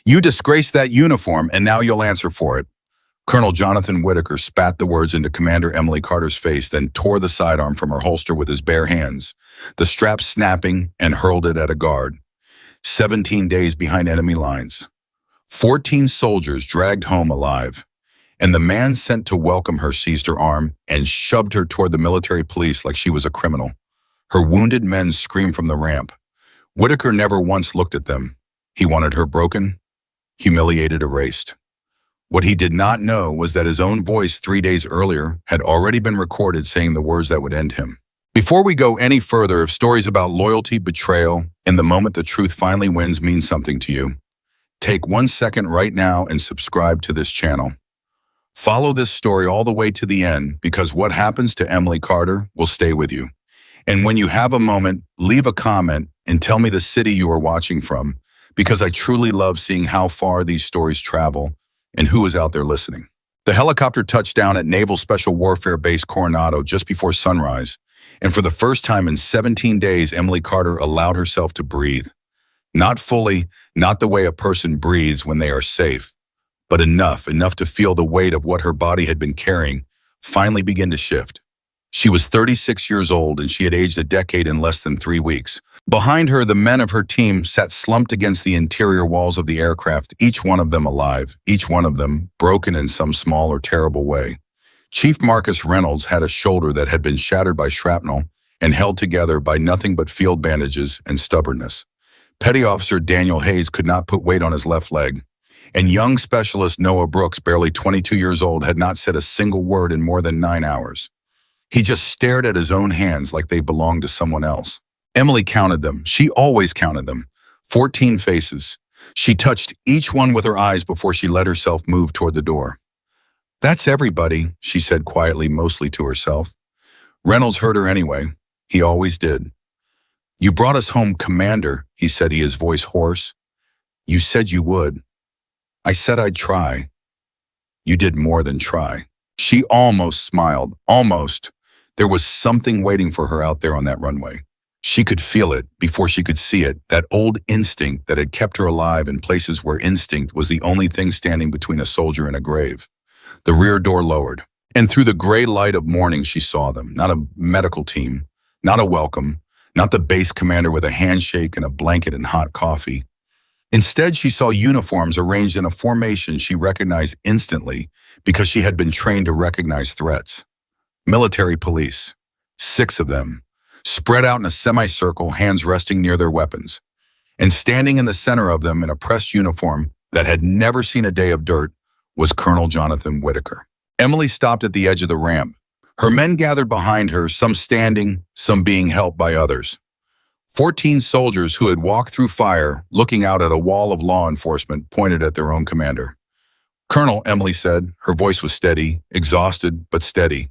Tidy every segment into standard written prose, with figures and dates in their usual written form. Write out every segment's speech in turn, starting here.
You disgraced that uniform, and now you'll answer for it. Colonel Jonathan Whitaker spat the words into Commander Emily Carter's face, then tore the sidearm from her holster with his bare hands, the strap snapping, and hurled it at a guard. 17 days behind enemy lines. 14 soldiers dragged home alive. And the man sent to welcome her seized her arm and shoved her toward the military police like she was a criminal. Her wounded men screamed from the ramp. Whitaker never once looked at them. He wanted her broken, humiliated, erased. What he did not know was that his own voice 3 days earlier had already been recorded saying the words that would end him. Before we go any further, if stories about loyalty, betrayal, and the moment the truth finally wins mean something to you, take 1 second right now and subscribe to this channel. Follow this story all the way to the end because what happens to Emily Carter will stay with you. And when you have a moment, leave a comment and tell me the city you are watching from because I truly love seeing how far these stories travel and who is out there listening. The helicopter touched down at Naval Special Warfare Base Coronado just before sunrise, and for the first time in 17 days, Emily Carter allowed herself to breathe. Not fully, not the way a person breathes when they are safe, but enough to feel the weight of what her body had been carrying finally begin to shift. She was 36 years old and she had aged a decade in less than 3 weeks. Behind her, the men of her team sat slumped against the interior walls of the aircraft, each one of them alive, each one of them broken in some small or terrible way. Chief Marcus Reynolds had a shoulder that had been shattered by shrapnel and held together by nothing but field bandages and stubbornness. Petty Officer Daniel Hayes could not put weight on his left leg, and young specialist Noah Brooks, barely 22 years old, had not said a single word in more than 9 hours. He just stared at his own hands like they belonged to someone else. Emily counted them. She always counted them. 14 faces. She touched each one with her eyes before she let herself move toward the door. "That's everybody," she said quietly, mostly to herself. Reynolds heard her anyway. He always did. "You brought us home, Commander," he said, his voice hoarse. "You said you would. I said I'd try. You did more than try." She almost smiled. Almost. There was something waiting for her out there on that runway. She could feel it before she could see it, that old instinct that had kept her alive in places where instinct was the only thing standing between a soldier and a grave. The rear door lowered, and through the gray light of morning she saw them. Not a medical team, not a welcome, not the base commander with a handshake and a blanket and hot coffee. Instead, she saw uniforms arranged in a formation she recognized instantly because she had been trained to recognize threats. Military police, 6 of them, spread out in a semicircle, hands resting near their weapons. And standing in the center of them in a pressed uniform that had never seen a day of dirt was Colonel Jonathan Whitaker. Emily stopped at the edge of the ramp. Her men gathered behind her, some standing, some being helped by others. 14 soldiers who had walked through fire, looking out at a wall of law enforcement, pointed at their own commander. "Colonel," Emily said. Her voice was steady, exhausted, but steady.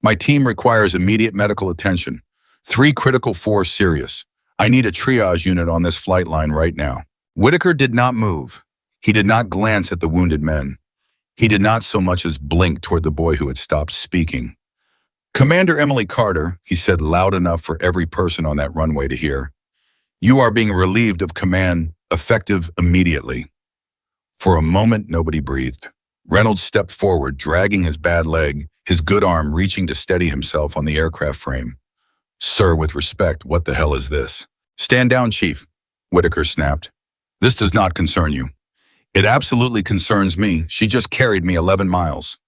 "My team requires immediate medical attention. 3 critical, 4 serious. I need a triage unit on this flight line right now." Whitaker did not move. He did not glance at the wounded men. He did not so much as blink toward the boy who had stopped speaking. "Commander Emily Carter," he said loud enough for every person on that runway to hear, "you are being relieved of command, effective immediately." For a moment, nobody breathed. Reynolds stepped forward, dragging his bad leg, his good arm reaching to steady himself on the aircraft frame. "Sir, with respect, what the hell is this?" "Stand down, Chief," Whitaker snapped. "This does not concern you." "It absolutely concerns me. She just carried me 11 miles.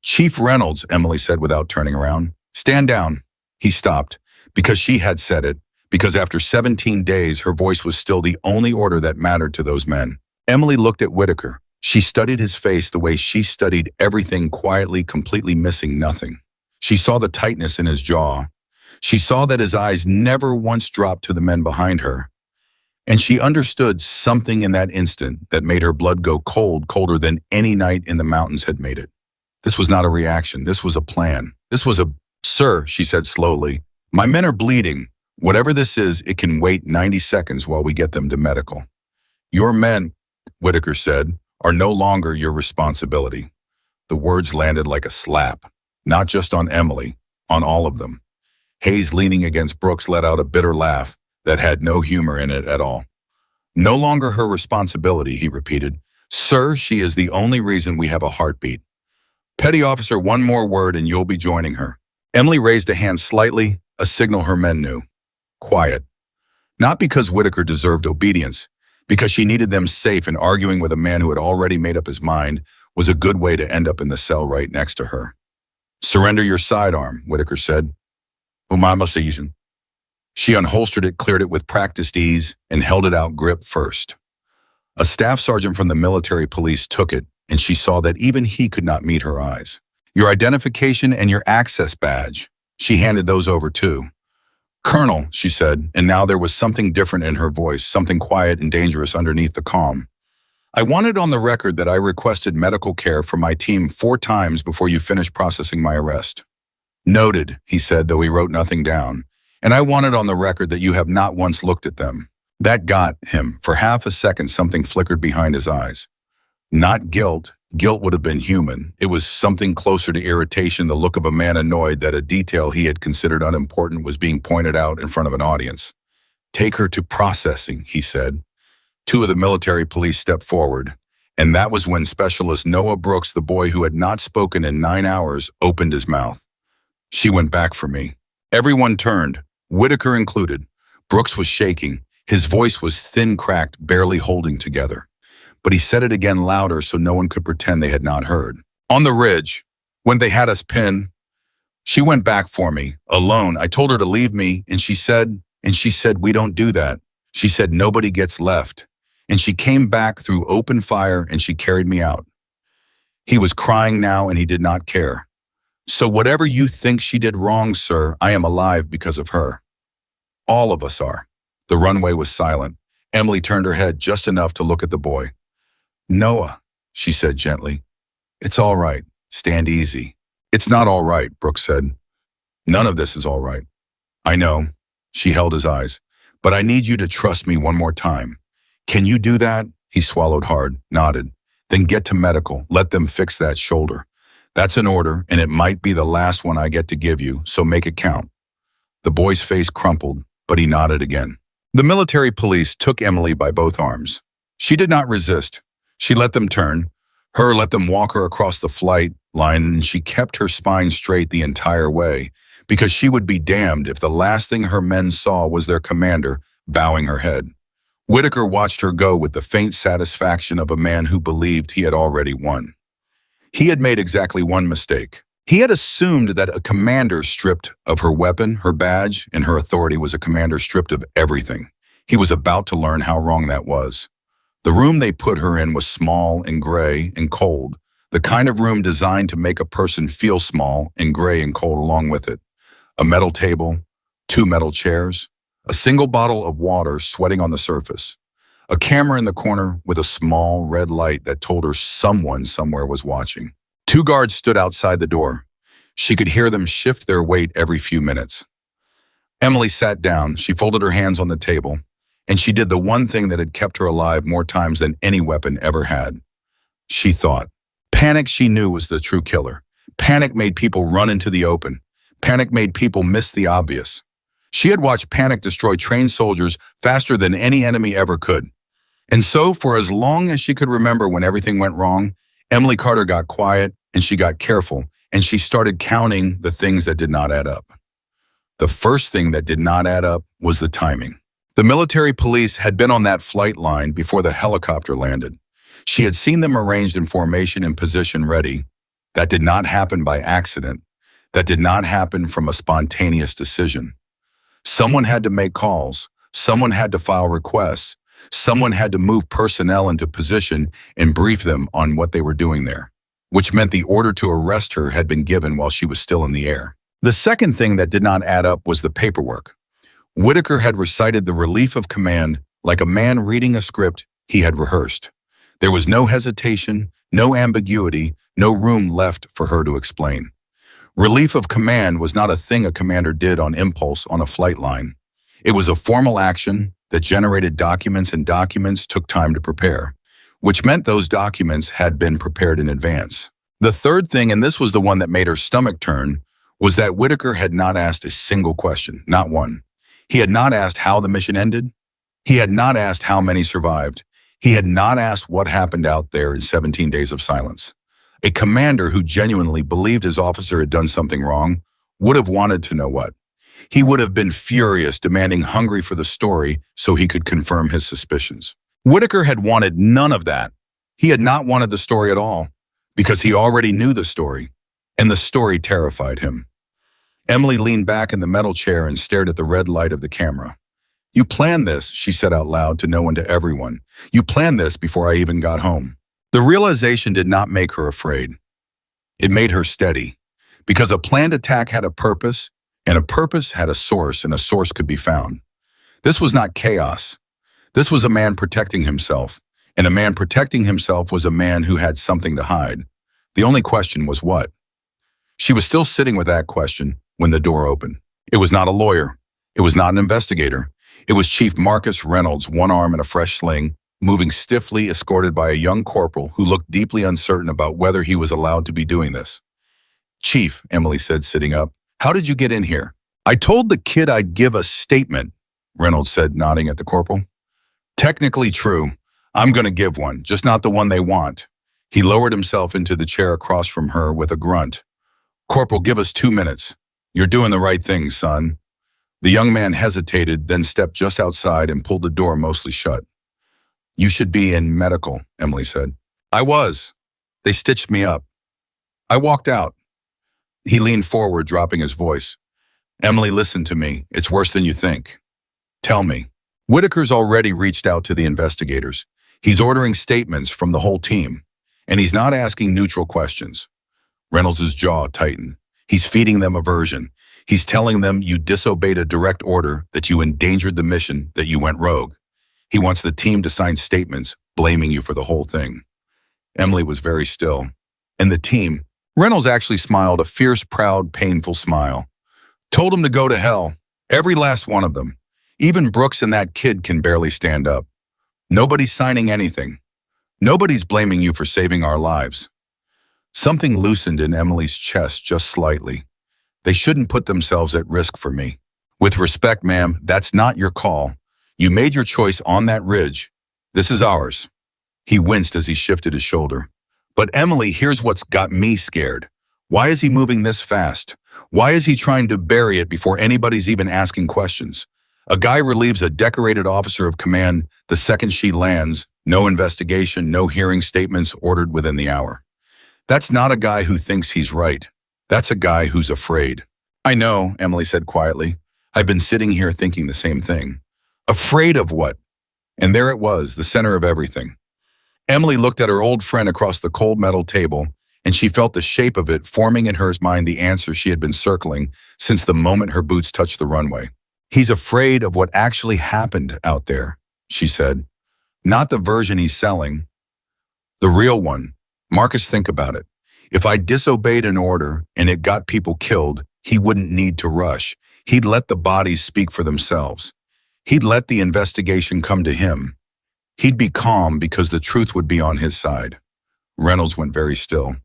"Chief Reynolds," Emily said without turning around. "Stand down." He stopped, because she had said it, because after 17 days, her voice was still the only order that mattered to those men. Emily looked at Whitaker. She studied his face the way she studied everything, quietly, completely missing nothing. She saw the tightness in his jaw. She saw that his eyes never once dropped to the men behind her. And she understood something in that instant that made her blood go cold, colder than any night in the mountains had made it. This was not a reaction. This was a plan. This was a... "Sir," she said slowly, "my men are bleeding. Whatever this is, it can wait 90 seconds while we get them to medical." "Your men," Whitaker said, "are no longer your responsibility." The words landed like a slap, not just on Emily, on all of them. Hayes, leaning against Brooks, let out a bitter laugh that had no humor in it at all. No longer her responsibility, he repeated. Sir, she is the only reason we have a heartbeat. Petty officer, one more word and you'll be joining her. Emily raised a hand slightly, a signal her men knew. Quiet. Not because Whitaker deserved obedience, because she needed them safe, and arguing with a man who had already made up his mind was a good way to end up in the cell right next to her. Surrender your sidearm, Whitaker said. Umama season. She unholstered it, cleared it with practiced ease, and held it out grip first. A staff sergeant from the military police took it, and she saw that even he could not meet her eyes. Your identification and your access badge. She handed those over too. Colonel, she said, and now there was something different in her voice, something quiet and dangerous underneath the calm. I wanted on the record that I requested medical care for my team 4 times before you finished processing my arrest. Noted, he said, though he wrote nothing down. And I wanted on the record that you have not once looked at them. That got him. For half a second, something flickered behind his eyes. Not guilt. Guilt would have been human. It was something closer to irritation, the look of a man annoyed that a detail he had considered unimportant was being pointed out in front of an audience. Take her to processing, he said. 2 of the military police stepped forward, and that was when Specialist Noah Brooks, the boy who had not spoken in 9 hours, opened his mouth. She went back for me. Everyone turned, Whitaker included. Brooks was shaking. His voice was thin, cracked, barely holding together. But he said it again louder so no one could pretend they had not heard. On the ridge, when they had us pinned, she went back for me, alone. I told her to leave me, and she said, we don't do that. She said, nobody gets left. And she came back through open fire, and she carried me out. He was crying now, and he did not care. So whatever you think she did wrong, sir, I am alive because of her. All of us are. The runway was silent. Emily turned her head just enough to look at the boy. Noah, she said gently. It's all right. Stand easy. It's not all right, Brooks said. None of this is all right. I know. She held his eyes. But I need you to trust me one more time. Can you do that? He swallowed hard, nodded. Then get to medical. Let them fix that shoulder. That's an order, and it might be the last one I get to give you, so make it count. The boy's face crumpled, but he nodded again. The military police took Emily by both arms. She did not resist. She let them turn. Let them walk her across the flight line, and she kept her spine straight the entire way, because she would be damned if the last thing her men saw was their commander bowing her head. Whitaker watched her go with the faint satisfaction of a man who believed he had already won. He had made exactly one mistake. He had assumed that a commander stripped of her weapon, her badge, and her authority was a commander stripped of everything. He was about to learn how wrong that was. The room they put her in was small and gray and cold, the kind of room designed to make a person feel small and gray and cold along with it. A metal table, 2 metal chairs, a single bottle of water sweating on the surface, a camera in the corner with a small red light that told her someone somewhere was watching. 2 guards stood outside the door. She could hear them shift their weight every few minutes. Emily sat down. She folded her hands on the table, and she did the one thing that had kept her alive more times than any weapon ever had. She thought. Panic, she knew, was the true killer. Panic made people run into the open. Panic made people miss the obvious. She had watched panic destroy trained soldiers faster than any enemy ever could. And so, for as long as she could remember when everything went wrong, Emily Carter got quiet, and she got careful, and she started counting the things that did not add up. The first thing that did not add up was the timing. The military police had been on that flight line before the helicopter landed. She had seen them arranged in formation and position ready. That did not happen by accident. That did not happen from a spontaneous decision. Someone had to make calls. Someone had to file requests. Someone had to move personnel into position and brief them on what they were doing there, which meant the order to arrest her had been given while she was still in the air. The second thing that did not add up was the paperwork. Whitaker had recited the relief of command like a man reading a script he had rehearsed. There was no hesitation, no ambiguity, no room left for her to explain. Relief of command was not a thing a commander did on impulse on a flight line. It was a formal action that generated documents, and documents took time to prepare, which meant those documents had been prepared in advance. The third thing, and this was the one that made her stomach turn, was that Whitaker had not asked a single question, not one. He had not asked how the mission ended. He had not asked how many survived. He had not asked what happened out there in 17 days of silence. A commander who genuinely believed his officer had done something wrong would have wanted to know what. He would have been furious, demanding hungry for the story so he could confirm his suspicions. Whitaker had wanted none of that. He had not wanted the story at all, because he already knew the story, and the story terrified him. Emily leaned back in the metal chair and stared at the red light of the camera. "You planned this," she said out loud to no one, to everyone. "You planned this before I even got home." The realization did not make her afraid. It made her steady, because a planned attack had a purpose, and a purpose had a source, and a source could be found. This was not chaos. This was a man protecting himself, and a man protecting himself was a man who had something to hide. The only question was what? She was still sitting with that question when the door opened. It was not a lawyer. It was not an investigator. It was Chief Marcus Reynolds, one arm in a fresh sling, moving stiffly, escorted by a young corporal who looked deeply uncertain about whether he was allowed to be doing this. "Chief," Emily said, sitting up, "how did you get in here?" "I told the kid I'd give a statement," Reynolds said, nodding at the corporal. "Technically true. I'm going to give one, just not the one they want." He lowered himself into the chair across from her with a grunt. "Corporal, give us 2 minutes. You're doing the right thing, son." The young man hesitated, then stepped just outside and pulled the door mostly shut. "You should be in medical," Emily said. "I was. They stitched me up. I walked out." He leaned forward, dropping his voice. "Emily, listen to me. It's worse than you think. Tell me." Whitaker's already reached out to the investigators. He's ordering statements from the whole team, and he's not asking neutral questions. Reynolds' jaw tightened. He's feeding them aversion. He's telling them you disobeyed a direct order, that you endangered the mission, that you went rogue. He wants the team to sign statements blaming you for the whole thing. Emily was very still. And the team, Reynolds actually smiled, a fierce, proud, painful smile. "Told them to go to hell. Every last one of them. Even Brooks and that kid can barely stand up. Nobody's signing anything. Nobody's blaming you for saving our lives." Something loosened in Emily's chest just slightly. "They shouldn't put themselves at risk for me." "With respect, ma'am, that's not your call. You made your choice on that ridge. This is ours." He winced as he shifted his shoulder. "But Emily, here's what's got me scared. Why is he moving this fast? Why is he trying to bury it before anybody's even asking questions? A guy relieves a decorated officer of command the second she lands, no investigation, no hearing, statements ordered within the hour. That's not a guy who thinks he's right. That's a guy who's afraid." "I know," Emily said quietly. "I've been sitting here thinking the same thing." Afraid of what? And there it was, the center of everything. Emily looked at her old friend across the cold metal table, and she felt the shape of it forming in her mind, the answer she had been circling since the moment her boots touched the runway. "He's afraid of what actually happened out there," she said. "Not the version he's selling. The real one. Marcus, think about it. If I disobeyed an order and it got people killed, he wouldn't need to rush. He'd let the bodies speak for themselves. He'd let the investigation come to him. He'd be calm because the truth would be on his side." Reynolds went very still.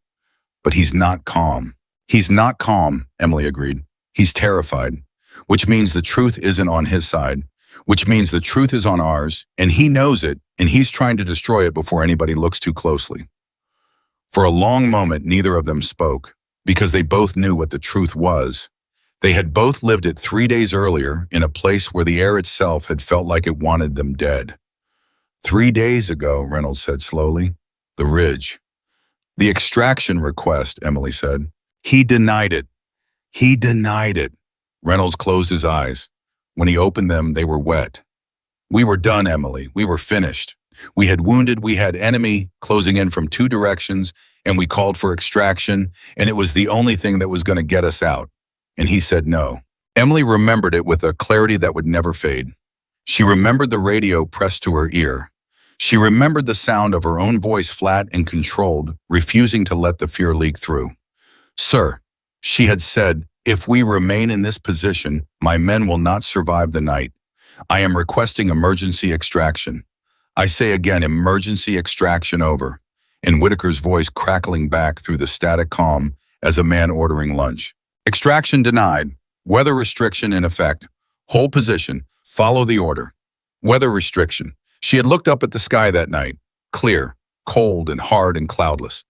"But he's not calm." "He's not calm," Emily agreed. "He's terrified, which means the truth isn't on his side, which means the truth is on ours, and he knows it, and he's trying to destroy it before anybody looks too closely." For a long moment, neither of them spoke, because they both knew what the truth was. They had both lived it 3 days earlier in a place where the air itself had felt like it wanted them dead. 3 days ago, Reynolds said slowly. "The ridge." "The extraction request," Emily said. "He denied it. He denied it." Reynolds closed his eyes. When he opened them, they were wet. "We were done, Emily. We were finished. We had wounded, we had enemy closing in from 2 directions, and we called for extraction, and it was the only thing that was going to get us out. And he said no." Emily remembered it with a clarity that would never fade. She remembered the radio pressed to her ear. She remembered the sound of her own voice, flat and controlled, refusing to let the fear leak through. "Sir," she had said, "if we remain in this position, my men will not survive the night. I am requesting emergency extraction. I say again, emergency extraction over." And Whitaker's voice crackling back through the static calm as a man ordering lunch. "Extraction denied. Weather restriction in effect. Hold position. Follow the order." Weather restriction. She had looked up at the sky that night, clear, cold and hard and cloudless.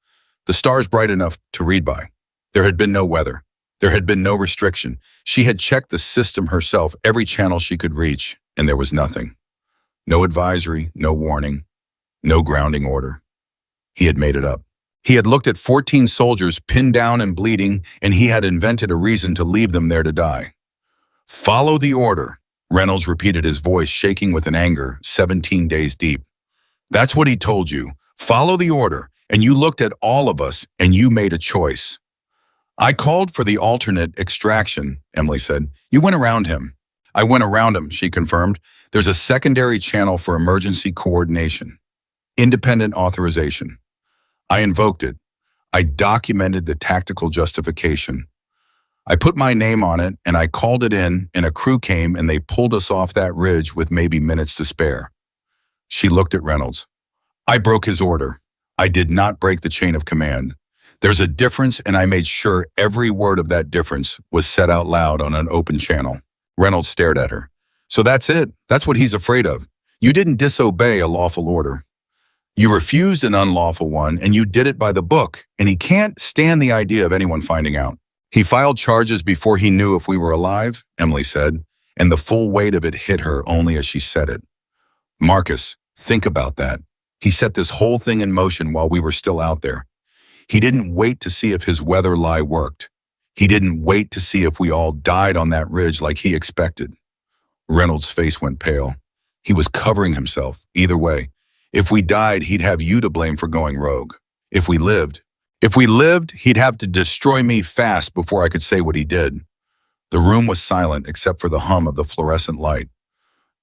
The stars bright enough to read by. There had been no weather. There had been no restriction. She had checked the system herself, every channel she could reach, and there was nothing. No advisory, no warning, no grounding order. He had made it up. He had looked at 14 soldiers pinned down and bleeding, and he had invented a reason to leave them there to die. Follow the order, Reynolds repeated, his voice shaking with an anger 17 days deep. That's what he told you. Follow the order, and you looked at all of us, and you made a choice. I called for the alternate extraction, Emily said. You went around him. I went around him, she confirmed. There's a secondary channel for emergency coordination. Independent authorization. I invoked it. I documented the tactical justification. I put my name on it, and I called it in, and a crew came, and they pulled us off that ridge with maybe minutes to spare. She looked at Reynolds. I broke his order. I did not break the chain of command. There's a difference, and I made sure every word of that difference was said out loud on an open channel. Reynolds stared at her. So that's it. That's what he's afraid of. You didn't disobey a lawful order. You refused an unlawful one, and you did it by the book, and he can't stand the idea of anyone finding out. He filed charges before he knew if we were alive, Emily said, and the full weight of it hit her only as she said it. Marcus, think about that. He set this whole thing in motion while we were still out there. He didn't wait to see if his weather lie worked. He didn't wait to see if we all died on that ridge like he expected. Reynolds' face went pale. He was covering himself, either way. If we died, he'd have you to blame for going rogue. If we lived, he'd have to destroy me fast before I could say what he did. The room was silent except for the hum of the fluorescent light.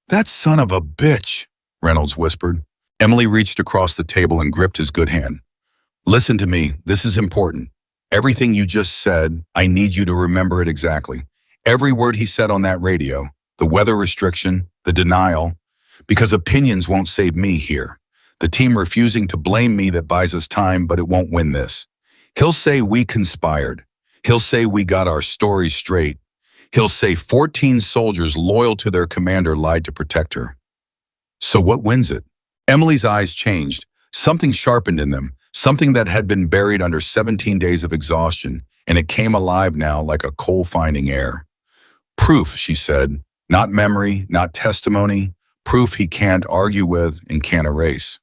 That son of a bitch, Reynolds whispered. Emily reached across the table and gripped his good hand. Listen to me, this is important. Everything you just said, I need you to remember it exactly. Every word he said on that radio, the weather restriction, the denial, because opinions won't save me here. The team refusing to blame me that buys us time, but it won't win this. He'll say we conspired. He'll say we got our story straight. He'll say 14 soldiers loyal to their commander lied to protect her. So what wins it? Emily's eyes changed. Something sharpened in them, something that had been buried under 17 days of exhaustion, and it came alive now like a coal finding air. Proof, she said, not memory, not testimony, proof he can't argue with and can't erase.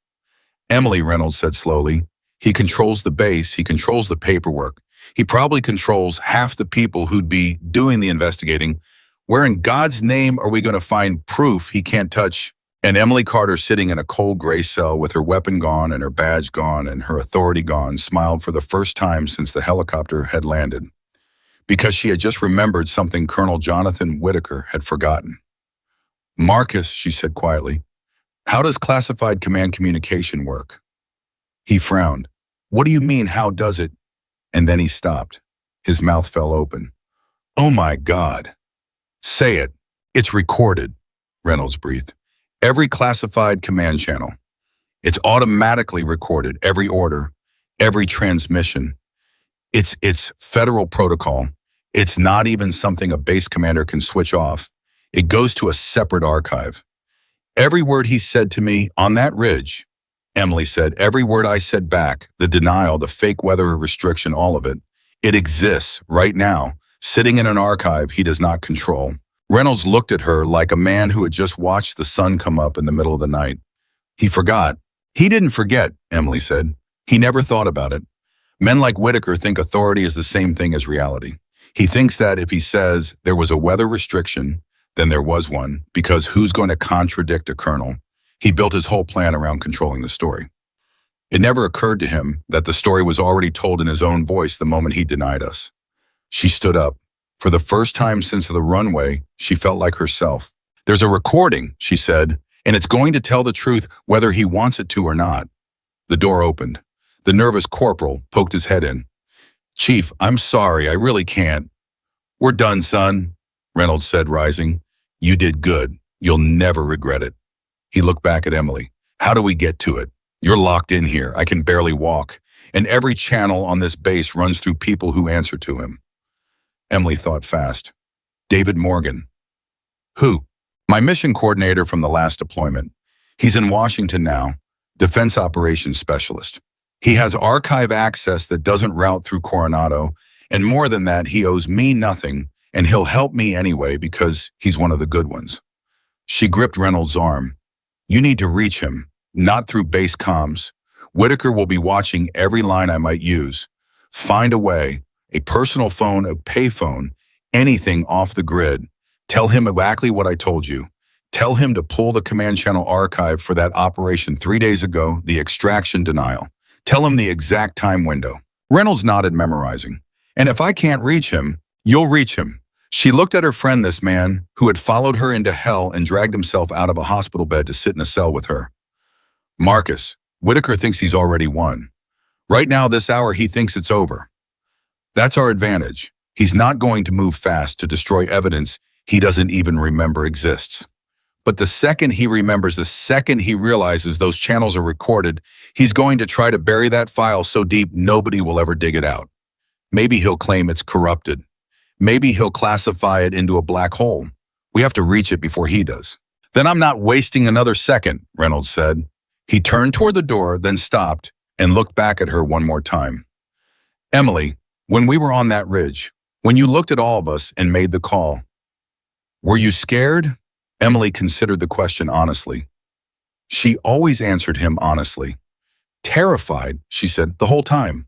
Emily, Reynolds said slowly, he controls the base, he controls the paperwork. He probably controls half the people who'd be doing the investigating. Where in God's name are we going to find proof he can't touch? And Emily Carter, sitting in a cold gray cell with her weapon gone and her badge gone and her authority gone, smiled for the first time since the helicopter had landed, because she had just remembered something Colonel Jonathan Whitaker had forgotten. Marcus, she said quietly, how does classified command communication work? He frowned. What do you mean, how does it? And then he stopped. His mouth fell open. Oh my God. Say it. It's recorded, Reynolds breathed. Every classified command channel. It's automatically recorded, every order, every transmission. It's federal protocol. It's not even something a base commander can switch off. It goes to a separate archive. Every word he said to me on that ridge, Emily said, every word I said back, the denial, the fake weather restriction, all of it, it exists right now, sitting in an archive he does not control. Reynolds looked at her like a man who had just watched the sun come up in the middle of the night. He forgot. He didn't forget, Emily said. He never thought about it. Men like Whitaker think authority is the same thing as reality. He thinks that if he says there was a weather restriction, then there was one, because who's going to contradict a colonel? He built his whole plan around controlling the story. It never occurred to him that the story was already told in his own voice the moment he denied us. She stood up. For the first time since the runway, she felt like herself. There's a recording, she said, and it's going to tell the truth whether he wants it to or not. The door opened. The nervous corporal poked his head in. Chief, I'm sorry, I really can't. We're done, son, Reynolds said, rising. You did good. You'll never regret it. He looked back at Emily. How do we get to it? You're locked in here. I can barely walk. And every channel on this base runs through people who answer to him. Emily thought fast. David Morgan. Who? My mission coordinator from the last deployment. He's in Washington now, defense operations specialist. He has archive access that doesn't route through Coronado, and more than that, he owes me nothing, and he'll help me anyway because he's one of the good ones. She gripped Reynolds' arm. You need to reach him, not through base comms. Whitaker will be watching every line I might use. Find a way, a personal phone, a payphone, anything off the grid. Tell him exactly what I told you. Tell him to pull the command channel archive for that operation 3 days ago, the extraction denial. Tell him the exact time window. Reynolds nodded, memorizing. And if I can't reach him, you'll reach him. She looked at her friend, this man, who had followed her into hell and dragged himself out of a hospital bed to sit in a cell with her. Marcus, Whitaker thinks he's already won. Right now, this hour, he thinks it's over. That's our advantage. He's not going to move fast to destroy evidence he doesn't even remember exists. But the second he remembers, the second he realizes those channels are recorded, he's going to try to bury that file so deep nobody will ever dig it out. Maybe he'll claim it's corrupted. Maybe he'll classify it into a black hole. We have to reach it before he does. Then I'm not wasting another second, Reynolds said. He turned toward the door, then stopped and looked back at her one more time. Emily, when we were on that ridge, when you looked at all of us and made the call, were you scared? Emily considered the question honestly. She always answered him honestly. Terrified, she said, the whole time.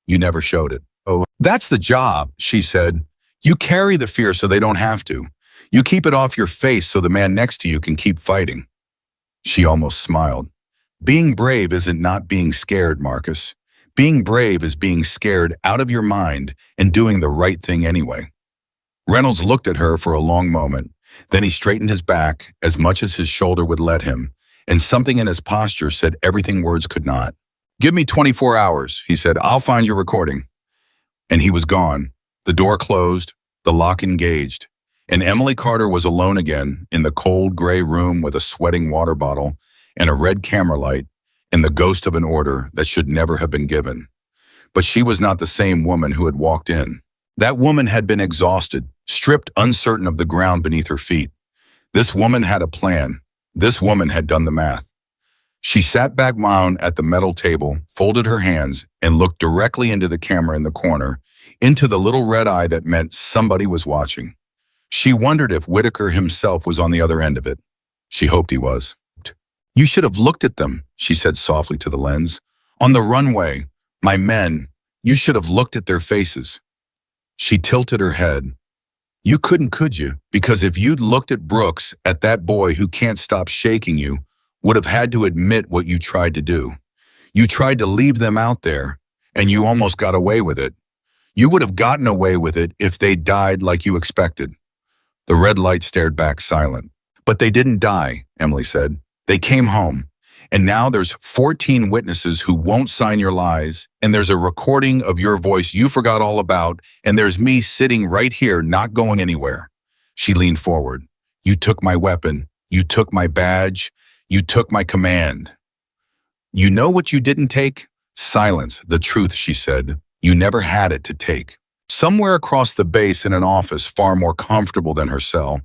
You never showed it. Oh, that's the job, she said. You carry the fear so they don't have to. You keep it off your face so the man next to you can keep fighting. She almost smiled. Being brave isn't not being scared, Marcus. Being brave is being scared out of your mind and doing the right thing anyway. Reynolds looked at her for a long moment. Then he straightened his back as much as his shoulder would let him, and something in his posture said everything words could not. Give me 24 hours, he said. I'll find your recording. And he was gone. The door closed, the lock engaged, and Emily Carter was alone again in the cold gray room with a sweating water bottle and a red camera light and the ghost of an order that should never have been given. But she was not the same woman who had walked in. That woman had been exhausted, stripped, uncertain of the ground beneath her feet. This woman had a plan. This woman had done the math. She sat back down at the metal table, folded her hands, and looked directly into the camera in the corner, into the little red eye that meant somebody was watching. She wondered if Whitaker himself was on the other end of it. She hoped he was. You should have looked at them, she said softly to the lens. On the runway, my men, you should have looked at their faces. She tilted her head. You couldn't, could you? Because if you'd looked at Brooks, at that boy who can't stop shaking you, would have had to admit what you tried to do. You tried to leave them out there, and you almost got away with it. You would have gotten away with it if they died like you expected. The red light stared back silent. But they didn't die, Emily said. They came home. And now there's 14 witnesses who won't sign your lies, and there's a recording of your voice you forgot all about, and there's me sitting right here not going anywhere. She leaned forward. You took my weapon. You took my badge. You took my command. You know what you didn't take? Silence, the truth, she said. You never had it to take. Somewhere across the base in an office far more comfortable than her cell,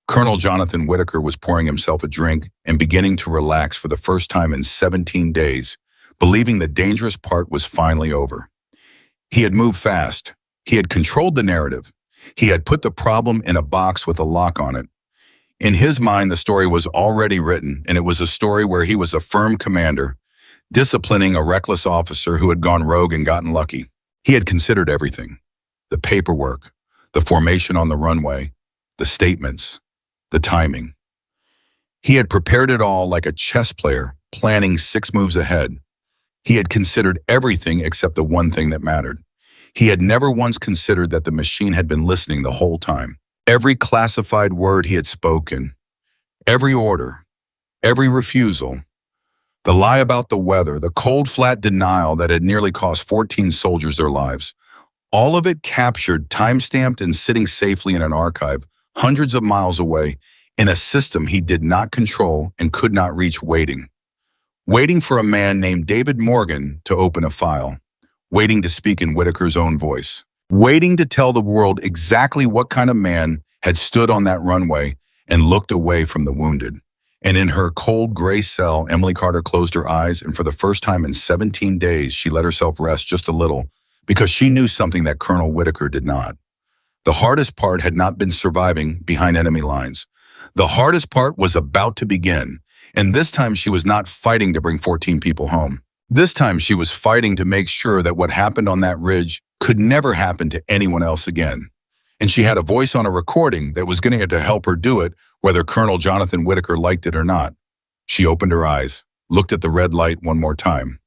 Colonel Jonathan Whitaker was pouring himself a drink and beginning to relax for the first time in 17 days, believing the dangerous part was finally over. He had moved fast. He had controlled the narrative. He had put the problem in a box with a lock on it. In his mind, the story was already written, and it was a story where he was a firm commander, disciplining a reckless officer who had gone rogue and gotten lucky. He had considered everything: the paperwork, the formation on the runway, the statements, the timing. He had prepared it all like a chess player, planning 6 moves ahead. He had considered everything except the one thing that mattered. He had never once considered that the machine had been listening the whole time. Every classified word he had spoken, every order, every refusal, the lie about the weather, the cold, flat denial that had nearly cost 14 soldiers their lives, all of it captured, time-stamped, and sitting safely in an archive hundreds of miles away in a system he did not control and could not reach, waiting for a man named David Morgan to open a file, waiting to speak in Whitaker's own voice, waiting to tell the world exactly what kind of man had stood on that runway and looked away from the wounded. And in her cold gray cell, Emily Carter closed her eyes, and for the first time in 17 days, she let herself rest just a little, because she knew something that Colonel Whitaker did not. The hardest part had not been surviving behind enemy lines. The hardest part was about to begin, and this time she was not fighting to bring 14 people home. This time she was fighting to make sure that what happened on that ridge could never happen to anyone else again. And she had a voice on a recording that was going to help her do it, whether Colonel Jonathan Whitaker liked it or not. She opened her eyes, looked at the red light one more time.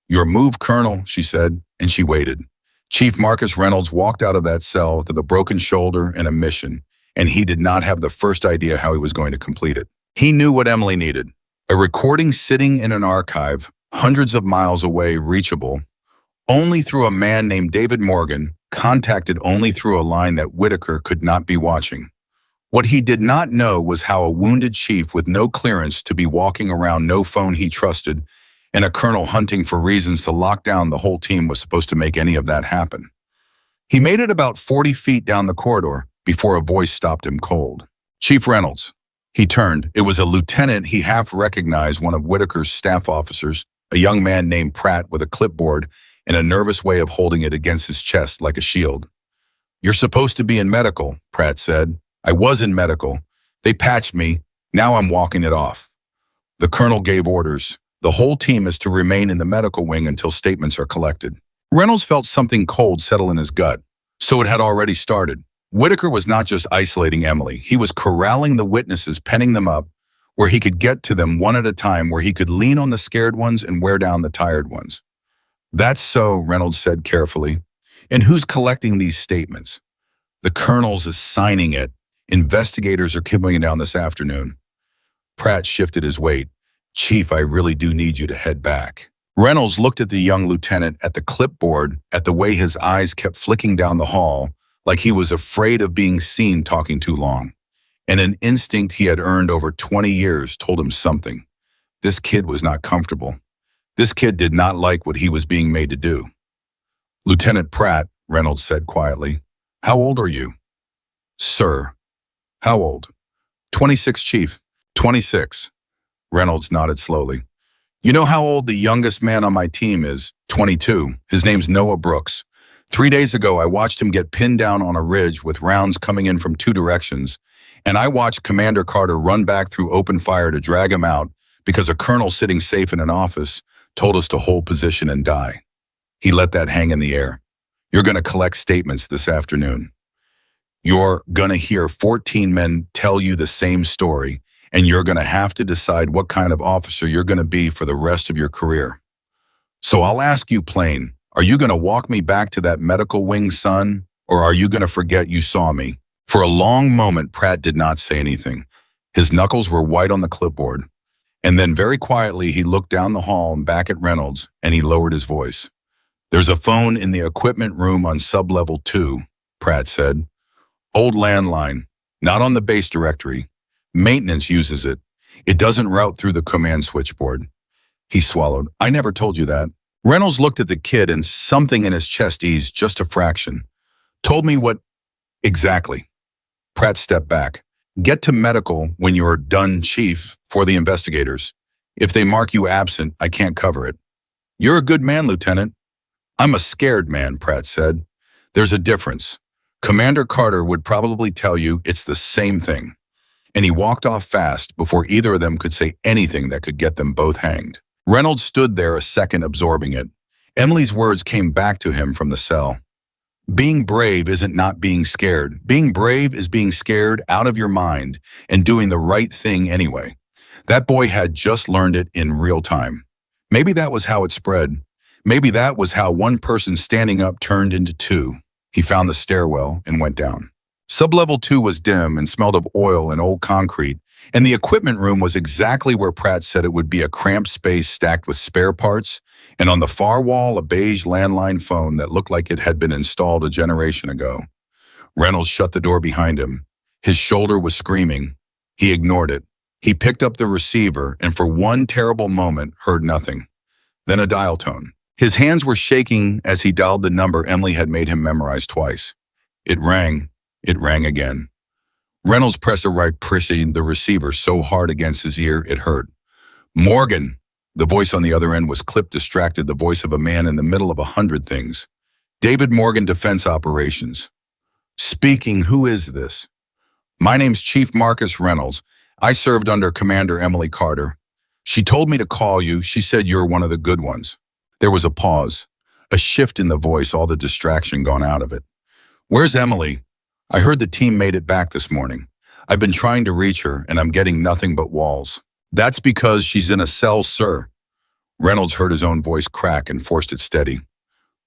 "Your move, Colonel," she said, and she waited. Chief Marcus Reynolds walked out of that cell with a broken shoulder and a mission, and he did not have the first idea how he was going to complete it. He knew what Emily needed. A recording sitting in an archive, hundreds of miles away, reachable, only through a man named David Morgan, contacted only through a line that Whitaker could not be watching. What he did not know was how a wounded chief with no clearance to be walking around, no phone he trusted, and a colonel hunting for reasons to lock down the whole team was supposed to make any of that happen. He made it about 40 feet down the corridor before a voice stopped him cold. "Chief Reynolds." He turned. It was a lieutenant he half recognized, one of Whitaker's staff officers, a young man named Pratt with a clipboard and a nervous way of holding it against his chest like a shield. "You're supposed to be in medical," Pratt said. "I was in medical. They patched me. Now I'm walking it off." The colonel gave orders. The whole team is to remain in the medical wing until statements are collected. Reynolds felt something cold settle in his gut. So it had already started. Whitaker was not just isolating Emily. He was corralling the witnesses, penning them up, where he could get to them one at a time, where he could lean on the scared ones and wear down the tired ones. "That's so," Reynolds said carefully. "And who's collecting these statements?" "The colonel's is signing it. Investigators are coming down this afternoon." Pratt shifted his weight. "Chief, I really do need you to head back." Reynolds looked at the young lieutenant, at the clipboard, at the way his eyes kept flicking down the hall, like he was afraid of being seen talking too long. And an instinct he had earned over 20 years told him something. This kid was not comfortable. This kid did not like what he was being made to do. "Lieutenant Pratt," Reynolds said quietly, "how old are you?" "Sir." "How old?" 26, Chief." 26. Reynolds nodded slowly. "You know how old the youngest man on my team is?" 22. "His name's Noah Brooks. 3 days ago, I watched him get pinned down on a ridge with rounds coming in from 2 directions, and I watched Commander Carter run back through open fire to drag him out because a colonel sitting safe in an office told us to hold position and die. He let that hang in the air. You're going to collect statements this afternoon. You're going to hear 14 men tell you the same story, and you're going to have to decide what kind of officer you're going to be for the rest of your career. So I'll ask you plain, are you going to walk me back to that medical wing, son, or are you going to forget you saw me?" For a long moment, Pratt did not say anything. His knuckles were white on the clipboard. And then very quietly, he looked down the hall and back at Reynolds, and he lowered his voice. "There's a phone in the equipment room on sub-level 2, Pratt said. "Old landline, not on the base directory. Maintenance uses it. It doesn't route through the command switchboard." He swallowed. "I never told you that." Reynolds looked at the kid, and something in his chest eased just a fraction. "Told me what exactly?" Pratt stepped back. "Get to medical when you're done, Chief, for the investigators. If they mark you absent, I can't cover it." "You're a good man, Lieutenant." "I'm a scared man," Pratt said. "There's a difference. Commander Carter would probably tell you it's the same thing." And he walked off fast before either of them could say anything that could get them both hanged. Reynolds stood there a second, absorbing it. Emily's words came back to him from the cell. Being brave isn't not being scared. Being brave is being scared out of your mind and doing the right thing anyway. That boy had just learned it in real time. Maybe that was how it spread. Maybe that was how one person standing up turned into 2. He found the stairwell and went down. Sub-level 2 was dim and smelled of oil and old concrete, and the equipment room was exactly where Pratt said it would be, a cramped space stacked with spare parts, and on the far wall a beige landline phone that looked like it had been installed a generation ago. Reynolds shut the door behind him. His shoulder was screaming. He ignored it. He picked up the receiver and for one terrible moment heard nothing. Then a dial tone. His hands were shaking as he dialed the number Emily had made him memorize twice. It rang. It rang again. Reynolds pressed a right, pressing the receiver so hard against his ear it hurt. Morgan! The voice on the other end was clipped, distracted, the voice of a man in the middle of 100 things. David Morgan, Defense Operations. Speaking, who is this? My name's Chief Marcus Reynolds. I served under Commander Emily Carter. She told me to call you. She said you're one of the good ones. There was a pause, a shift in the voice, all the distraction gone out of it. Where's Emily? I heard the team made it back this morning. I've been trying to reach her, and I'm getting nothing but walls. That's because she's in a cell, sir. Reynolds heard his own voice crack and forced it steady.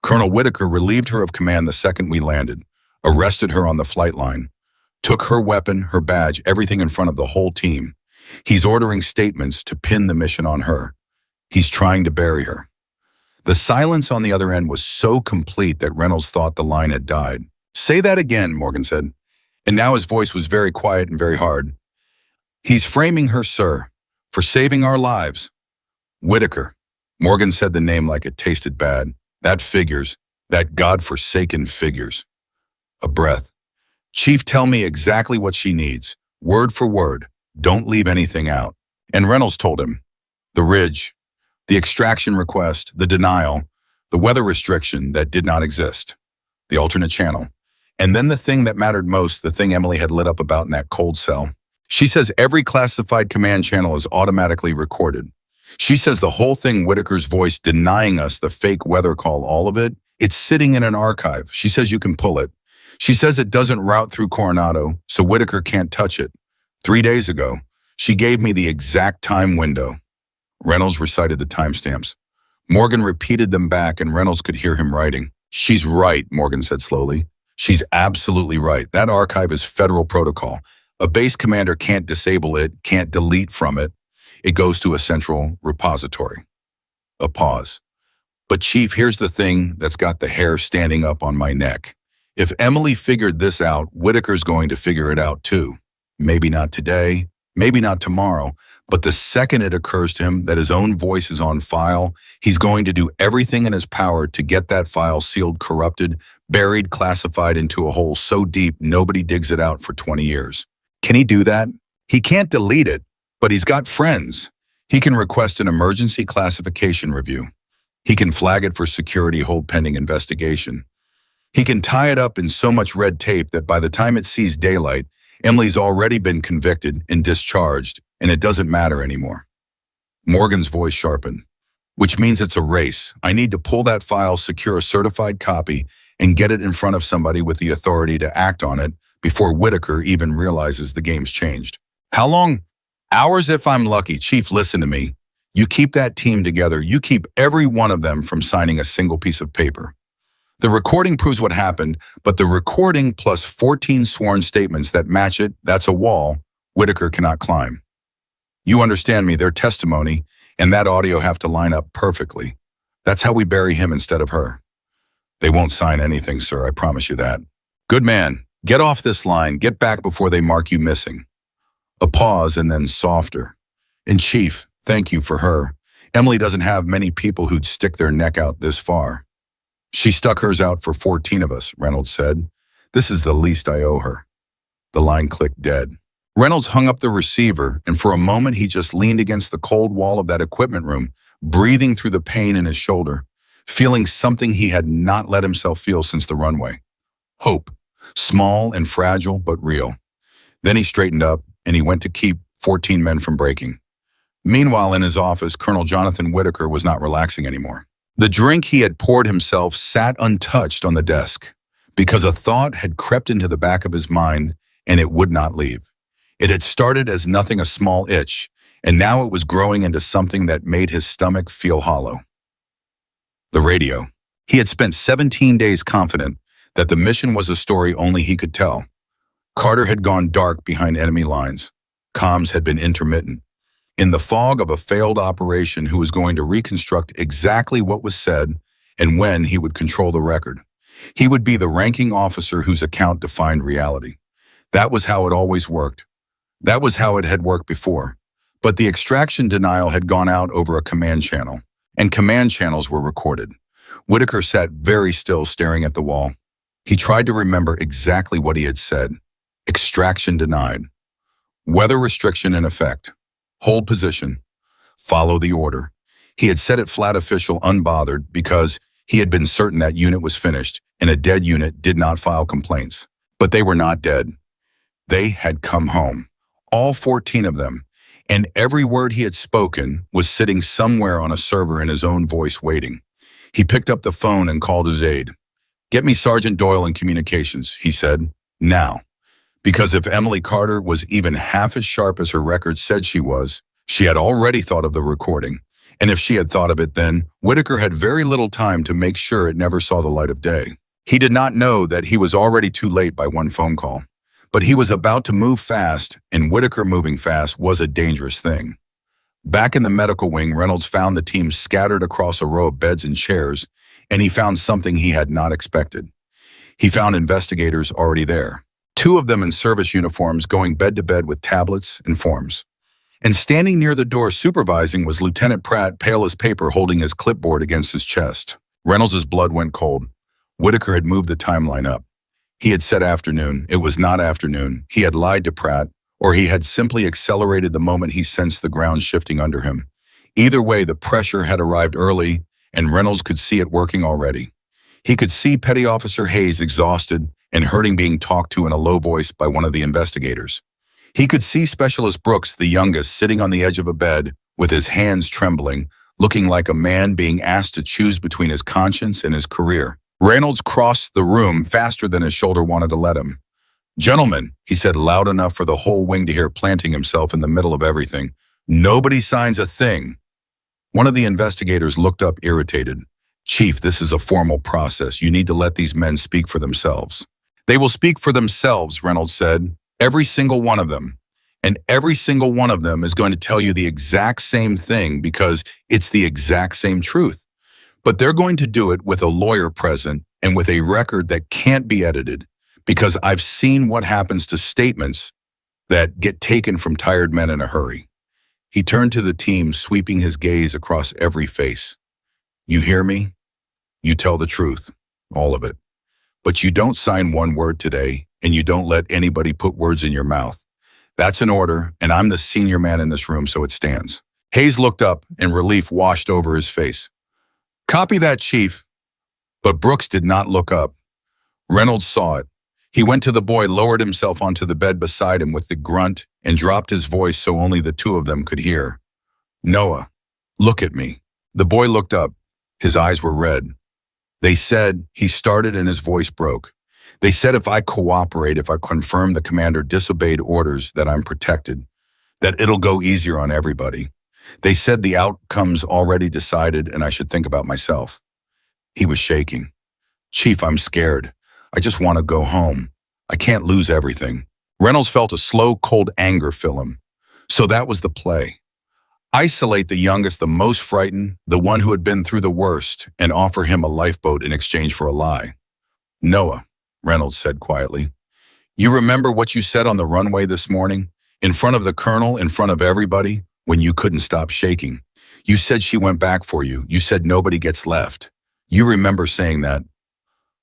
Colonel Whitaker relieved her of command the second we landed, arrested her on the flight line, took her weapon, her badge, everything in front of the whole team. He's ordering statements to pin the mission on her. He's trying to bury her. The silence on the other end was so complete that Reynolds thought the line had died. Say that again, Morgan said. And now his voice was very quiet and very hard. He's framing her, sir, for saving our lives. Whitaker. Morgan said the name like it tasted bad. That figures. That God-forsaken figures. A breath. Chief, tell me exactly what she needs. Word for word. Don't leave anything out. And Reynolds told him. The ridge. The extraction request. The denial. The weather restriction that did not exist. The alternate channel. And then the thing that mattered most, the thing Emily had lit up about in that cold cell. She says every classified command channel is automatically recorded. She says the whole thing, Whitaker's voice denying us the fake weather call, all of it, it's sitting in an archive. She says you can pull it. She says it doesn't route through Coronado, so Whitaker can't touch it. 3 days ago, she gave me the exact time window. Reynolds recited the timestamps. Morgan repeated them back, and Reynolds could hear him writing. She's right, Morgan said slowly. She's absolutely right. That archive is federal protocol. A base commander can't disable it, can't delete from it. It goes to a central repository. A pause. But Chief, here's the thing that's got the hair standing up on my neck. If Emily figured this out, Whitaker's going to figure it out too. Maybe not today, maybe not tomorrow, but the second it occurs to him that his own voice is on file, he's going to do everything in his power to get that file sealed, corrupted, buried, classified into a hole so deep nobody digs it out for 20 years. Can he do that? He can't delete it, but he's got friends. He can request an emergency classification review. He can flag it for security hold pending investigation. He can tie it up in so much red tape that by the time it sees daylight, Emily's already been convicted and discharged, and it doesn't matter anymore. Morgan's voice sharpened, which means it's a race. I need to pull that file, secure a certified copy, and get it in front of somebody with the authority to act on it before Whitaker even realizes the game's changed. How long? Hours if I'm lucky. Chief, listen to me. You keep that team together. You keep every one of them from signing a single piece of paper. The recording proves what happened, but the recording plus 14 sworn statements that match it, that's a wall Whitaker cannot climb. You understand me, their testimony and that audio have to line up perfectly. That's how we bury him instead of her. They won't sign anything, sir, I promise you that. Good man, get off this line, get back before they mark you missing. A pause and then softer. And Chief, thank you for her. Emily doesn't have many people who'd stick their neck out this far. She stuck hers out for 14 of us, Reynolds said. This is the least I owe her. The line clicked dead. Reynolds hung up the receiver, and for a moment he just leaned against the cold wall of that equipment room, breathing through the pain in his shoulder, feeling something he had not let himself feel since the runway. Hope, small and fragile, but real. Then he straightened up, and he went to keep 14 men from breaking. Meanwhile, in his office, Colonel Jonathan Whitaker was not relaxing anymore. The drink he had poured himself sat untouched on the desk, because a thought had crept into the back of his mind, and it would not leave. It had started as nothing, a small itch, and now it was growing into something that made his stomach feel hollow. The radio. He had spent 17 days confident that the mission was a story only he could tell. Carter had gone dark behind enemy lines. Comms had been intermittent. In the fog of a failed operation, who was going to reconstruct exactly what was said and when he would control the record. He would be the ranking officer whose account defined reality. That was how it always worked. That was how it had worked before. But the extraction denial had gone out over a command channel, and command channels were recorded. Whitaker sat very still, staring at the wall. He tried to remember exactly what he had said. Extraction denied. Weather restriction in effect. Hold position. Follow the order. He had set it flat official unbothered because he had been certain that unit was finished and a dead unit did not file complaints. But they were not dead. They had come home. All 14 of them. And every word he had spoken was sitting somewhere on a server in his own voice waiting. He picked up the phone and called his aide. "Get me Sergeant Doyle in communications," he said. "Now." Because if Emily Carter was even half as sharp as her record said she had already thought of the recording. And if she had thought of it then, Whitaker had very little time to make sure it never saw the light of day. He did not know that he was already too late by one phone call. But he was about to move fast, and Whitaker moving fast was a dangerous thing. Back in the medical wing, Reynolds found the team scattered across a row of beds and chairs, and he found something he had not expected. He found investigators already there. 2 of them in service uniforms going bed to bed with tablets and forms. And standing near the door supervising was Lieutenant Pratt, pale as paper, holding his clipboard against his chest. Reynolds' blood went cold. Whitaker had moved the timeline up. He had said afternoon. It was not afternoon. He had lied to Pratt, or he had simply accelerated the moment he sensed the ground shifting under him. Either way, the pressure had arrived early, and Reynolds could see it working already. He could see Petty Officer Hayes exhausted and hurting being talked to in a low voice by one of the investigators. He could see Specialist Brooks, the youngest, sitting on the edge of a bed with his hands trembling, looking like a man being asked to choose between his conscience and his career. Reynolds crossed the room faster than his shoulder wanted to let him. "Gentlemen," he said loud enough for the whole wing to hear, planting himself in the middle of everything, "nobody signs a thing." One of the investigators looked up irritated. "Chief, this is a formal process. You need to let these men speak for themselves." "They will speak for themselves," Reynolds said. "Every single one of them. And every single one of them is going to tell you the exact same thing because it's the exact same truth. But they're going to do it with a lawyer present and with a record that can't be edited, because I've seen what happens to statements that get taken from tired men in a hurry." He turned to the team, sweeping his gaze across every face. "You hear me? You tell the truth, all of it. But you don't sign one word today, and you don't let anybody put words in your mouth. That's an order, and I'm the senior man in this room, so it stands." Hayes looked up, and relief washed over his face. "Copy that, Chief." But Brooks did not look up. Reynolds saw it. He went to the boy, lowered himself onto the bed beside him with the grunt, and dropped his voice so only the 2 of them could hear. "Noah, look at me." The boy looked up. His eyes were red. "They said," he started and his voice broke. "They said if I cooperate, if I confirm the commander disobeyed orders, that I'm protected, that it'll go easier on everybody. They said the outcome's already decided and I should think about myself." He was shaking. "Chief, I'm scared. I just want to go home. I can't lose everything." Reynolds felt a slow, cold anger fill him. So that was the play. Isolate the youngest, the most frightened, the one who had been through the worst, and offer him a lifeboat in exchange for a lie. "Noah," Reynolds said quietly, "you remember what you said on the runway this morning? In front of the colonel, in front of everybody, when you couldn't stop shaking. You said she went back for you. You said nobody gets left. You remember saying that?"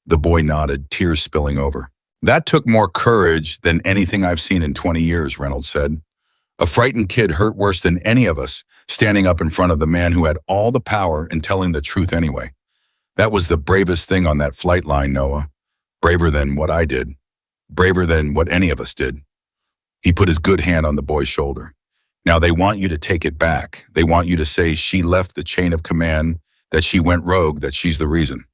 The boy nodded, tears spilling over. "That took more courage than anything I've seen in 20 years, Reynolds said. A frightened kid hurt worse than any of us, standing up in front of the man who had all the power and telling the truth anyway. That was the bravest thing on that flight line, Noah. Braver than what I did. Braver than what any of us did." He put his good hand on the boy's shoulder. "Now they want you to take it back. They want you to say she left the chain of command, that she went rogue, that she's the reason.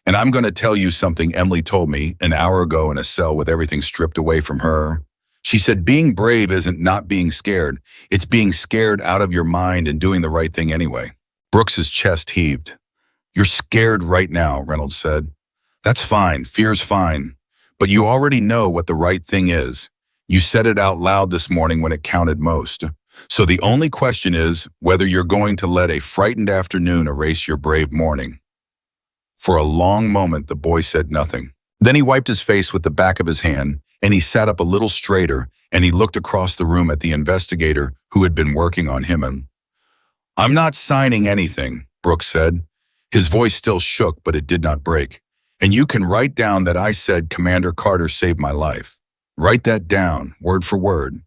And I'm going to tell you something Emily told me an hour ago in a cell with everything stripped away from her. She said being brave isn't not being scared. It's being scared out of your mind and doing the right thing anyway." Brooks's chest heaved. "You're scared right now," Reynolds said. "That's fine. Fear's fine. But you already know what the right thing is. You said it out loud this morning when it counted most. So the only question is whether you're going to let a frightened afternoon erase your brave morning." For a long moment, the boy said nothing. Then he wiped his face with the back of his hand, and he sat up a little straighter, and he looked across the room at the investigator who had been working on him. "I'm not signing anything," Brooks said. His voice still shook, but it did not break. "And you can write down that I said Commander Carter saved my life." Write that down, word for word.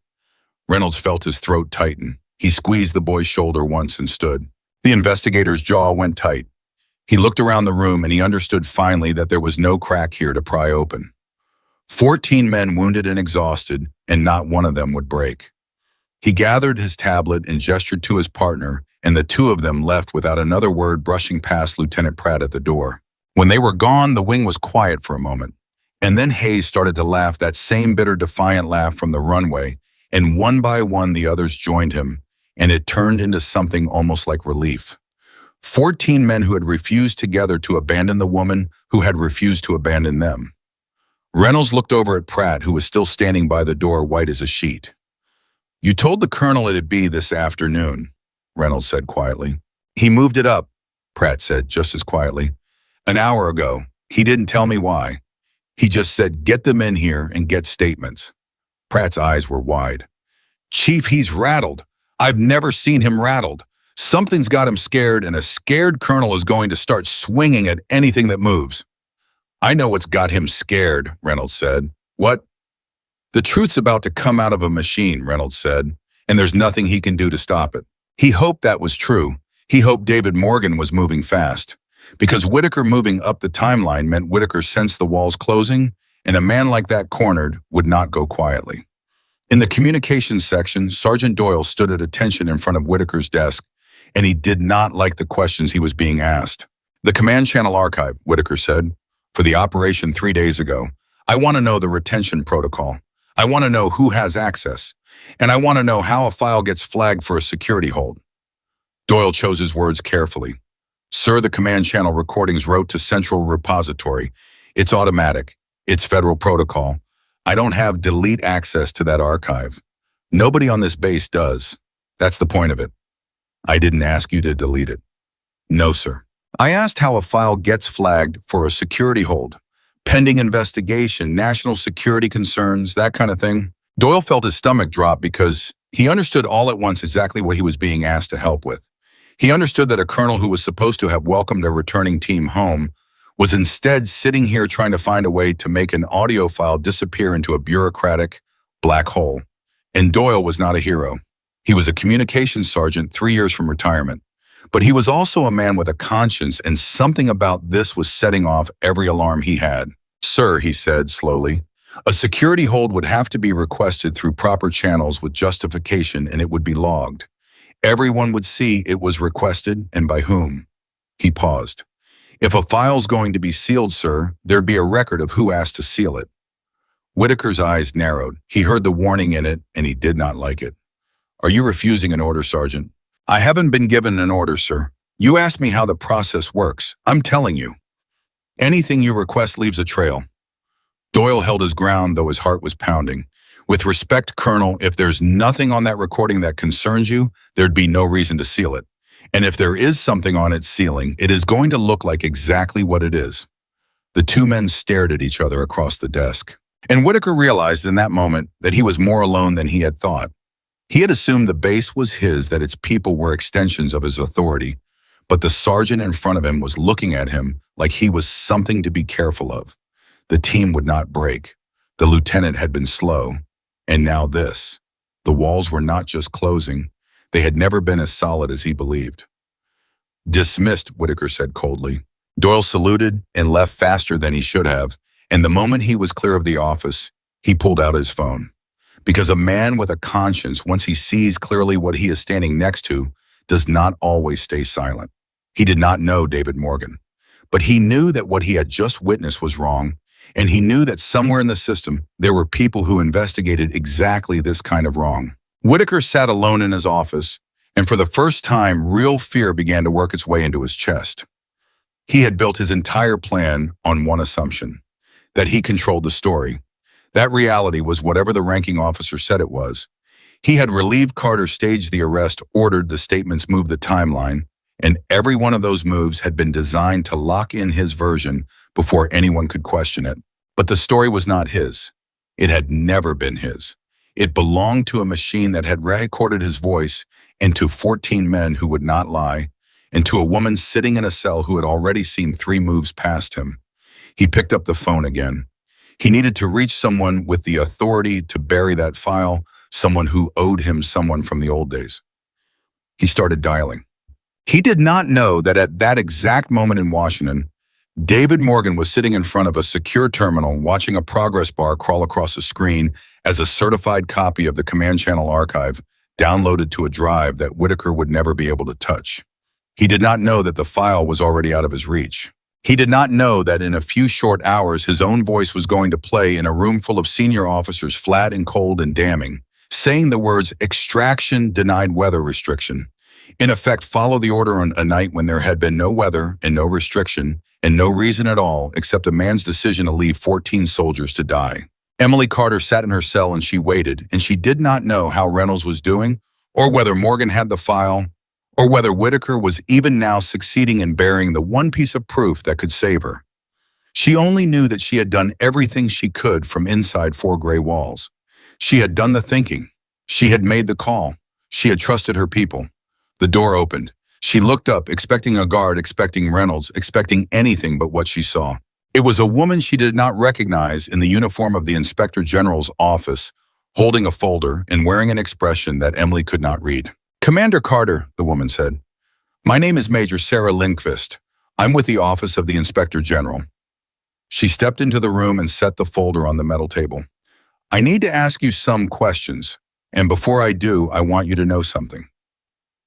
Reynolds felt his throat tighten. He squeezed the boy's shoulder once and stood. The investigator's jaw went tight. He looked around the room and he understood finally that there was no crack here to pry open. 14 men wounded and exhausted, and not one of them would break. He gathered his tablet and gestured to his partner, and the two of them left without another word, brushing past Lieutenant Pratt at the door. When they were gone, the wing was quiet for a moment. And then Hayes started to laugh, that same bitter, defiant laugh from the runway, and one by one the others joined him, and it turned into something almost like relief. 14 men who had refused together to abandon the woman who had refused to abandon them. Reynolds looked over at Pratt, who was still standing by the door, white as a sheet. "You told the colonel it'd be this afternoon," Reynolds said quietly. "He moved it up," Pratt said just as quietly. "An hour ago. He didn't tell me why. He just said, get them in here and get statements." Pratt's eyes were wide. "Chief, he's rattled. I've never seen him rattled. Something's got him scared, and a scared colonel is going to start swinging at anything that moves." "I know what's got him scared," Reynolds said. "What?" "The truth's about to come out of a machine," Reynolds said, "and there's nothing he can do to stop it." He hoped that was true. He hoped David Morgan was moving fast. Because Whitaker moving up the timeline meant Whitaker sensed the walls closing, and a man like that cornered would not go quietly. In the communications section, Sergeant Doyle stood at attention in front of Whitaker's desk, and he did not like the questions he was being asked. "The command channel archive," Whitaker said, "for the operation 3 days ago. I want to know the retention protocol. I want to know who has access. And I want to know how a file gets flagged for a security hold." Doyle chose his words carefully. "Sir, the command channel recordings wrote to Central Repository. It's automatic. It's federal protocol. I don't have delete access to that archive. Nobody on this base does. That's the point of it. I didn't ask you to delete it." "No, sir. I asked how a file gets flagged for a security hold. Pending investigation, national security concerns, that kind of thing." Doyle felt his stomach drop because he understood all at once exactly what he was being asked to help with. He understood that a colonel who was supposed to have welcomed a returning team home was instead sitting here trying to find a way to make an audio file disappear into a bureaucratic black hole. And Doyle was not a hero. He was a communications sergeant 3 years from retirement. But he was also a man with a conscience, and something about this was setting off every alarm he had. "Sir," he said slowly, "a security hold would have to be requested through proper channels with justification, and it would be logged. Everyone would see it was requested and by whom." He paused. "If a file's going to be sealed, sir, there'd be a record of who asked to seal it." Whitaker's eyes narrowed. He heard the warning in it, and he did not like it. "Are you refusing an order, Sergeant?" "I haven't been given an order, sir. You asked me how the process works. I'm telling you. Anything you request leaves a trail." Doyle held his ground, though his heart was pounding. "With respect, Colonel, if there's nothing on that recording that concerns you, there'd be no reason to seal it. And if there is something on its sealing, it is going to look like exactly what it is." The two men stared at each other across the desk. And Whitaker realized in that moment that he was more alone than he had thought. He had assumed the base was his, that its people were extensions of his authority, but the sergeant in front of him was looking at him like he was something to be careful of. The team would not break. The lieutenant had been slow. And now this. The walls were not just closing. They had never been as solid as he believed. "Dismissed," Whitaker said coldly. Doyle saluted and left faster than he should have, and the moment he was clear of the office, he pulled out his phone. Because a man with a conscience, once he sees clearly what he is standing next to, does not always stay silent. He did not know David Morgan, but he knew that what he had just witnessed was wrong, and he knew that somewhere in the system there were people who investigated exactly this kind of wrong. Whitaker sat alone in his office, and for the first time, real fear began to work its way into his chest. He had built his entire plan on one assumption, that he controlled the story. That reality was whatever the ranking officer said it was. He had relieved Carter, staged the arrest, ordered the statements, moved the timeline, and every one of those moves had been designed to lock in his version before anyone could question it. But the story was not his. It had never been his. It belonged to a machine that had recorded his voice, and to 14 men who would not lie, and to a woman sitting in a cell who had already seen 3 moves past him. He picked up the phone again. He needed to reach someone with the authority to bury that file, someone who owed him someone from the old days. He started dialing. He did not know that at that exact moment in Washington, David Morgan was sitting in front of a secure terminal watching a progress bar crawl across a screen as a certified copy of the Command Channel archive downloaded to a drive that Whitaker would never be able to touch. He did not know that the file was already out of his reach. He did not know that in a few short hours his own voice was going to play in a room full of senior officers, flat and cold and damning, saying the words extraction denied weather restriction. In effect, follow the order on a night when there had been no weather and no restriction and no reason at all except a man's decision to leave 14 soldiers to die. Emily Carter sat in her cell and she waited, and she did not know how Reynolds was doing, or whether Morgan had the file, or whether Whitaker was even now succeeding in burying the one piece of proof that could save her. She only knew that she had done everything she could from inside four gray walls. She had done the thinking. She had made the call. She had trusted her people. The door opened. She looked up, expecting a guard, expecting Reynolds, expecting anything but what she saw. It was a woman she did not recognize in the uniform of the Inspector General's office, holding a folder and wearing an expression that Emily could not read. "Commander Carter," the woman said. "My name is Major Sarah Lindqvist. I'm with the Office of the Inspector General." She stepped into the room and set the folder on the metal table. "I need to ask you some questions, and before I do, I want you to know something."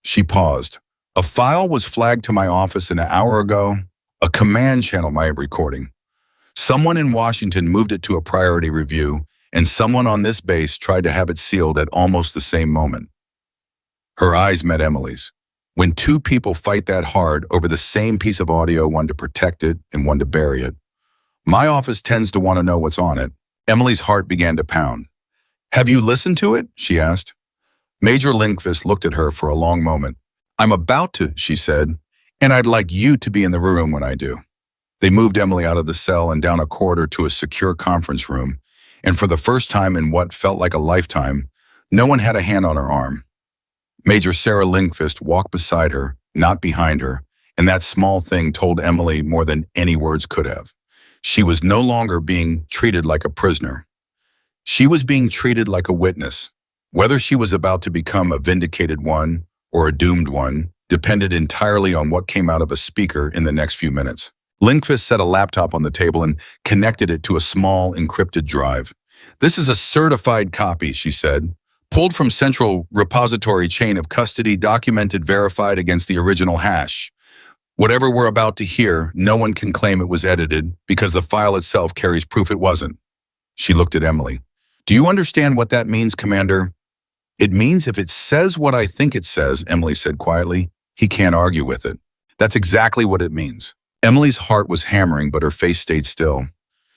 She paused. "A file was flagged to my office an hour ago, a Command Channel recording. Someone in Washington moved it to a priority review, and someone on this base tried to have it sealed at almost the same moment." Her eyes met Emily's. When two people fight that hard over the same piece of audio, one to protect it and one to bury it, my office tends to want to know what's on it. Emily's heart began to pound. "Have you listened to it?" she asked. Major Lindqvist looked at her for a long moment. "I'm about to," she said, "and I'd like you to be in the room when I do." They moved Emily out of the cell and down a corridor to a secure conference room, and for the first time in what felt like a lifetime, no one had a hand on her arm. Major Sarah Lindqvist walked beside her, not behind her, and that small thing told Emily more than any words could have. She was no longer being treated like a prisoner. She was being treated like a witness. Whether she was about to become a vindicated one or a doomed one depended entirely on what came out of a speaker in the next few minutes. Lindqvist set a laptop on the table and connected it to a small, encrypted drive. "This is a certified copy," she said, "pulled from central repository chain of custody, documented, verified against the original hash. Whatever we're about to hear, no one can claim it was edited because the file itself carries proof it wasn't." She looked at Emily. "Do you understand what that means, Commander?" "It means if it says what I think it says," Emily said quietly, "he can't argue with it. That's exactly what it means." Emily's heart was hammering, but her face stayed still.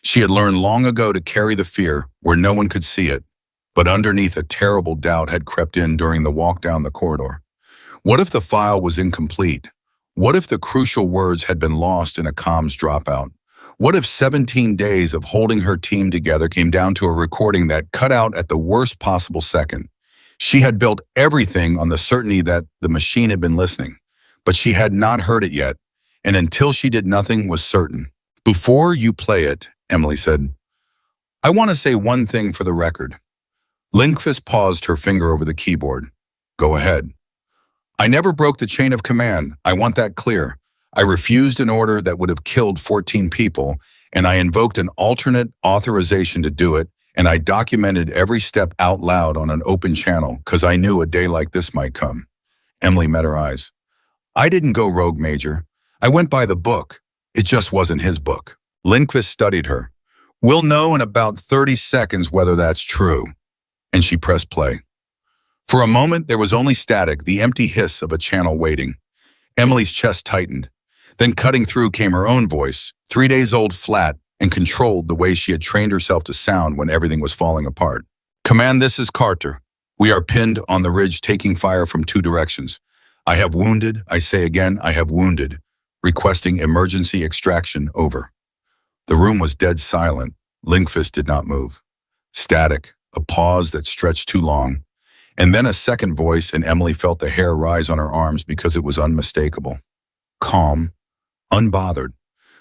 She had learned long ago to carry the fear where no one could see it, but underneath a terrible doubt had crept in during the walk down the corridor. What if the file was incomplete? What if the crucial words had been lost in a comms dropout? What if 17 days of holding her team together came down to a recording that cut out at the worst possible second? She had built everything on the certainty that the machine had been listening, but she had not heard it yet, and until she did, nothing was certain. "Before you play it," Emily said, "I want to say one thing for the record." Lindqvist paused, her finger over the keyboard. "Go ahead." "I never broke the chain of command. I want that clear. I refused an order that would have killed 14 people, and I invoked an alternate authorization to do it, and I documented every step out loud on an open channel because I knew a day like this might come." Emily met her eyes. "I didn't go rogue, Major. I went by the book. It just wasn't his book." Lindqvist studied her. "We'll know in about 30 seconds whether that's true." And she pressed play. For a moment, there was only static, the empty hiss of a channel waiting. Emily's chest tightened. Then cutting through came her own voice, 3 days old, flat, and controlled the way she had trained herself to sound when everything was falling apart. "Command, this is Carter. We are pinned on the ridge, taking fire from 2 directions. I have wounded, I say again, I have wounded. Requesting emergency extraction, over." The room was dead silent. Lindqvist did not move. Static, a pause that stretched too long, and then a second voice, and Emily felt the hair rise on her arms because it was unmistakable. Calm, unbothered.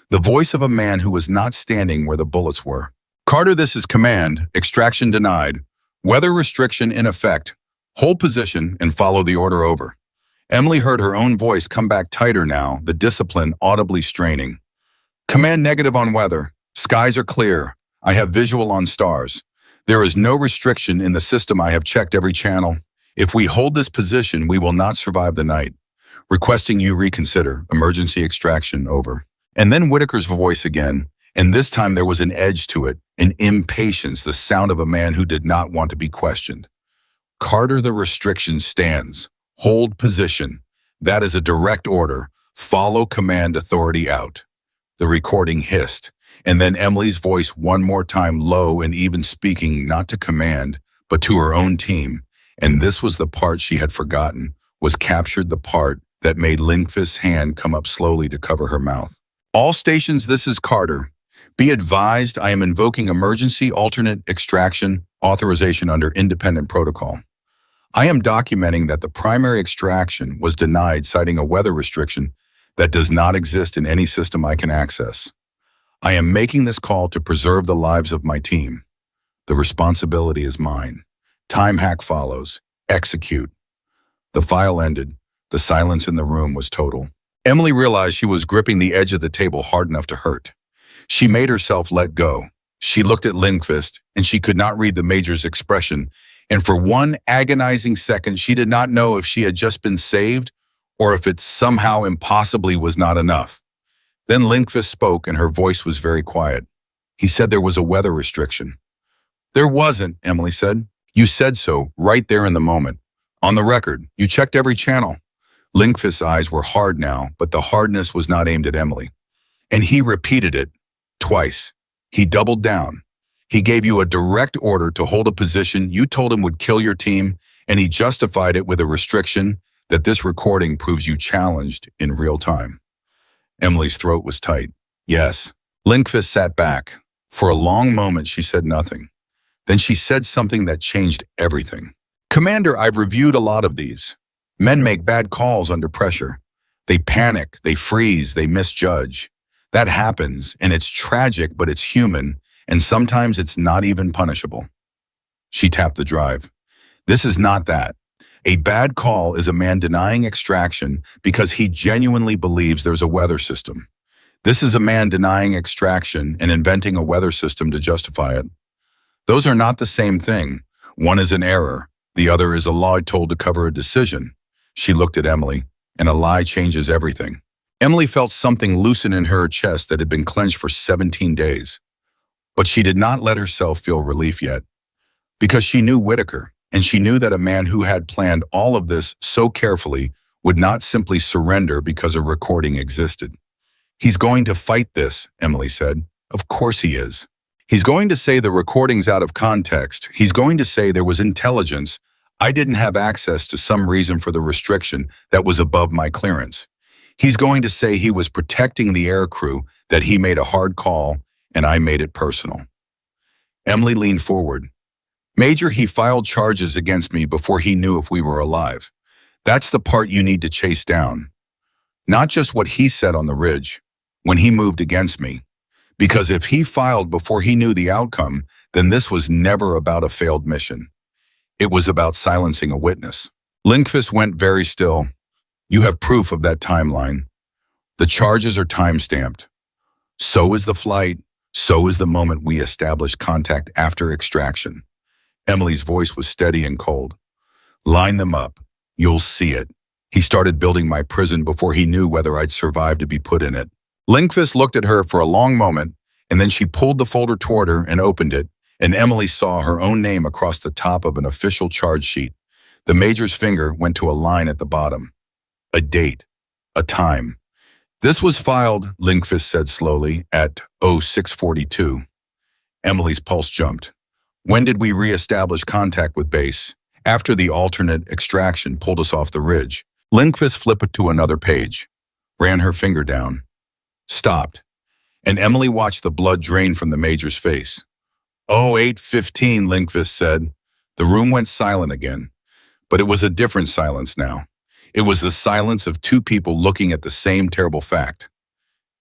The voice of a man who was not standing where the bullets were. Carter, this is command. Extraction denied. Weather restriction in effect. Hold position and follow the order over. Emily heard her own voice come back tighter now, the discipline audibly straining. Command negative on weather. Skies are clear. I have visual on stars. There is no restriction in the system. I have checked every channel. If we hold this position, we will not survive the night. Requesting you reconsider. Emergency extraction over. And then Whitaker's voice again, and this time there was an edge to it, an impatience, the sound of a man who did not want to be questioned. Carter, the restriction stands. Hold position. That is a direct order. Follow command authority out. The recording hissed, and then Emily's voice one more time, low and even, speaking not to command, but to her own team. And this was the part she had forgotten, was captured, the part that made Lindqvist's hand come up slowly to cover her mouth. All stations, this is Carter. Be advised, I am invoking emergency alternate extraction authorization under independent protocol. I am documenting that the primary extraction was denied, citing a weather restriction that does not exist in any system I can access. I am making this call to preserve the lives of my team. The responsibility is mine. Time hack follows. Execute. The file ended. The silence in the room was total. Emily realized she was gripping the edge of the table hard enough to hurt. She made herself let go. She looked at Lindqvist, and she could not read the Major's expression, and for one agonizing second she did not know if she had just been saved or if it somehow impossibly was not enough. Then Lindqvist spoke, and her voice was very quiet. He said there was a weather restriction. There wasn't, Emily said. You said so, right there in the moment. On the record, you checked every channel. Lindqvist's eyes were hard now, but the hardness was not aimed at Emily. And he repeated it twice. He doubled down. He gave you a direct order to hold a position you told him would kill your team, and he justified it with a restriction that this recording proves you challenged in real time. Emily's throat was tight. Yes. Lindqvist sat back. For a long moment, she said nothing. Then she said something that changed everything. Commander, I've reviewed a lot of these. Men make bad calls under pressure. They panic, they freeze, they misjudge. That happens, and it's tragic, but it's human, and sometimes it's not even punishable. She tapped the drive. This is not that. A bad call is a man denying extraction because he genuinely believes there's a weather system. This is a man denying extraction and inventing a weather system to justify it. Those are not the same thing. One is an error. The other is a lie told to cover a decision. She looked at Emily, and a lie changes everything. Emily felt something loosen in her chest that had been clenched for 17 days. But she did not let herself feel relief yet, because she knew Whitaker, and she knew that a man who had planned all of this so carefully would not simply surrender because a recording existed. He's going to fight this, Emily said. Of course he is. He's going to say the recording's out of context. He's going to say there was intelligence. I didn't have access to some reason for the restriction that was above my clearance. He's going to say he was protecting the air crew, that he made a hard call, and I made it personal. Emily leaned forward. Major, he filed charges against me before he knew if we were alive. That's the part you need to chase down. Not just what he said on the ridge, when he moved against me. Because if he filed before he knew the outcome, then this was never about a failed mission. It was about silencing a witness. Lindqvist went very still. You have proof of that timeline. The charges are time-stamped. So is the flight. So is the moment we established contact after extraction. Emily's voice was steady and cold. Line them up. You'll see it. He started building my prison before he knew whether I'd survive to be put in it. Lindqvist looked at her for a long moment, and then she pulled the folder toward her and opened it, and Emily saw her own name across the top of an official charge sheet. The Major's finger went to a line at the bottom. A date. A time. This was filed, Lindqvist said slowly, at 0642. Emily's pulse jumped. When did we re-establish contact with base? After the alternate extraction pulled us off the ridge. Lindqvist flipped to another page, ran her finger down, stopped, and Emily watched the blood drain from the Major's face. 0815, Lindqvist said. The room went silent again, but it was a different silence now. It was the silence of two people looking at the same terrible fact.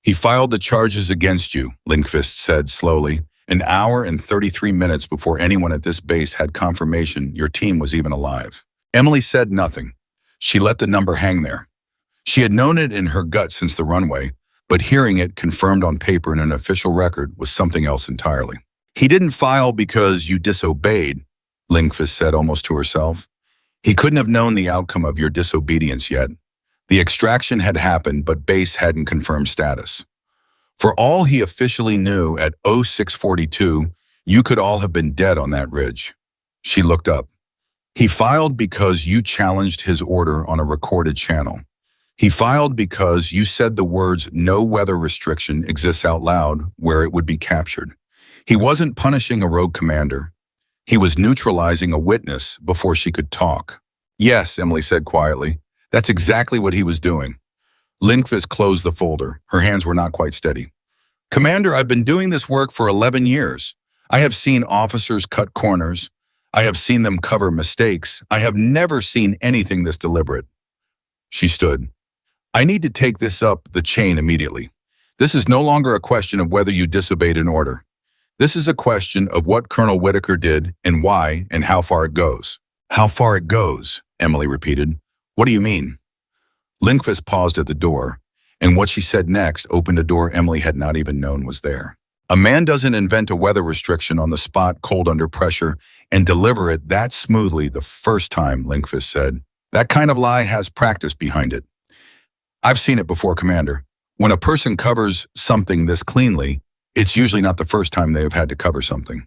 He filed the charges against you, Lindqvist said slowly, An hour and 33 minutes before anyone at this base had confirmation your team was even alive. Emily said nothing. She let the number hang there. She had known it in her gut since the runway, but hearing it confirmed on paper in an official record was something else entirely. He didn't file because you disobeyed, Lindqvist said almost to herself. He couldn't have known the outcome of your disobedience yet. The extraction had happened, but base hadn't confirmed status. For all he officially knew at 0642, you could all have been dead on that ridge. She looked up. He filed because you challenged his order on a recorded channel. He filed because you said the words "no weather restriction" exists out loud where it would be captured. He wasn't punishing a rogue commander. He was neutralizing a witness before she could talk. Yes, Emily said quietly. That's exactly what he was doing. Lindqvist closed the folder. Her hands were not quite steady. Commander, I've been doing this work for 11 years. I have seen officers cut corners. I have seen them cover mistakes. I have never seen anything this deliberate. She stood. I need to take this up the chain immediately. This is no longer a question of whether you disobeyed an order. This is a question of what Colonel Whitaker did and why and how far it goes. How far it goes, Emily repeated. What do you mean? Lindqvist paused at the door, and what she said next opened a door Emily had not even known was there. A man doesn't invent a weather restriction on the spot, cold under pressure, and deliver it that smoothly the first time, Lindqvist said. That kind of lie has practice behind it. I've seen it before, Commander. When a person covers something this cleanly, it's usually not the first time they have had to cover something.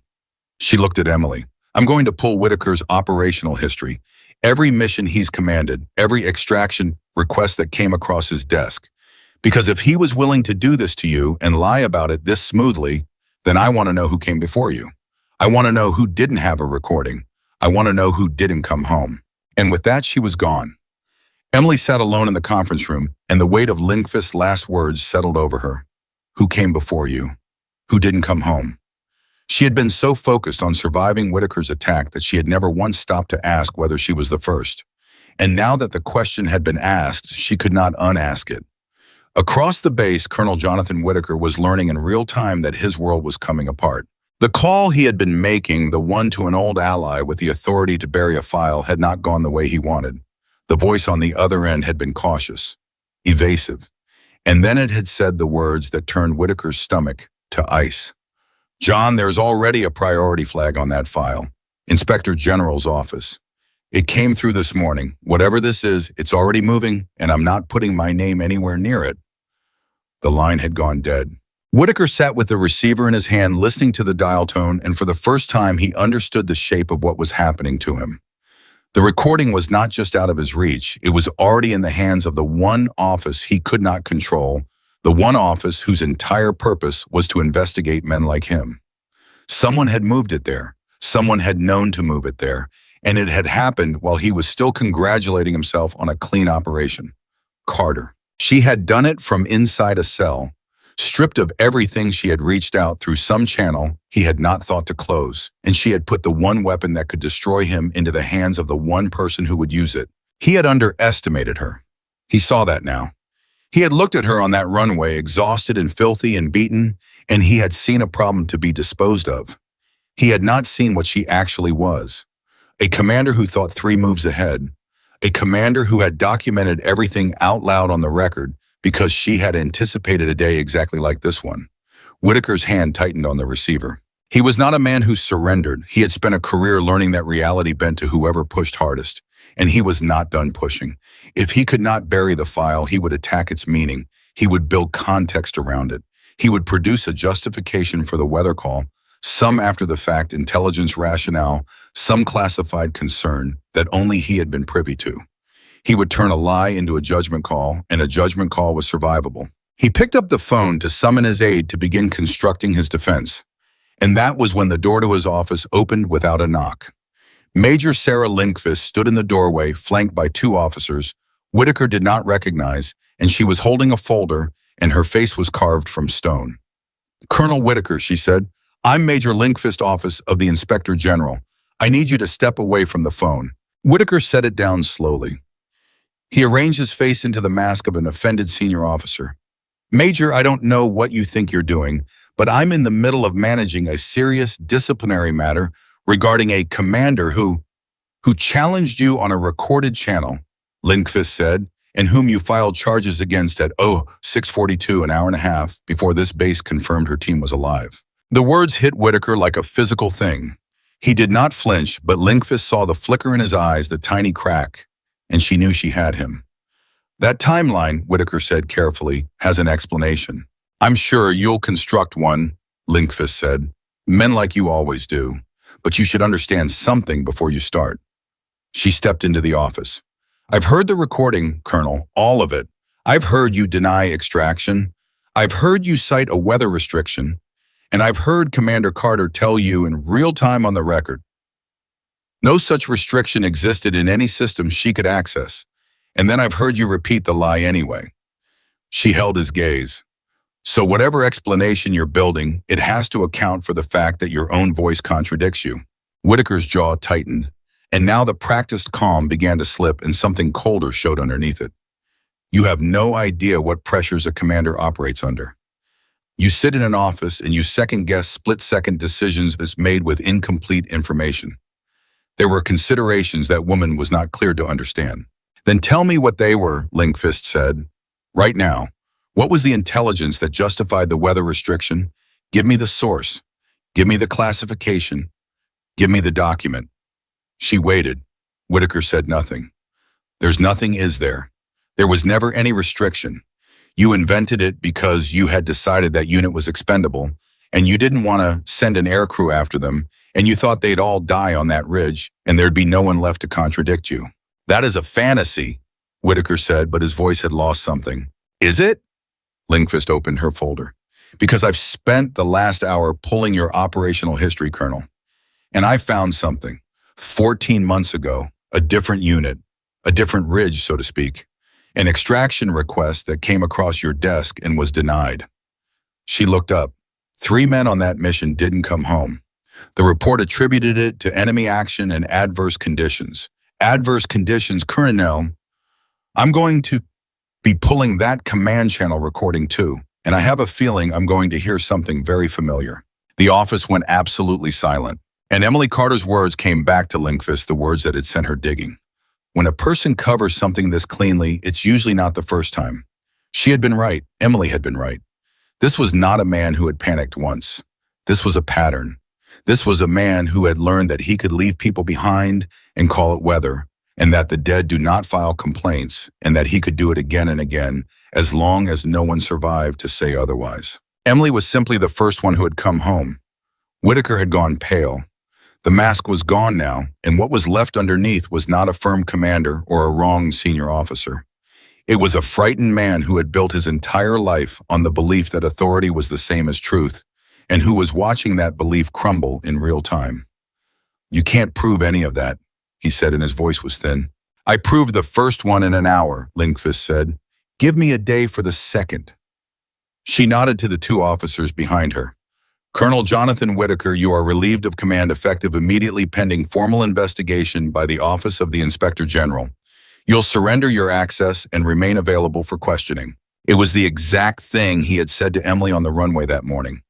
She looked at Emily. I'm going to pull Whitaker's operational history. Every mission he's commanded, every extraction request that came across his desk. Because if he was willing to do this to you and lie about it this smoothly, then I want to know who came before you. I want to know who didn't have a recording. I want to know who didn't come home. And with that, she was gone. Emily sat alone in the conference room, and the weight of Lindqvist's last words settled over her. Who came before you? Who didn't come home? She had been so focused on surviving Whitaker's attack that she had never once stopped to ask whether she was the first. And now that the question had been asked, she could not unask it. Across the base, Colonel Jonathan Whitaker was learning in real time that his world was coming apart. The call he had been making, the one to an old ally with the authority to bury a file, had not gone the way he wanted. The voice on the other end had been cautious, evasive, and then it had said the words that turned Whitaker's stomach to ice. John, there's already a priority flag on that file. Inspector General's office. It came through this morning. Whatever this is, it's already moving, and I'm not putting my name anywhere near it. The line had gone dead. Whitaker sat with the receiver in his hand, listening to the dial tone, and for the first time he understood the shape of what was happening to him. The recording was not just out of his reach, it was already in the hands of the one office he could not control, the one office whose entire purpose was to investigate men like him. Someone had moved it there, someone had known to move it there, and it had happened while he was still congratulating himself on a clean operation. Carter. She had done it from inside a cell, stripped of everything she had reached out through some channel he had not thought to close, and she had put the one weapon that could destroy him into the hands of the one person who would use it. He had underestimated her. He saw that now. He had looked at her on that runway, exhausted and filthy and beaten, and he had seen a problem to be disposed of. He had not seen what she actually was. A commander who thought 3 moves ahead. A commander who had documented everything out loud on the record because she had anticipated a day exactly like this one. Whitaker's hand tightened on the receiver. He was not a man who surrendered. He had spent a career learning that reality bent to whoever pushed hardest, and he was not done pushing. If he could not bury the file, he would attack its meaning. He would build context around it. He would produce a justification for the weather call, some after-the-fact intelligence rationale, some classified concern that only he had been privy to. He would turn a lie into a judgment call, and a judgment call was survivable. He picked up the phone to summon his aide to begin constructing his defense. And that was when the door to his office opened without a knock. Major Sarah Lindqvist stood in the doorway, flanked by 2 officers Whitaker did not recognize, and she was holding a folder, and her face was carved from stone. Colonel Whitaker, she said, I'm Major Lindqvist, Office of the Inspector General. I need you to step away from the phone. Whitaker set it down slowly. He arranged his face into the mask of an offended senior officer. Major, I don't know what you think you're doing, but I'm in the middle of managing a serious disciplinary matter regarding a commander who challenged you on a recorded channel, Lindqvist said, and whom you filed charges against at 6:42, an hour and a half before this base confirmed her team was alive. The words hit Whitaker like a physical thing. He did not flinch, but Lindqvist saw the flicker in his eyes, the tiny crack, and she knew she had him. That timeline, Whitaker said carefully, has an explanation. I'm sure you'll construct one, Lindqvist said. Men like you always do, but you should understand something before you start. She stepped into the office. I've heard the recording, Colonel, all of it. I've heard you deny extraction. I've heard you cite a weather restriction. And I've heard Commander Carter tell you in real time on the record. No such restriction existed in any system she could access. And then I've heard you repeat the lie anyway. She held his gaze. So whatever explanation you're building, it has to account for the fact that your own voice contradicts you. Whitaker's jaw tightened. And now the practiced calm began to slip and something colder showed underneath it. You have no idea what pressures a commander operates under. You sit in an office and you second-guess split-second decisions as made with incomplete information. There were considerations that woman was not clear to understand. Then tell me what they were, Lindqvist said. Right now, what was the intelligence that justified the weather restriction? Give me the source. Give me the classification. Give me the document. She waited. Whitaker said nothing. There's nothing, is there? There was never any restriction. You invented it because you had decided that unit was expendable, and you didn't want to send an aircrew after them, and you thought they'd all die on that ridge, and there'd be no one left to contradict you. That is a fantasy, Whitaker said, but his voice had lost something. Is it? Lindqvist opened her folder. Because I've spent the last hour pulling your operational history, Colonel, and I found something. 14 months ago, a different unit, a different ridge, so to speak, an extraction request that came across your desk and was denied. She looked up. 3 men on that mission didn't come home. The report attributed it to enemy action and adverse conditions. Adverse conditions, Colonel. I'm going to be pulling that command channel recording too, and I have a feeling I'm going to hear something very familiar. The office went absolutely silent. And Emily Carter's words came back to Lindqvist, the words that had sent her digging. When a person covers something this cleanly, it's usually not the first time. She had been right. Emily had been right. This was not a man who had panicked once. This was a pattern. This was a man who had learned that he could leave people behind and call it weather, and that the dead do not file complaints, and that he could do it again and again, as long as no one survived to say otherwise. Emily was simply the first one who had come home. Whitaker had gone pale. The mask was gone now, and what was left underneath was not a firm commander or a wronged senior officer. It was a frightened man who had built his entire life on the belief that authority was the same as truth, and who was watching that belief crumble in real time. You can't prove any of that, he said, and his voice was thin. I proved the first one in an hour, Lindqvist said. Give me a day for the second. She nodded to the 2 officers behind her. Colonel Jonathan Whitaker, you are relieved of command effective immediately pending formal investigation by the Office of the Inspector General. You'll surrender your access and remain available for questioning. It was the exact thing he had said to Emily on the runway that morning.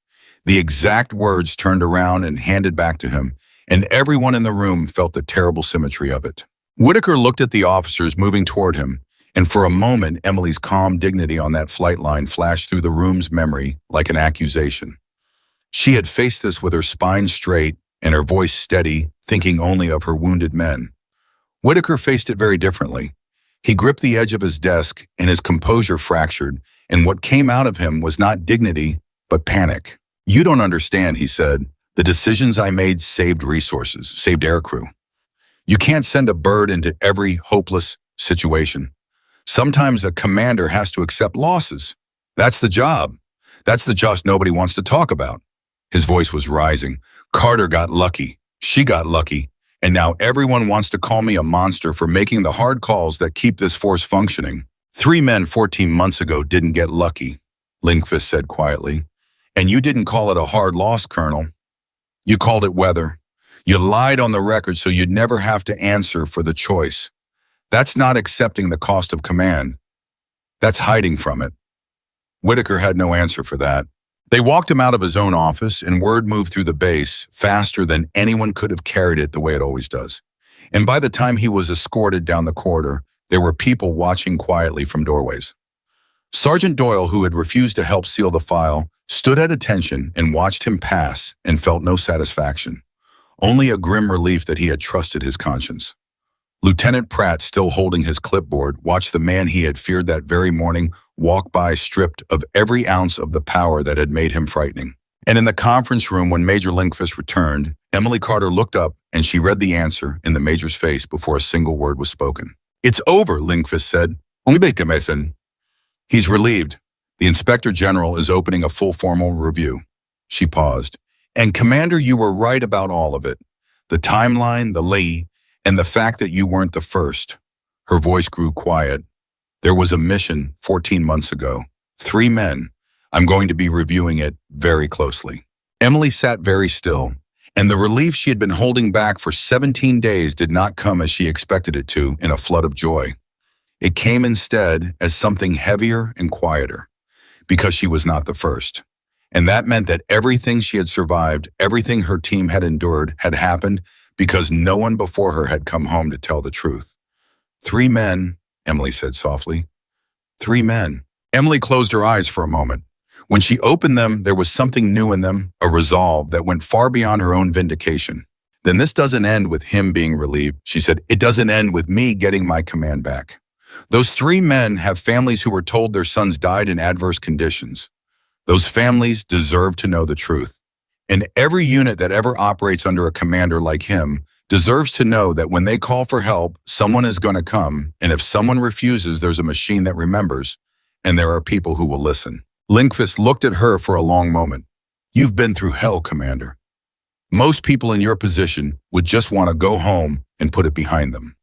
The exact words turned around and handed back to him, and everyone in the room felt the terrible symmetry of it. Whitaker looked at the officers moving toward him, and for a moment Emily's calm dignity on that flight line flashed through the room's memory like an accusation. She had faced this with her spine straight and her voice steady, thinking only of her wounded men. Whitaker faced it very differently. He gripped the edge of his desk and his composure fractured, and what came out of him was not dignity, but panic. You don't understand, he said. The decisions I made saved resources, saved aircrew. You can't send a bird into every hopeless situation. Sometimes a commander has to accept losses. That's the job. That's the job nobody wants to talk about. His voice was rising. Carter got lucky. She got lucky. And now everyone wants to call me a monster for making the hard calls that keep this force functioning. 3 men 14 months ago didn't get lucky, Lindqvist said quietly. And you didn't call it a hard loss, Colonel. You called it weather. You lied on the record so you'd never have to answer for the choice. That's not accepting the cost of command. That's hiding from it. Whitaker had no answer for that. They walked him out of his own office, and word moved through the base faster than anyone could have carried it the way it always does. And by the time he was escorted down the corridor, there were people watching quietly from doorways. Sergeant Doyle, who had refused to help seal the file, stood at attention and watched him pass and felt no satisfaction, only a grim relief that he had trusted his conscience. Lieutenant Pratt, still holding his clipboard, watched the man he had feared that very morning walk by stripped of every ounce of the power that had made him frightening. And in the conference room, when Major Linkfist returned, Emily Carter looked up and she read the answer in the Major's face before a single word was spoken. "It's over," Linkfist said. He's relieved. The Inspector General is opening a full formal review. She paused. "And Commander, you were right about all of it. The timeline, the lay, and the fact that you weren't the first." Her voice grew quiet. "There was a mission 14 months ago. 3 men. I'm going to be reviewing it very closely." Emily sat very still, and the relief she had been holding back for 17 days did not come as she expected it to, in a flood of joy. It came instead as something heavier and quieter, because she was not the first. And that meant that everything she had survived, everything her team had endured, had happened because no one before her had come home to tell the truth. 3 men, Emily said softly. 3 men. Emily closed her eyes for a moment. When she opened them, there was something new in them, a resolve that went far beyond her own vindication. "Then this doesn't end with him being relieved," she said. "It doesn't end with me getting my command back. Those 3 men have families who were told their sons died in adverse conditions. Those families deserve to know the truth. And every unit that ever operates under a commander like him deserves to know that when they call for help, someone is going to come, and if someone refuses, there's a machine that remembers, and there are people who will listen." Linkfist looked at her for a long moment. "You've been through hell, Commander. Most people in your position would just want to go home and put it behind them."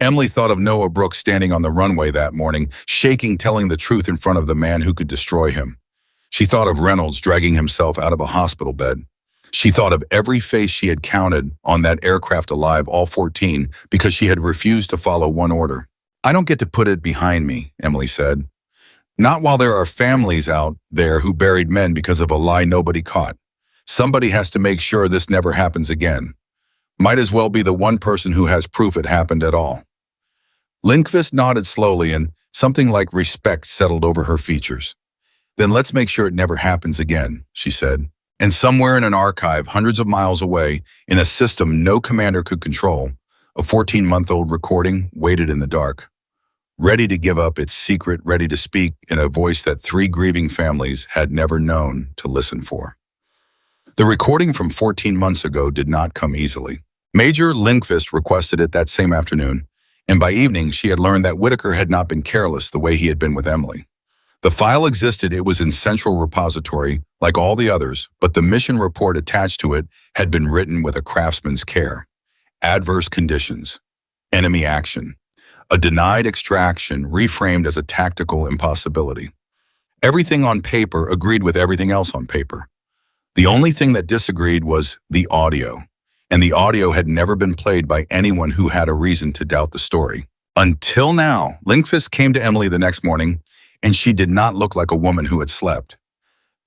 Emily thought of Noah Brooks standing on the runway that morning, shaking, telling the truth in front of the man who could destroy him. She thought of Reynolds dragging himself out of a hospital bed. She thought of every face she had counted on that aircraft alive, all 14, because she had refused to follow one order. "I don't get to put it behind me," Emily said. "Not while there are families out there who buried men because of a lie nobody caught. Somebody has to make sure this never happens again. Might as well be the one person who has proof it happened at all." Linkfist nodded slowly, and something like respect settled over her features. "Then let's make sure it never happens again," she said. And somewhere in an archive hundreds of miles away, in a system no commander could control, a 14-month-old recording waited in the dark, ready to give up its secret, ready to speak in a voice that 3 grieving families had never known to listen for. The recording from 14 months ago did not come easily. Major Linkfist requested it that same afternoon, and by evening she had learned that Whitaker had not been careless the way he had been with Emily. The file existed, it was in central repository, like all the others, but the mission report attached to it had been written with a craftsman's care. Adverse conditions. Enemy action. A denied extraction reframed as a tactical impossibility. Everything on paper agreed with everything else on paper. The only thing that disagreed was the audio, and the audio had never been played by anyone who had a reason to doubt the story. Until now, Linkfist came to Emily the next morning, and she did not look like a woman who had slept.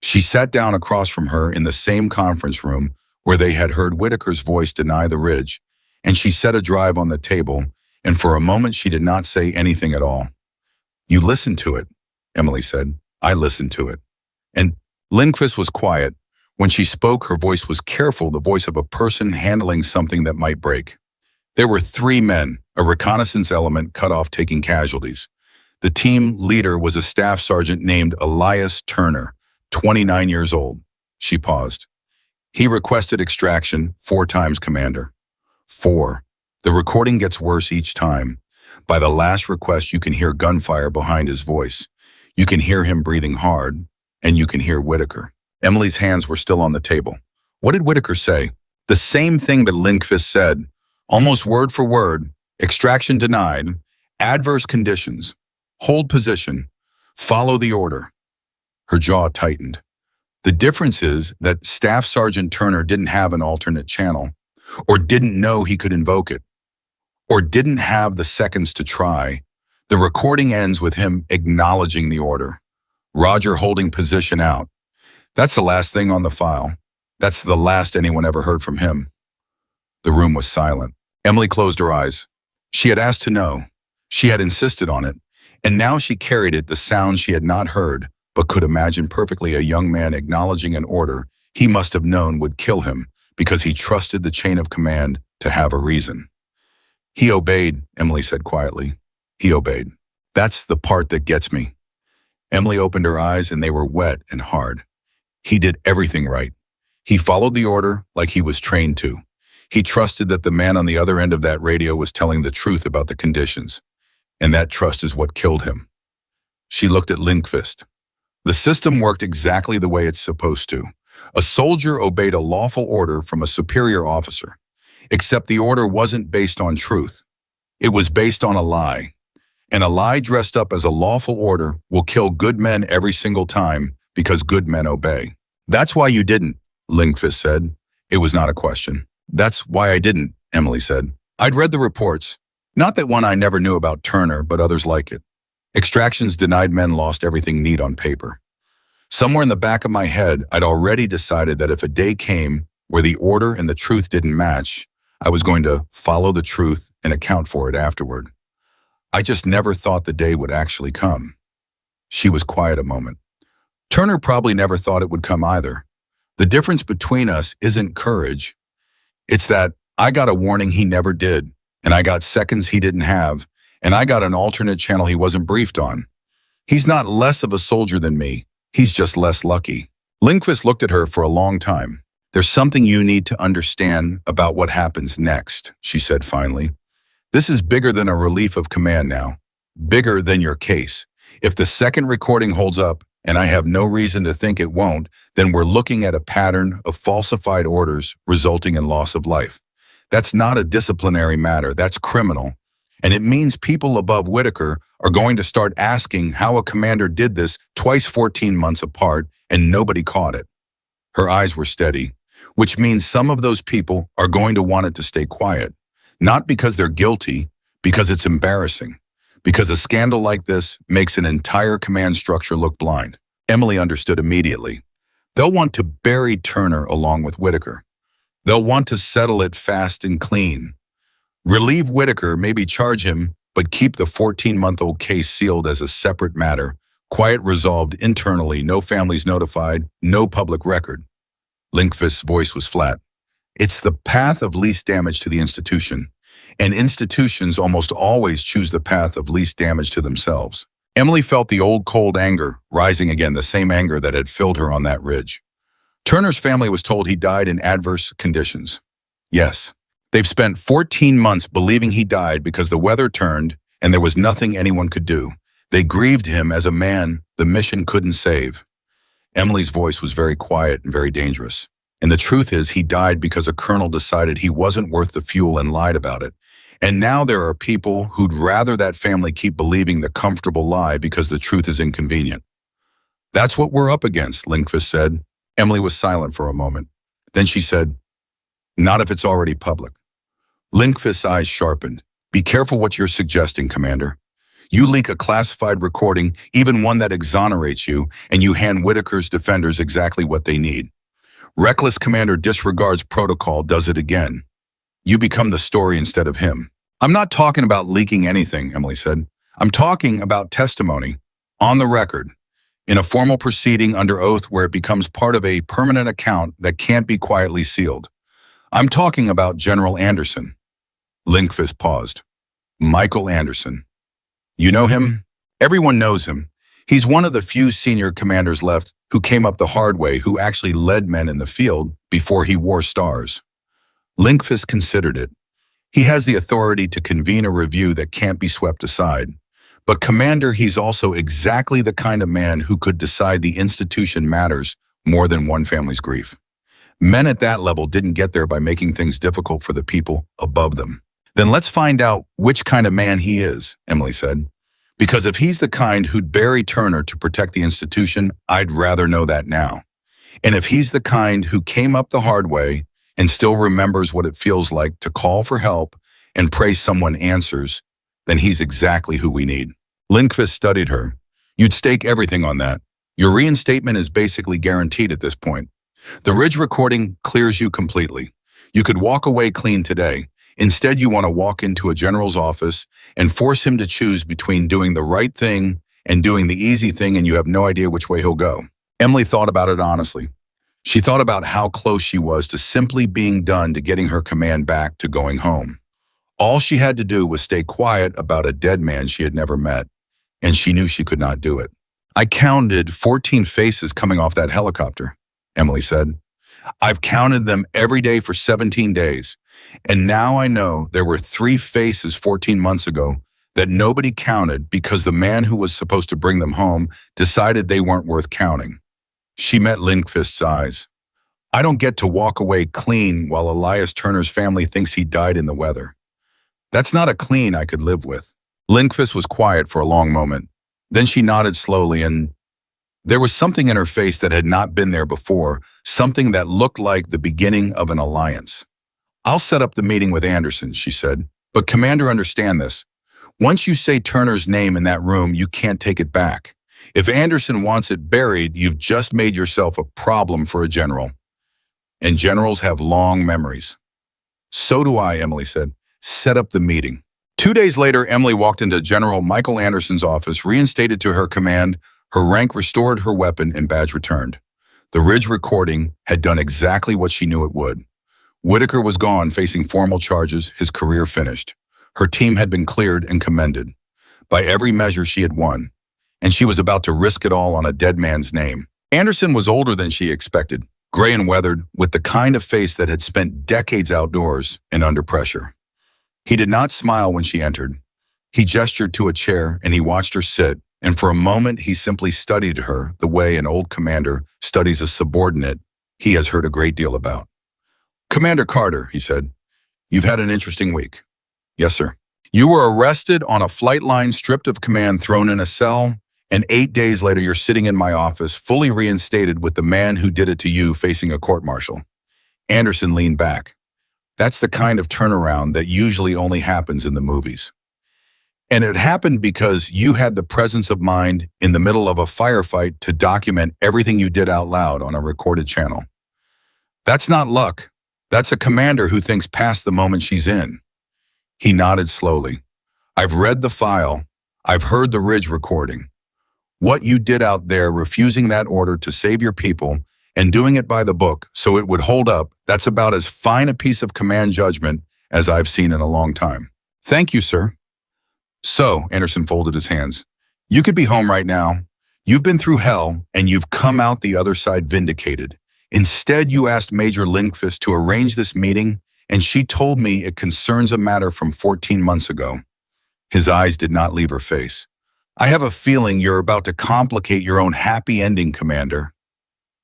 She sat down across from her in the same conference room where they had heard Whitaker's voice deny the ridge, and she set a drive on the table, and for a moment she did not say anything at all. "You listened to it," Emily said. "I listened to it." And Linkfist was quiet. When she spoke, her voice was careful, the voice of a person handling something that might break. "There were 3 men, a reconnaissance element cut off taking casualties. The team leader was a staff sergeant named Elias Turner, 29 years old." She paused. "He requested extraction 4 times, Commander. 4. The recording gets worse each time. By the last request, you can hear gunfire behind his voice. You can hear him breathing hard, and you can hear Whitaker." Emily's hands were still on the table. "What did Whitaker say?" "The same thing that Linkfist said, almost word for word. Extraction denied, adverse conditions. Hold position. Follow the order." Her jaw tightened. The difference is that Staff Sergeant Turner didn't have an alternate channel, or didn't know he could invoke it, or didn't have the seconds to try. The recording ends with him acknowledging the order. Roger holding position out. That's the last thing on the file. That's the last anyone ever heard from him. The room was silent. Emily closed her eyes. She had asked to know. She had insisted on it. And now she carried it, the sound she had not heard, but could imagine perfectly a young man acknowledging an order he must have known would kill him because he trusted the chain of command to have a reason. He obeyed, Emily said quietly. He obeyed. That's the part that gets me. Emily opened her eyes and they were wet and hard. He did everything right. He followed the order like he was trained to. He trusted that the man on the other end of that radio was telling the truth about the conditions. And that trust is what killed him. She looked at Lindqvist. The system worked exactly the way it's supposed to. A soldier obeyed a lawful order from a superior officer. Except the order wasn't based on truth. It was based on a lie. And a lie dressed up as a lawful order will kill good men every single time because good men obey. That's why you didn't, Lindqvist said. It was not a question. That's why I didn't, Emily said. I'd read the reports. Not that one I never knew about Turner, but others like it. Extractions denied men lost everything neat on paper. Somewhere in the back of my head, I'd already decided that if a day came where the order and the truth didn't match, I was going to follow the truth and account for it afterward. I just never thought the day would actually come. She was quiet a moment. Turner probably never thought it would come either. The difference between us isn't courage. It's that I got a warning he never did, and I got seconds he didn't have, and I got an alternate channel he wasn't briefed on. He's not less of a soldier than me. He's just less lucky. Lindqvist looked at her for a long time. There's something you need to understand about what happens next, she said finally. This is bigger than a relief of command now. Bigger than your case. If the second recording holds up, and I have no reason to think it won't, then we're looking at a pattern of falsified orders resulting in loss of life. That's not a disciplinary matter, that's criminal. And it means people above Whitaker are going to start asking how a commander did this twice 14 months apart and nobody caught it. Her eyes were steady, which means some of those people are going to want it to stay quiet. Not because they're guilty, because it's embarrassing. Because a scandal like this makes an entire command structure look blind. Emily understood immediately. They'll want to bury Turner along with Whitaker. They'll want to settle it fast and clean. Relieve Whitaker, maybe charge him, but keep the 14-month-old case sealed as a separate matter, quiet resolved internally, no families notified, no public record. Lindqvist's voice was flat. It's the path of least damage to the institution, and institutions almost always choose the path of least damage to themselves. Emily felt the old cold anger rising again, the same anger that had filled her on that ridge. Turner's family was told he died in adverse conditions. Yes. They've spent 14 months believing he died because the weather turned and there was nothing anyone could do. They grieved him as a man the mission couldn't save. Emily's voice was very quiet and very dangerous. And the truth is he died because a colonel decided he wasn't worth the fuel and lied about it. And now there are people who'd rather that family keep believing the comfortable lie because the truth is inconvenient. That's what we're up against, Lindqvist said. Emily was silent for a moment. Then she said, not if it's already public. Lindqvist's eyes sharpened. Be careful what you're suggesting, Commander. You leak a classified recording, even one that exonerates you, and you hand Whitaker's defenders exactly what they need. Reckless commander disregards protocol, does it again. You become the story instead of him. I'm not talking about leaking anything, Emily said. I'm talking about testimony, on the record, in a formal proceeding under oath where it becomes part of a permanent account that can't be quietly sealed. I'm talking about General Anderson. Lindqvist paused. Michael Anderson. You know him? Everyone knows him. He's one of the few senior commanders left who came up the hard way, who actually led men in the field before he wore stars. Lindqvist considered it. He has the authority to convene a review that can't be swept aside. But Commander, he's also exactly the kind of man who could decide the institution matters more than one family's grief. Men at that level didn't get there by making things difficult for the people above them. Then let's find out which kind of man he is, Emily said. Because if he's the kind who'd bury Turner to protect the institution, I'd rather know that now. And if he's the kind who came up the hard way and still remembers what it feels like to call for help and pray someone answers, then he's exactly who we need. Lindqvist studied her. You'd stake everything on that. Your reinstatement is basically guaranteed at this point. The Ridge recording clears you completely. You could walk away clean today. Instead, you want to walk into a general's office and force him to choose between doing the right thing and doing the easy thing, and you have no idea which way he'll go. Emily thought about it honestly. She thought about how close she was to simply being done to getting her command back to going home. All she had to do was stay quiet about a dead man she had never met, and she knew she could not do it. I counted 14 faces coming off that helicopter, Emily said. I've counted them every day for 17 days, and now I know there were 3 faces 14 months ago that nobody counted because the man who was supposed to bring them home decided they weren't worth counting. She met Lindqvist's eyes. I don't get to walk away clean while Elias Turner's family thinks he died in the weather. That's not a clean I could live with. Lindqvist was quiet for a long moment. Then she nodded slowly, and there was something in her face that had not been there before, something that looked like the beginning of an alliance. I'll set up the meeting with Anderson, she said. But Commander, understand this. Once you say Turner's name in that room, you can't take it back. If Anderson wants it buried, you've just made yourself a problem for a general. And generals have long memories. So do I, Emily said. Set up the meeting. 2 days later, Emily walked into General Michael Anderson's office, reinstated to her command, her rank restored, her weapon and badge returned. The Ridge recording had done exactly what she knew it would. Whitaker was gone, facing formal charges, his career finished. Her team had been cleared and commended. By every measure, she had won, and she was about to risk it all on a dead man's name. Anderson was older than she expected, gray and weathered, with the kind of face that had spent decades outdoors and under pressure. He did not smile when she entered. He gestured to a chair and he watched her sit, and for a moment he simply studied her the way an old commander studies a subordinate he has heard a great deal about. Commander Carter, he said, you've had an interesting week. Yes, sir. You were arrested on a flight line, stripped of command, thrown in a cell, and 8 days later you're sitting in my office, fully reinstated with the man who did it to you facing a court-martial. Anderson leaned back. That's the kind of turnaround that usually only happens in the movies. And it happened because you had the presence of mind in the middle of a firefight to document everything you did out loud on a recorded channel. That's not luck. That's a commander who thinks past the moment she's in. He nodded slowly. I've read the file. I've heard the Ridge recording. What you did out there, refusing that order to save your people and doing it by the book so it would hold up, that's about as fine a piece of command judgment as I've seen in a long time. Thank you, sir. So, Anderson folded his hands. You could be home right now. You've been through hell and you've come out the other side vindicated. Instead, you asked Major Lindqvist to arrange this meeting, and she told me it concerns a matter from 14 months ago. His eyes did not leave her face. I have a feeling you're about to complicate your own happy ending, Commander.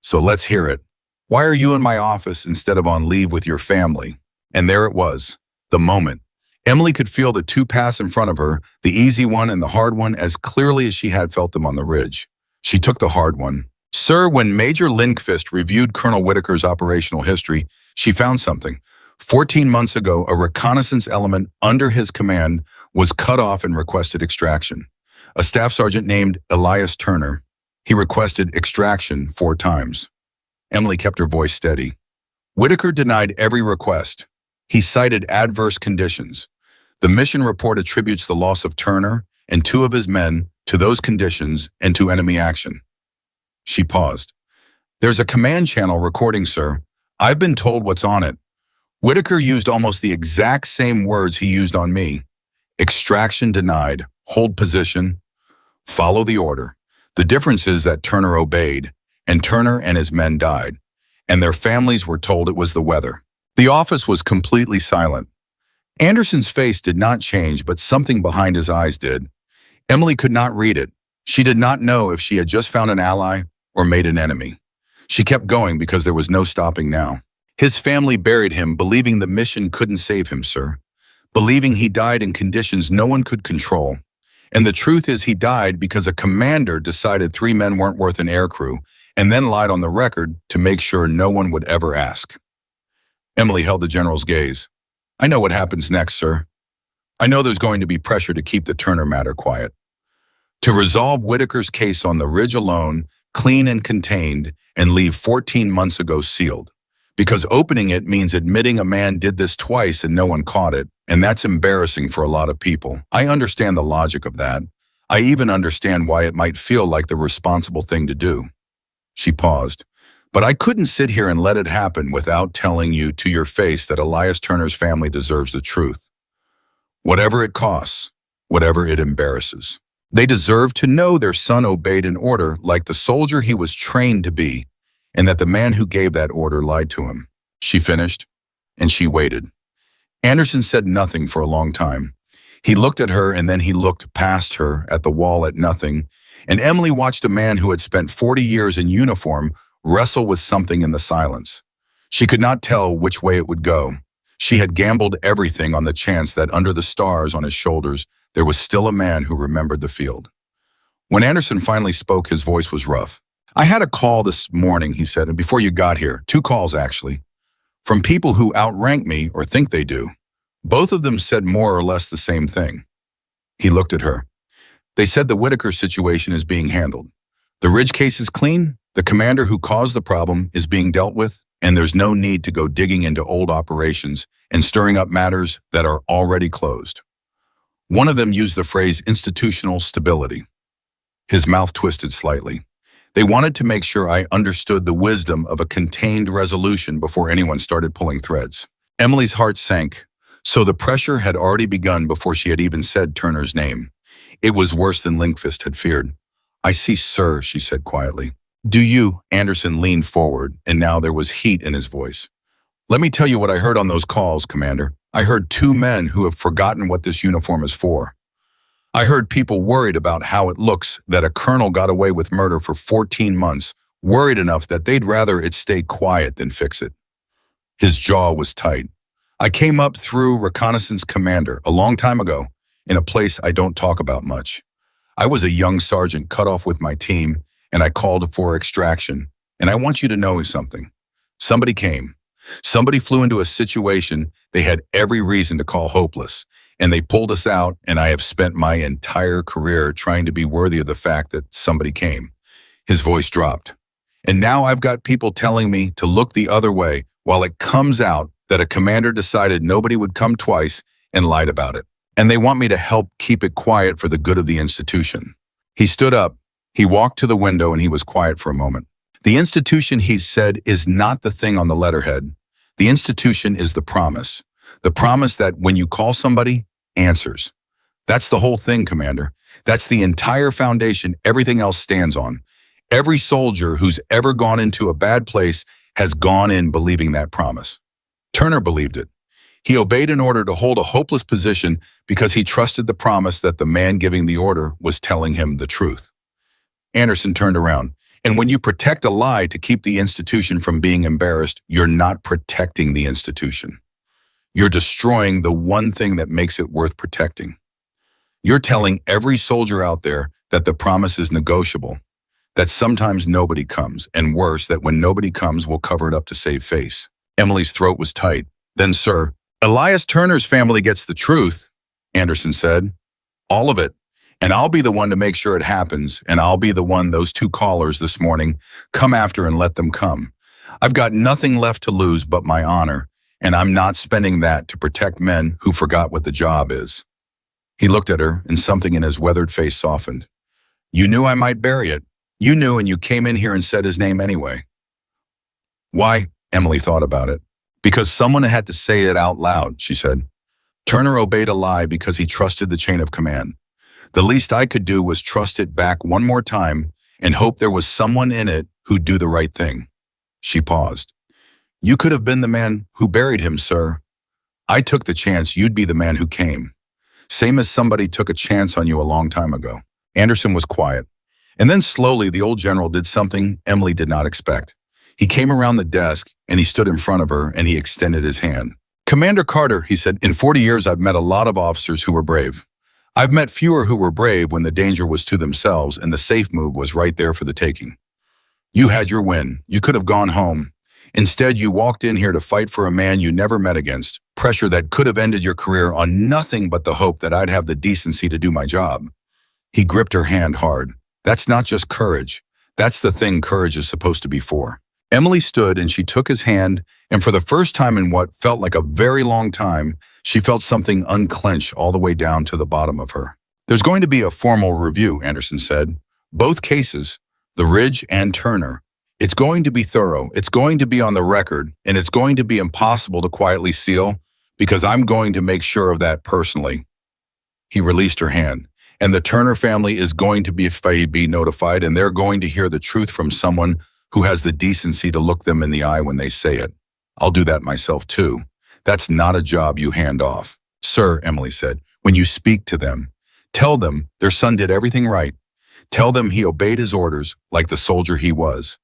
So let's hear it. Why are you in my office instead of on leave with your family? And there it was, the moment. Emily could feel the 2 paths in front of her, the easy one and the hard one, as clearly as she had felt them on the Ridge. She took the hard one. Sir, when Major Lindqvist reviewed Colonel Whitaker's operational history, she found something. 14 months ago, a reconnaissance element under his command was cut off and requested extraction. A staff sergeant named Elias Turner. He requested extraction 4 times. Emily kept her voice steady. Whitaker denied every request. He cited adverse conditions. The mission report attributes the loss of Turner and 2 of his men to those conditions and to enemy action. She paused. There's a command channel recording, sir. I've been told what's on it. Whitaker used almost the exact same words he used on me. Extraction denied. Hold position. Follow the order. The difference is that Turner obeyed, and Turner and his men died, and their families were told it was the weather. The office was completely silent. Anderson's face did not change, but something behind his eyes did. Emily could not read it. She did not know if she had just found an ally or made an enemy. She kept going because there was no stopping now. His family buried him, believing the mission couldn't save him, sir. Believing he died in conditions no one could control. And the truth is he died because a commander decided 3 men weren't worth an aircrew and then lied on the record to make sure no one would ever ask. Emily held the general's gaze. I know what happens next, sir. I know there's going to be pressure to keep the Turner matter quiet. To resolve Whitaker's case on the Ridge alone clean and contained, and leave 14 months ago sealed. Because opening it means admitting a man did this twice and no one caught it, and that's embarrassing for a lot of people. I understand the logic of that. I even understand why it might feel like the responsible thing to do. She paused. But I couldn't sit here and let it happen without telling you to your face that Elias Turner's family deserves the truth. Whatever it costs, whatever it embarrasses. They deserve to know their son obeyed an order like the soldier he was trained to be, and that the man who gave that order lied to him. She finished, and she waited. Anderson said nothing for a long time. He looked at her and then he looked past her at the wall at nothing, and Emily watched a man who had spent 40 years in uniform wrestle with something in the silence. She could not tell which way it would go. She had gambled everything on the chance that under the stars on his shoulders, there was still a man who remembered the field. When Anderson finally spoke, his voice was rough. I had a call this morning, he said, and before you got here, 2 calls actually, from people who outrank me or think they do. Both of them said more or less the same thing. He looked at her. They said the Whitaker situation is being handled. The Ridge case is clean, the commander who caused the problem is being dealt with, and there's no need to go digging into old operations and stirring up matters that are already closed. One of them used the phrase institutional stability. His mouth twisted slightly. They wanted to make sure I understood the wisdom of a contained resolution before anyone started pulling threads. Emily's heart sank. So the pressure had already begun before she had even said Turner's name. It was worse than Linkfist had feared. I see, sir, she said quietly. Do you? Anderson leaned forward, and now there was heat in his voice. Let me tell you what I heard on those calls, Commander. I heard 2 men who have forgotten what this uniform is for. I heard people worried about how it looks that a colonel got away with murder for 14 months, worried enough that they'd rather it stay quiet than fix it. His jaw was tight. I came up through reconnaissance commander a long time ago in a place I don't talk about much. I was a young sergeant cut off with my team, and I called for extraction. And I want you to know something. Somebody came. Somebody flew into a situation they had every reason to call hopeless, and they pulled us out, and I have spent my entire career trying to be worthy of the fact that somebody came. His voice dropped. And now I've got people telling me to look the other way while it comes out that a commander decided nobody would come twice and lied about it. And they want me to help keep it quiet for the good of the institution. He stood up. He walked to the window and he was quiet for a moment. The institution, he said, is not the thing on the letterhead. The institution is the promise. The promise that when you call somebody, answers. That's the whole thing, Commander. That's the entire foundation everything else stands on. Every soldier who's ever gone into a bad place has gone in believing that promise. Turner believed it. He obeyed an order to hold a hopeless position because he trusted the promise that the man giving the order was telling him the truth. Anderson turned around. And when you protect a lie to keep the institution from being embarrassed, you're not protecting the institution. You're destroying the one thing that makes it worth protecting. You're telling every soldier out there that the promise is negotiable, that sometimes nobody comes, and worse, that when nobody comes, we'll cover it up to save face. Emily's throat was tight. Then, sir, Elias Turner's family gets the truth, Anderson said. All of it. And I'll be the one to make sure it happens, and I'll be the one those 2 callers this morning come after and let them come. I've got nothing left to lose but my honor, and I'm not spending that to protect men who forgot what the job is. He looked at her, and something in his weathered face softened. You knew I might bury it. You knew, and you came in here and said his name anyway. Why? Emily thought about it. Because someone had to say it out loud, she said. Turner obeyed a lie because he trusted the chain of command. The least I could do was trust it back one more time and hope there was someone in it who'd do the right thing. She paused. You could have been the man who buried him, sir. I took the chance you'd be the man who came. Same as somebody took a chance on you a long time ago. Anderson was quiet. And then slowly the old general did something Emily did not expect. He came around the desk and he stood in front of her and he extended his hand. Commander Carter, he said, in 40 years I've met a lot of officers who were brave. I've met fewer who were brave when the danger was to themselves and the safe move was right there for the taking. You had your win. You could have gone home. Instead, you walked in here to fight for a man you never met against, pressure that could have ended your career on nothing but the hope that I'd have the decency to do my job. He gripped her hand hard. That's not just courage. That's the thing courage is supposed to be for. Emily stood and she took his hand, and for the first time in what felt like a very long time, she felt something unclench all the way down to the bottom of her. There's going to be a formal review, Anderson said. Both cases, the Ridge and Turner. It's going to be thorough, it's going to be on the record, and it's going to be impossible to quietly seal, because I'm going to make sure of that personally. He released her hand. And the Turner family is going to be notified, and they're going to hear the truth from someone who has the decency to look them in the eye when they say it. I'll do that myself too. That's not a job you hand off. Sir, Emily said, when you speak to them, tell them their son did everything right. Tell them he obeyed his orders like the soldier he was.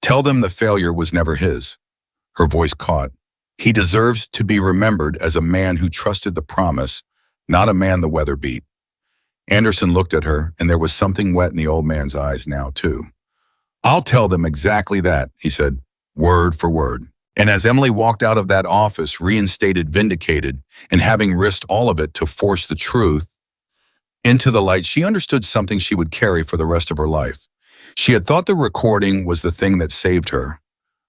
Tell them the failure was never his. Her voice caught. He deserves to be remembered as a man who trusted the promise, not a man the weather beat. Anderson looked at her, and there was something wet in the old man's eyes now, too. I'll tell them exactly that, he said, word for word. And as Emily walked out of that office, reinstated, vindicated, and having risked all of it to force the truth into the light, she understood something she would carry for the rest of her life. She had thought the recording was the thing that saved her,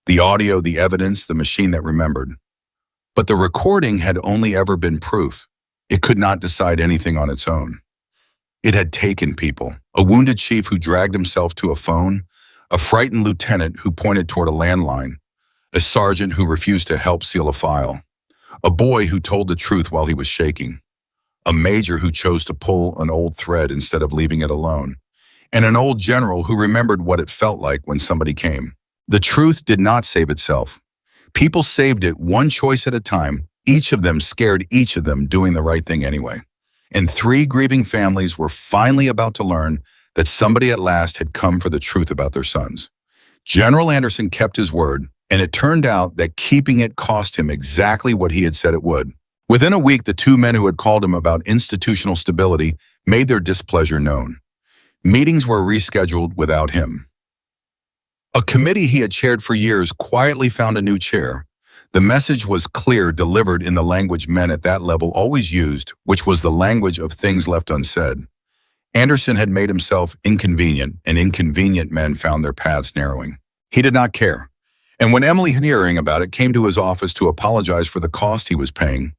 the audio, the evidence, the machine that remembered. But the recording had only ever been proof. It could not decide anything on its own. It had taken people, a wounded chief who dragged himself to a phone, a frightened lieutenant who pointed toward a landline, a sergeant who refused to help seal a file, a boy who told the truth while he was shaking, a major who chose to pull an old thread instead of leaving it alone, and an old general who remembered what it felt like when somebody came. The truth did not save itself. People saved it one choice at a time, each of them scared each of them doing the right thing anyway. And 3 grieving families were finally about to learn that somebody at last had come for the truth about their sons. General Anderson kept his word, and it turned out that keeping it cost him exactly what he had said it would. Within a week, the 2 men who had called him about institutional stability made their displeasure known. Meetings were rescheduled without him. A committee he had chaired for years quietly found a new chair. The message was clear, delivered in the language men at that level always used, which was the language of things left unsaid. Anderson had made himself inconvenient, and inconvenient men found their paths narrowing. He did not care. And when Emily, hearing about it, came to his office to apologize for the cost he was paying,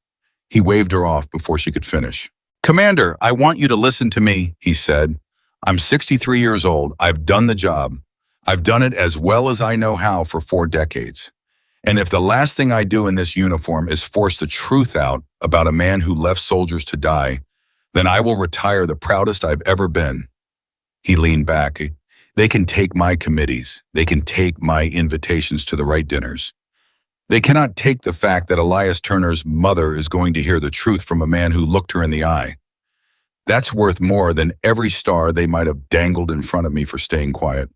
he waved her off before she could finish. "Commander, I want you to listen to me," he said. "I'm 63 years old. I've done the job. I've done it as well as I know how for 4 decades. And if the last thing I do in this uniform is force the truth out about a man who left soldiers to die, then I will retire the proudest I've ever been." He leaned back. "They can take my committees. They can take my invitations to the right dinners. They cannot take the fact that Elias Turner's mother is going to hear the truth from a man who looked her in the eye. That's worth more than every star they might have dangled in front of me for staying quiet.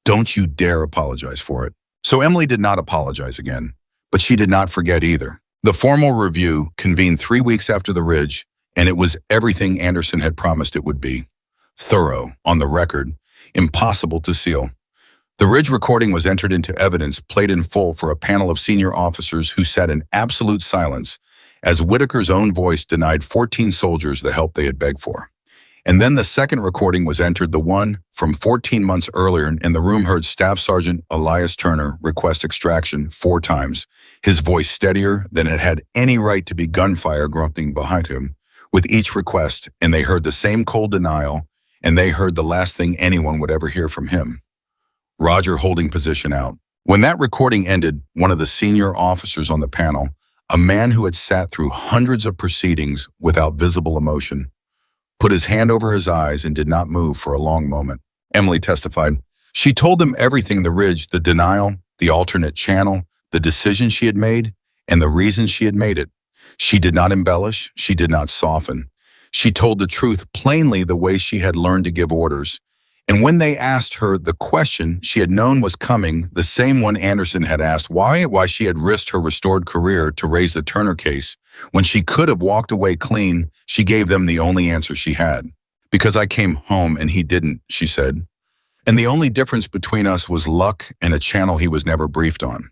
Don't you dare apologize for it." So Emily did not apologize again, but she did not forget either. The formal review convened 3 weeks after the Ridge, and it was everything Anderson had promised it would be. Thorough, on the record, impossible to seal. The Ridge recording was entered into evidence, played in full for a panel of senior officers who sat in absolute silence as Whitaker's own voice denied 14 soldiers the help they had begged for. And then the second recording was entered, the one from 14 months earlier, and the room heard Staff Sergeant Elias Turner request extraction 4 times, his voice steadier than it had any right to be, gunfire grunting behind him with each request, and they heard the same cold denial, and they heard the last thing anyone would ever hear from him. Roger holding position out. When that recording ended, one of the senior officers on the panel, a man who had sat through hundreds of proceedings without visible emotion, put his hand over his eyes and did not move for a long moment. Emily testified. She told them everything: the Ridge, the denial, the alternate channel, the decision she had made, and the reason she had made it. She did not embellish. She did not soften. She told the truth plainly, the way she had learned to give orders. And when they asked her the question she had known was coming, the same one Anderson had asked, why she had risked her restored career to raise the Turner case, when she could have walked away clean, she gave them the only answer she had. "Because I came home and he didn't," she said. "And the only difference between us was luck and a channel he was never briefed on.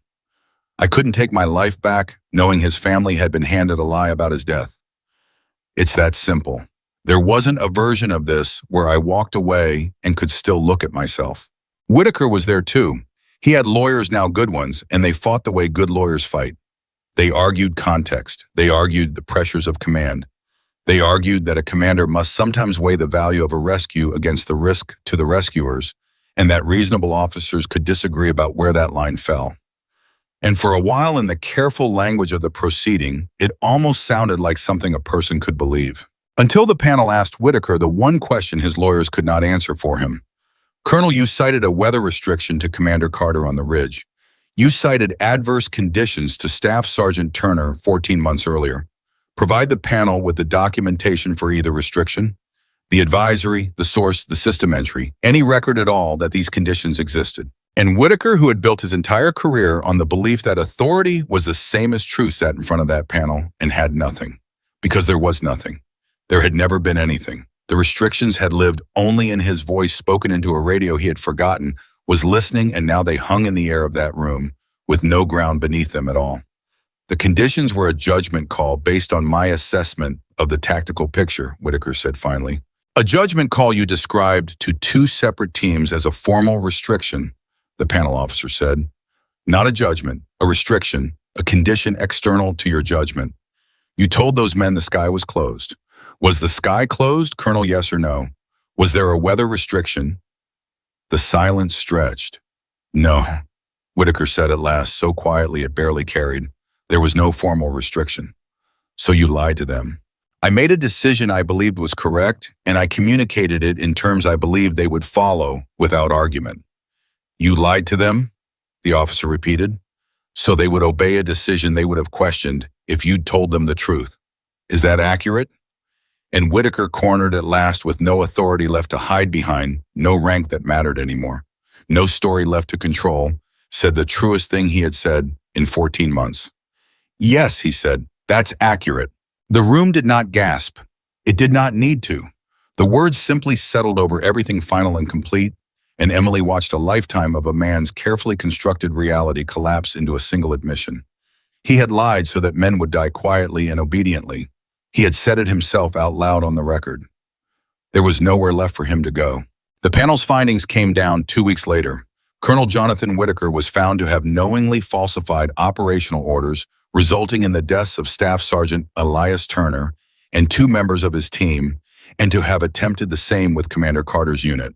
I couldn't take my life back, knowing his family had been handed a lie about his death. It's that simple. There wasn't a version of this where I walked away and could still look at myself." Whitaker was there too. He had lawyers, now good ones, and they fought the way good lawyers fight. They argued context. They argued the pressures of command. They argued that a commander must sometimes weigh the value of a rescue against the risk to the rescuers, and that reasonable officers could disagree about where that line fell. And for a while, in the careful language of the proceeding, it almost sounded like something a person could believe. Until the panel asked Whitaker the one question his lawyers could not answer for him. "Colonel, you cited a weather restriction to Commander Carter on the ridge. You cited adverse conditions to Staff Sergeant Turner 14 months earlier. Provide the panel with the documentation for either restriction, the advisory, the source, the system entry, any record at all that these conditions existed." And Whitaker, who had built his entire career on the belief that authority was the same as truth, sat in front of that panel and had nothing. Because there was nothing. There had never been anything. The restrictions had lived only in his voice spoken into a radio he had forgotten, was listening, and now they hung in the air of that room with no ground beneath them at all. "The conditions were a judgment call based on my assessment of the tactical picture," Whitaker said finally. "A judgment call you described to two separate teams as a formal restriction," the panel officer said. "Not a judgment, a restriction, a condition external to your judgment. You told those men the sky was closed. Was the sky closed, Colonel, yes or no? Was there a weather restriction?" The silence stretched. "No," Whitaker said at last, so quietly it barely carried. "There was no formal restriction. So you lied to them. I made a decision I believed was correct, and I communicated it in terms I believed they would follow without argument." "You lied to them?" the officer repeated. "So they would obey a decision they would have questioned if you'd told them the truth. Is that accurate?" And Whitaker, cornered at last with no authority left to hide behind, no rank that mattered anymore, no story left to control, said the truest thing he had said in 14 months. "Yes," he said, "that's accurate." The room did not gasp. It did not need to. The words simply settled over everything final and complete, and Emily watched a lifetime of a man's carefully constructed reality collapse into a single admission. He had lied so that men would die quietly and obediently. He had said it himself out loud on the record. There was nowhere left for him to go. The panel's findings came down 2 weeks later. Colonel Jonathan Whitaker was found to have knowingly falsified operational orders, resulting in the deaths of Staff Sergeant Elias Turner and 2 members of his team, and to have attempted the same with Commander Carter's unit.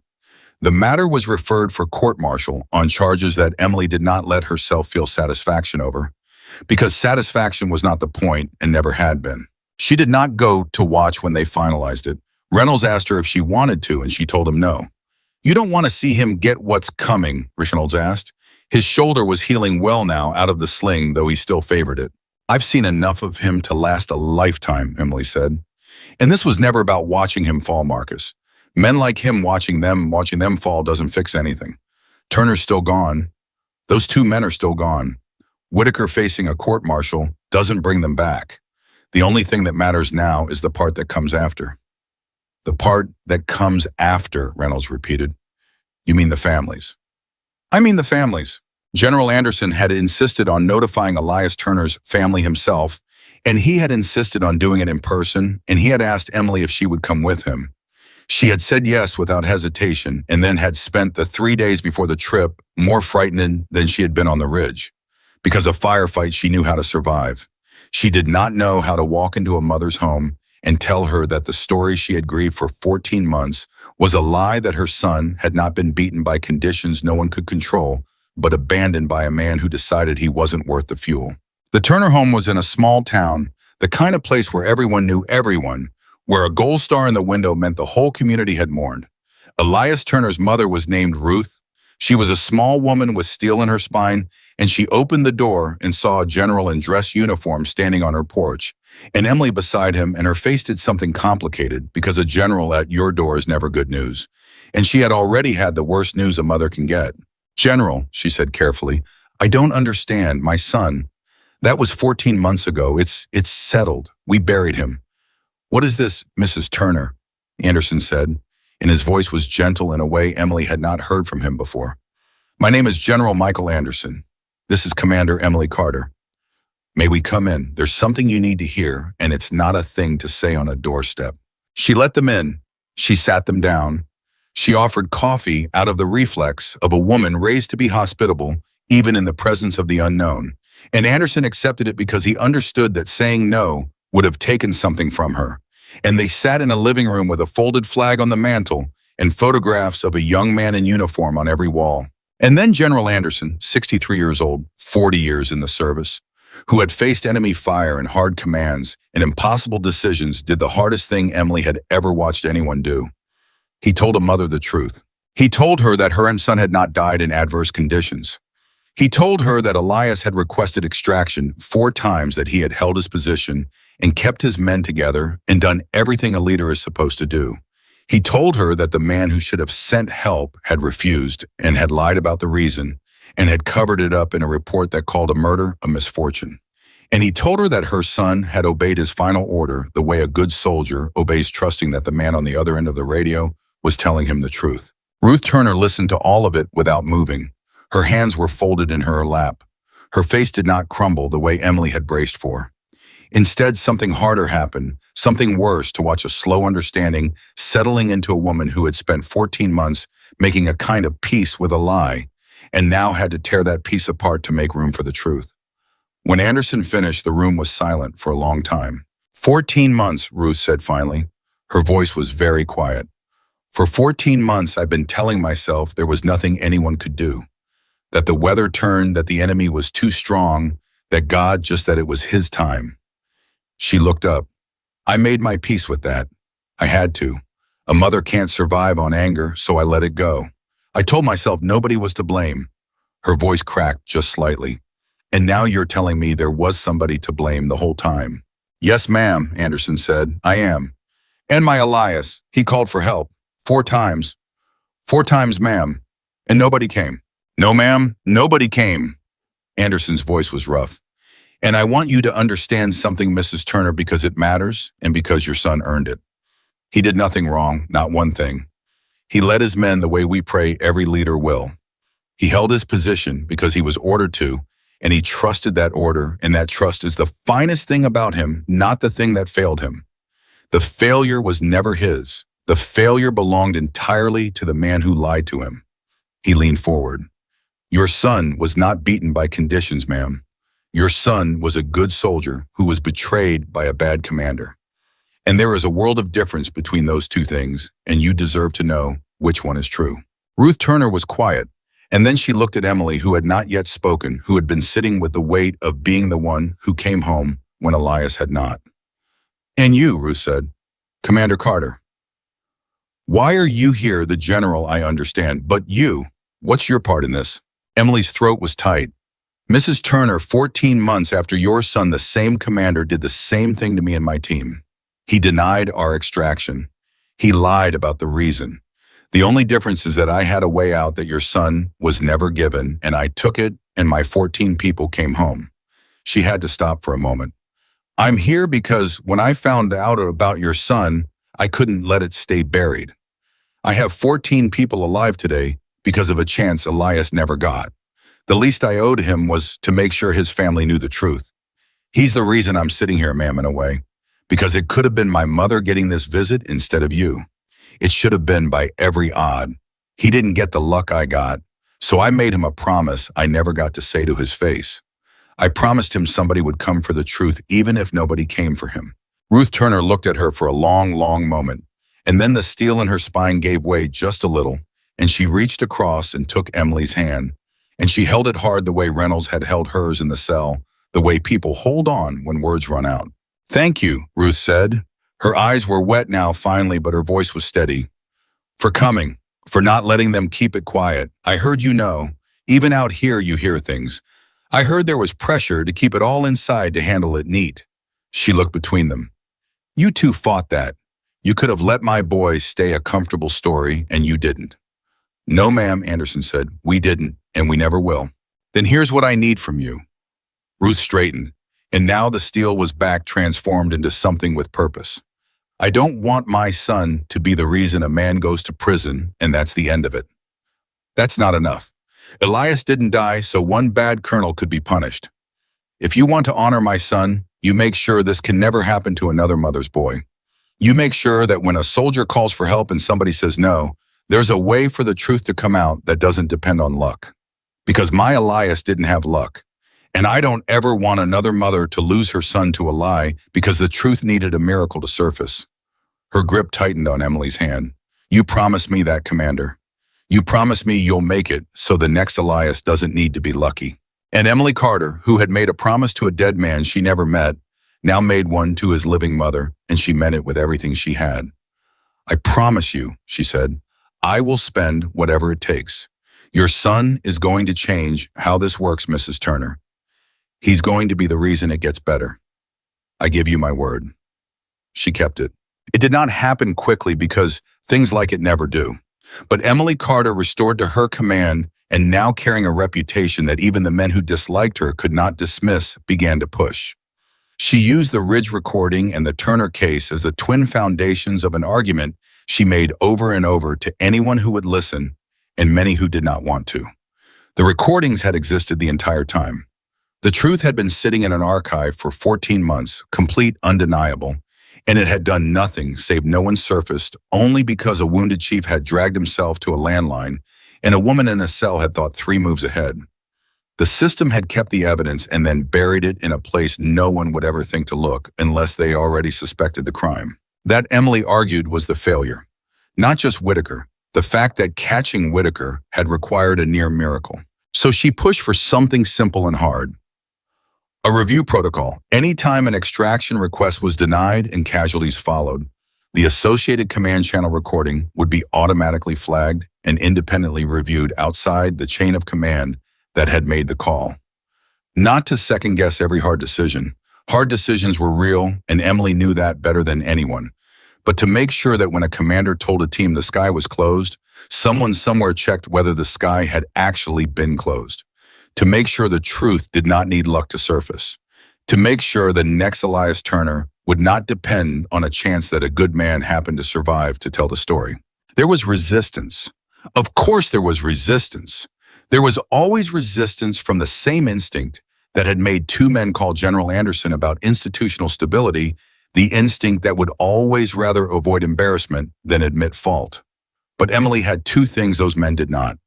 The matter was referred for court-martial on charges that Emily did not let herself feel satisfaction over, because satisfaction was not the point and never had been. She did not go to watch when they finalized it. Reynolds asked her if she wanted to, and she told him no. "You don't want to see him get what's coming?" Reynolds asked. His shoulder was healing well now out of the sling, though he still favored it. "I've seen enough of him to last a lifetime," Emily said. "And this was never about watching him fall, Marcus. Men like him watching them fall doesn't fix anything. Turner's still gone. Those 2 men are still gone. Whitaker facing a court-martial doesn't bring them back. The only thing that matters now is the part that comes after." "The part that comes after," Reynolds repeated. "You mean the families?" "I mean the families." General Anderson had insisted on notifying Elias Turner's family himself, and he had insisted on doing it in person, and he had asked Emily if she would come with him. She had said yes without hesitation, and then had spent the 3 days before the trip more frightened than she had been on the ridge. Because of firefights, she knew how to survive. She did not know how to walk into a mother's home and tell her that the story she had grieved for 14 months was a lie, that her son had not been beaten by conditions no one could control, but abandoned by a man who decided he wasn't worth the fuel. The Turner home was in a small town, the kind of place where everyone knew everyone, where a gold star in the window meant the whole community had mourned. Elias Turner's mother was named Ruth. She was a small woman with steel in her spine, and she opened the door and saw a general in dress uniform standing on her porch, and Emily beside him, and her face did something complicated, because a general at your door is never good news. And she had already had the worst news a mother can get. "General," she said carefully, "I don't understand. My son. That was 14 months ago. It's settled. We buried him." "What is this, Mrs. Turner?" Anderson said, and his voice was gentle in a way Emily had not heard from him before. "My name is General Michael Anderson. This is Commander Emily Carter. May we come in? There's something you need to hear, and it's not a thing to say on a doorstep." She let them in. She sat them down. She offered coffee out of the reflex of a woman raised to be hospitable, even in the presence of the unknown. And Anderson accepted it because he understood that saying no would have taken something from her. And they sat in a living room with a folded flag on the mantel and photographs of a young man in uniform on every wall. And then General Anderson, 63 years old, 40 years in the service, who had faced enemy fire and hard commands and impossible decisions, did the hardest thing Emily had ever watched anyone do. He told a mother the truth. He told her that her son had not died in adverse conditions. He told her that Elias had requested extraction 4 times, that he had held his position and kept his men together and done everything a leader is supposed to do. He told her that the man who should have sent help had refused and had lied about the reason and had covered it up in a report that called a murder a misfortune. And he told her that her son had obeyed his final order the way a good soldier obeys, trusting that the man on the other end of the radio was telling him the truth. Ruth Turner listened to all of it without moving. Her hands were folded in her lap. Her face did not crumble the way Emily had braced for. Instead, something harder happened, something worse, to watch a slow understanding settling into a woman who had spent 14 months making a kind of peace with a lie, and now had to tear that piece apart to make room for the truth. When Anderson finished, the room was silent for a long time. 14 months, Ruth said finally. Her voice was very quiet. For 14 months, I've been telling myself there was nothing anyone could do, that the weather turned, that the enemy was too strong, that God just that it was his time. She looked up. I made my peace with that. I had to. A mother can't survive on anger, so I let it go. I told myself nobody was to blame. Her voice cracked just slightly. And now you're telling me there was somebody to blame the whole time. Yes, ma'am, Anderson said. I am. And my Elias, he called for help. 4 times. 4 times, ma'am. And nobody came. No, ma'am, nobody came. Anderson's voice was rough. And I want you to understand something, Mrs. Turner, because it matters and because your son earned it. He did nothing wrong, not one thing. He led his men the way we pray every leader will. He held his position because he was ordered to, and he trusted that order, and that trust is the finest thing about him, not the thing that failed him. The failure was never his. The failure belonged entirely to the man who lied to him. He leaned forward. Your son was not beaten by conditions, ma'am. Your son was a good soldier who was betrayed by a bad commander. And there is a world of difference between those two things, and you deserve to know which one is true. Ruth Turner was quiet, and then she looked at Emily, who had not yet spoken, who had been sitting with the weight of being the one who came home when Elias had not. And you, Ruth said, Commander Carter. Why are you here? The general, I understand, but you, what's your part in this? Emily's throat was tight. Mrs. Turner, 14 months after your son, the same commander, did the same thing to me and my team. He denied our extraction. He lied about the reason. The only difference is that I had a way out that your son was never given, and I took it, and my 14 people came home. She had to stop for a moment. I'm here because when I found out about your son, I couldn't let it stay buried. I have 14 people alive today because of a chance Elias never got. The least I owed him was to make sure his family knew the truth. He's the reason I'm sitting here, ma'am, in a way, because it could have been my mother getting this visit instead of you. It should have been by every odd. He didn't get the luck I got, so I made him a promise I never got to say to his face. I promised him somebody would come for the truth even if nobody came for him. Ruth Turner looked at her for a long, long moment, and then the steel in her spine gave way just a little, and she reached across and took Emily's hand, and she held it hard the way Reynolds had held hers in the cell, the way people hold on when words run out. Thank you, Ruth said. Her eyes were wet now finally, but her voice was steady. For coming, for not letting them keep it quiet. I heard you know. Even out here you hear things. I heard there was pressure to keep it all inside to handle it neat. She looked between them. You two fought that. You could have let my boy stay a comfortable story, and you didn't. No, ma'am, Anderson said. We didn't, and we never will. Then here's what I need from you. Ruth straightened, and now the steel was back, transformed into something with purpose. I don't want my son to be the reason a man goes to prison, and that's the end of it. That's not enough. Elias didn't die, so one bad colonel could be punished. If you want to honor my son, you make sure this can never happen to another mother's boy. You make sure that when a soldier calls for help and somebody says no, There's a way for the truth to come out that doesn't depend on luck. Because my Elias didn't have luck. And I don't ever want another mother to lose her son to a lie because the truth needed a miracle to surface. Her grip tightened on Emily's hand. You promised me that, Commander. You promised me you'll make it so the next Elias doesn't need to be lucky. And Emily Carter, who had made a promise to a dead man she never met, now made one to his living mother, and she meant it with everything she had. I promise you, she said, I will spend whatever it takes. Your son is going to change how this works, Mrs. Turner. He's going to be the reason it gets better. I give you my word. She kept it. It did not happen quickly because things like it never do. But Emily Carter restored to her command and now carrying a reputation that even the men who disliked her could not dismiss began to push. She used the Ridge recording and the Turner case as the twin foundations of an argument she made over and over to anyone who would listen and many who did not want to. The recordings had existed the entire time. The truth had been sitting in an archive for 14 months, complete, undeniable, and it had done nothing save no one surfaced only because a wounded chief had dragged himself to a landline and a woman in a cell had thought 3 moves ahead. The system had kept the evidence and then buried it in a place no one would ever think to look unless they already suspected the crime. That, Emily argued, was the failure. Not just Whitaker. The fact that catching Whitaker had required a near miracle. So she pushed for something simple and hard. A review protocol. Anytime an extraction request was denied and casualties followed, the associated command channel recording would be automatically flagged and independently reviewed outside the chain of command that had made the call. Not to second-guess every hard decision. Hard decisions were real, and Emily knew that better than anyone. But to make sure that when a commander told a team the sky was closed, someone somewhere checked whether the sky had actually been closed. To make sure the truth did not need luck to surface. To make sure the next Elias Turner would not depend on a chance that a good man happened to survive to tell the story. There was resistance. Of course there was resistance. There was always resistance from the same instinct that had made 2 men call General Anderson about institutional stability, the instinct that would always rather avoid embarrassment than admit fault. But Emily had 2 things those men did not.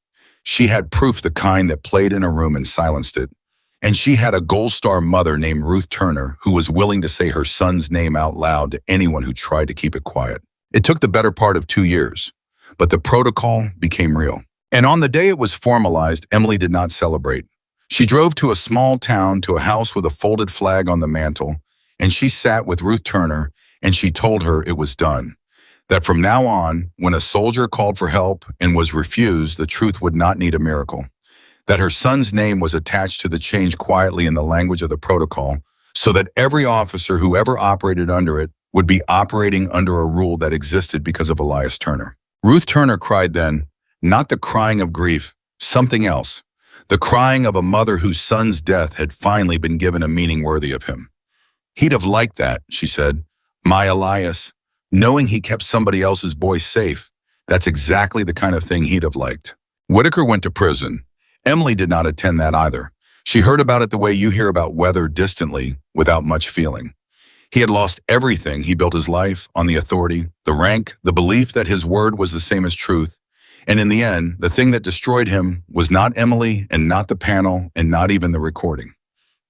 She had proof, the kind that played in a room and silenced it. And she had a Gold Star mother named Ruth Turner who was willing to say her son's name out loud to anyone who tried to keep it quiet. It took the better part of 2 years, but the protocol became real. And on the day it was formalized, Emily did not celebrate. She drove to a small town to a house with a folded flag on the mantle, and she sat with Ruth Turner and she told her it was done. That from now on, when a soldier called for help and was refused, the truth would not need a miracle. That her son's name was attached to the change quietly in the language of the protocol, so that every officer who ever operated under it would be operating under a rule that existed because of Elias Turner. Ruth Turner cried then, not the crying of grief, something else. The crying of a mother whose son's death had finally been given a meaning worthy of him. He'd have liked that, she said. My Elias. Knowing he kept somebody else's boy safe, that's exactly the kind of thing he'd have liked. Whitaker went to prison. Emily did not attend that either. She heard about it the way you hear about weather distantly, without much feeling. He had lost everything. He built his life on the authority, the rank, the belief that his word was the same as truth. And in the end, the thing that destroyed him was not Emily and not the panel and not even the recording.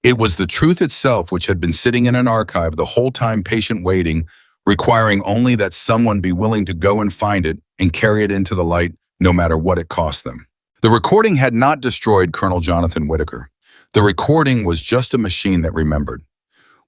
It was the truth itself, which had been sitting in an archive the whole time, patient waiting, requiring only that someone be willing to go and find it and carry it into the light, no matter what it cost them. The recording had not destroyed Colonel Jonathan Whitaker. The recording was just a machine that remembered.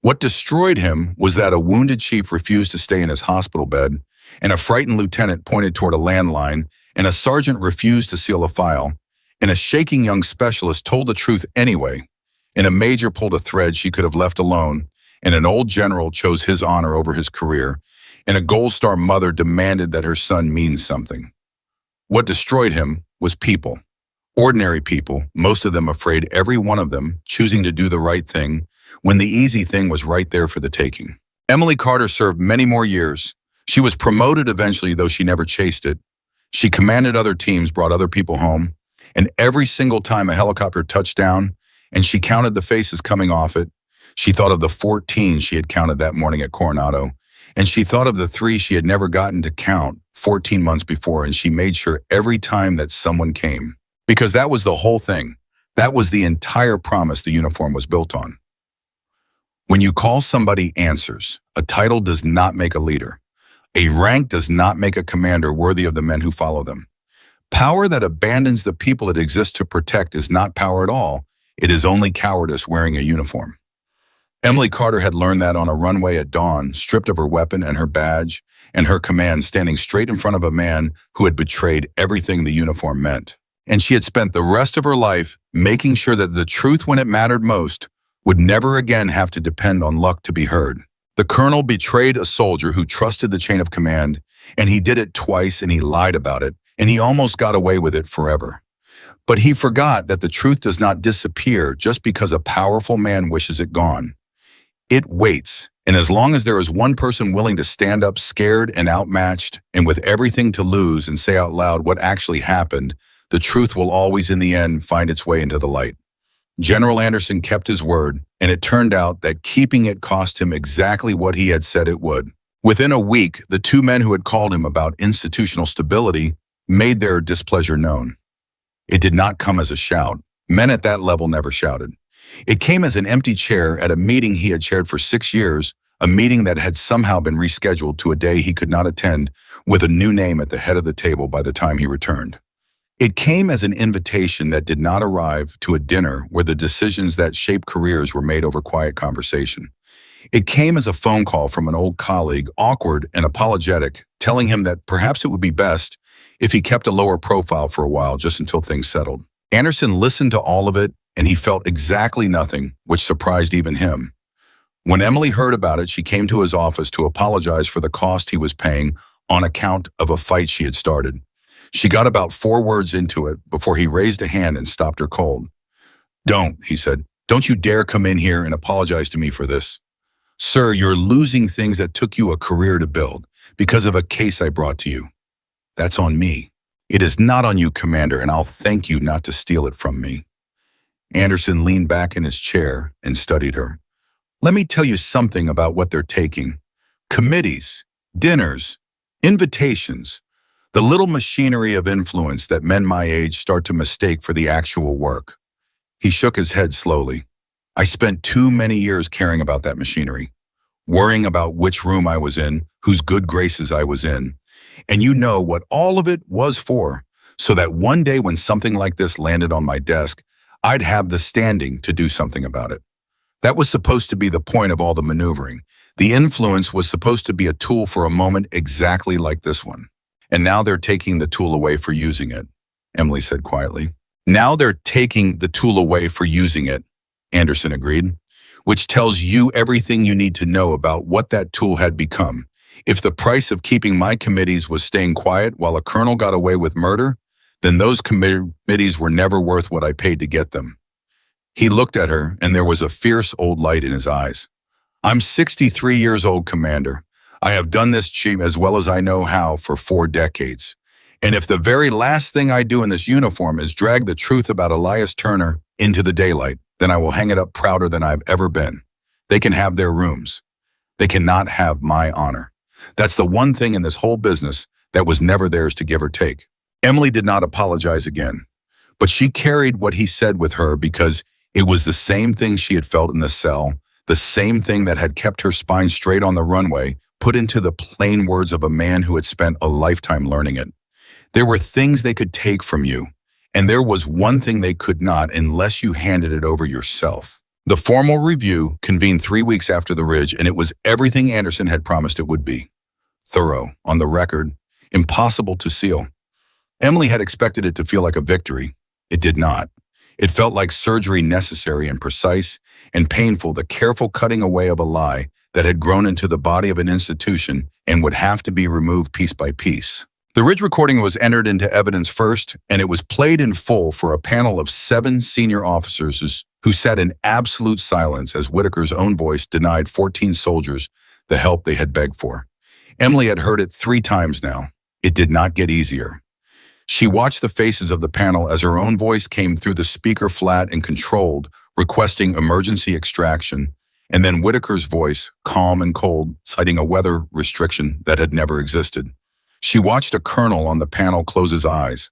What destroyed him was that a wounded chief refused to stay in his hospital bed, and a frightened lieutenant pointed toward a landline, and a sergeant refused to seal a file, and a shaking young specialist told the truth anyway, and a major pulled a thread she could have left alone, and an old general chose his honor over his career, and a Gold Star mother demanded that her son means something. What destroyed him was people. Ordinary people, most of them afraid, every one of them choosing to do the right thing when the easy thing was right there for the taking. Emily Carter served many more years. She was promoted eventually, though she never chased it. She commanded other teams, brought other people home, and every single time a helicopter touched down and she counted the faces coming off it, she thought of the 14 she had counted that morning at Coronado, And she thought of the three she had never gotten to count 14 months before, and she made sure every time that someone came. Because that was the whole thing. That was the entire promise the uniform was built on. When you call somebody answers, a title does not make a leader. A rank does not make a commander worthy of the men who follow them. Power that abandons the people it exists to protect is not power at all. It is only cowardice wearing a uniform. Emily Carter had learned that on a runway at dawn, stripped of her weapon and her badge and her command, standing straight in front of a man who had betrayed everything the uniform meant. And she had spent the rest of her life making sure that the truth when it mattered most would never again have to depend on luck to be heard. The colonel betrayed a soldier who trusted the chain of command, and he did it twice and he lied about it, and he almost got away with it forever. But he forgot that the truth does not disappear just because a powerful man wishes it gone. It waits, and as long as there is one person willing to stand up scared and outmatched and with everything to lose and say out loud what actually happened, the truth will always in the end find its way into the light. General Anderson kept his word, and it turned out that keeping it cost him exactly what he had said it would. Within a week, the two men who had called him about institutional stability made their displeasure known. It did not come as a shout. Men at that level never shouted. It came as an empty chair at a meeting he had chaired for 6 years, a meeting that had somehow been rescheduled to a day he could not attend, with a new name at the head of the table by the time he returned. It came as an invitation that did not arrive to a dinner where the decisions that shape careers were made over quiet conversation. It came as a phone call from an old colleague, awkward and apologetic, telling him that perhaps it would be best if he kept a lower profile for a while just until things settled. Anderson listened to all of it, and he felt exactly nothing, which surprised even him. When Emily heard about it, she came to his office to apologize for the cost he was paying on account of a fight she had started. She got about 4 words into it before he raised a hand and stopped her cold. "Don't," he said. "Don't you dare come in here and apologize to me for this. Sir, you're losing things that took you a career to build because of a case I brought to you. That's on me. It is not on you, Commander, and I'll thank you not to steal it from me." Anderson leaned back in his chair and studied her. "Let me tell you something about what they're taking. Committees, dinners, invitations, the little machinery of influence that men my age start to mistake for the actual work." He shook his head slowly. "I spent too many years caring about that machinery, worrying about which room I was in, whose good graces I was in. And you know what all of it was for, so that one day when something like this landed on my desk, I'd have the standing to do something about it. That was supposed to be the point of all the maneuvering. The influence was supposed to be a tool for a moment exactly like this one. And now they're taking the tool away for using it," Emily said quietly. "Now they're taking the tool away for using it," Anderson agreed, "which tells you everything you need to know about what that tool had become. If the price of keeping my committees was staying quiet while a colonel got away with murder, then those committees were never worth what I paid to get them." He looked at her, and there was a fierce old light in his eyes. "I'm 63 years old, Commander. I have done this job as well as I know how for 4 decades. And if the very last thing I do in this uniform is drag the truth about Elias Turner into the daylight, then I will hang it up prouder than I've ever been. They can have their rooms. They cannot have my honor. That's the one thing in this whole business that was never theirs to give or take." Emily did not apologize again, but she carried what he said with her because it was the same thing she had felt in the cell, the same thing that had kept her spine straight on the runway, put into the plain words of a man who had spent a lifetime learning it. There were things they could take from you, and there was one thing they could not unless you handed it over yourself. The formal review convened 3 weeks after the Ridge, and it was everything Anderson had promised it would be. Thorough, on the record, impossible to seal. Emily had expected it to feel like a victory. It did not. It felt like surgery, necessary and precise and painful, the careful cutting away of a lie that had grown into the body of an institution and would have to be removed piece by piece. The Ridge recording was entered into evidence first, and it was played in full for a panel of 7 senior officers who sat in absolute silence as Whitaker's own voice denied 14 soldiers the help they had begged for. Emily had heard it 3 times now. It did not get easier. She watched the faces of the panel as her own voice came through the speaker flat and controlled, requesting emergency extraction, And then Whitaker's voice, calm and cold, citing a weather restriction that had never existed. She watched a colonel on the panel close his eyes.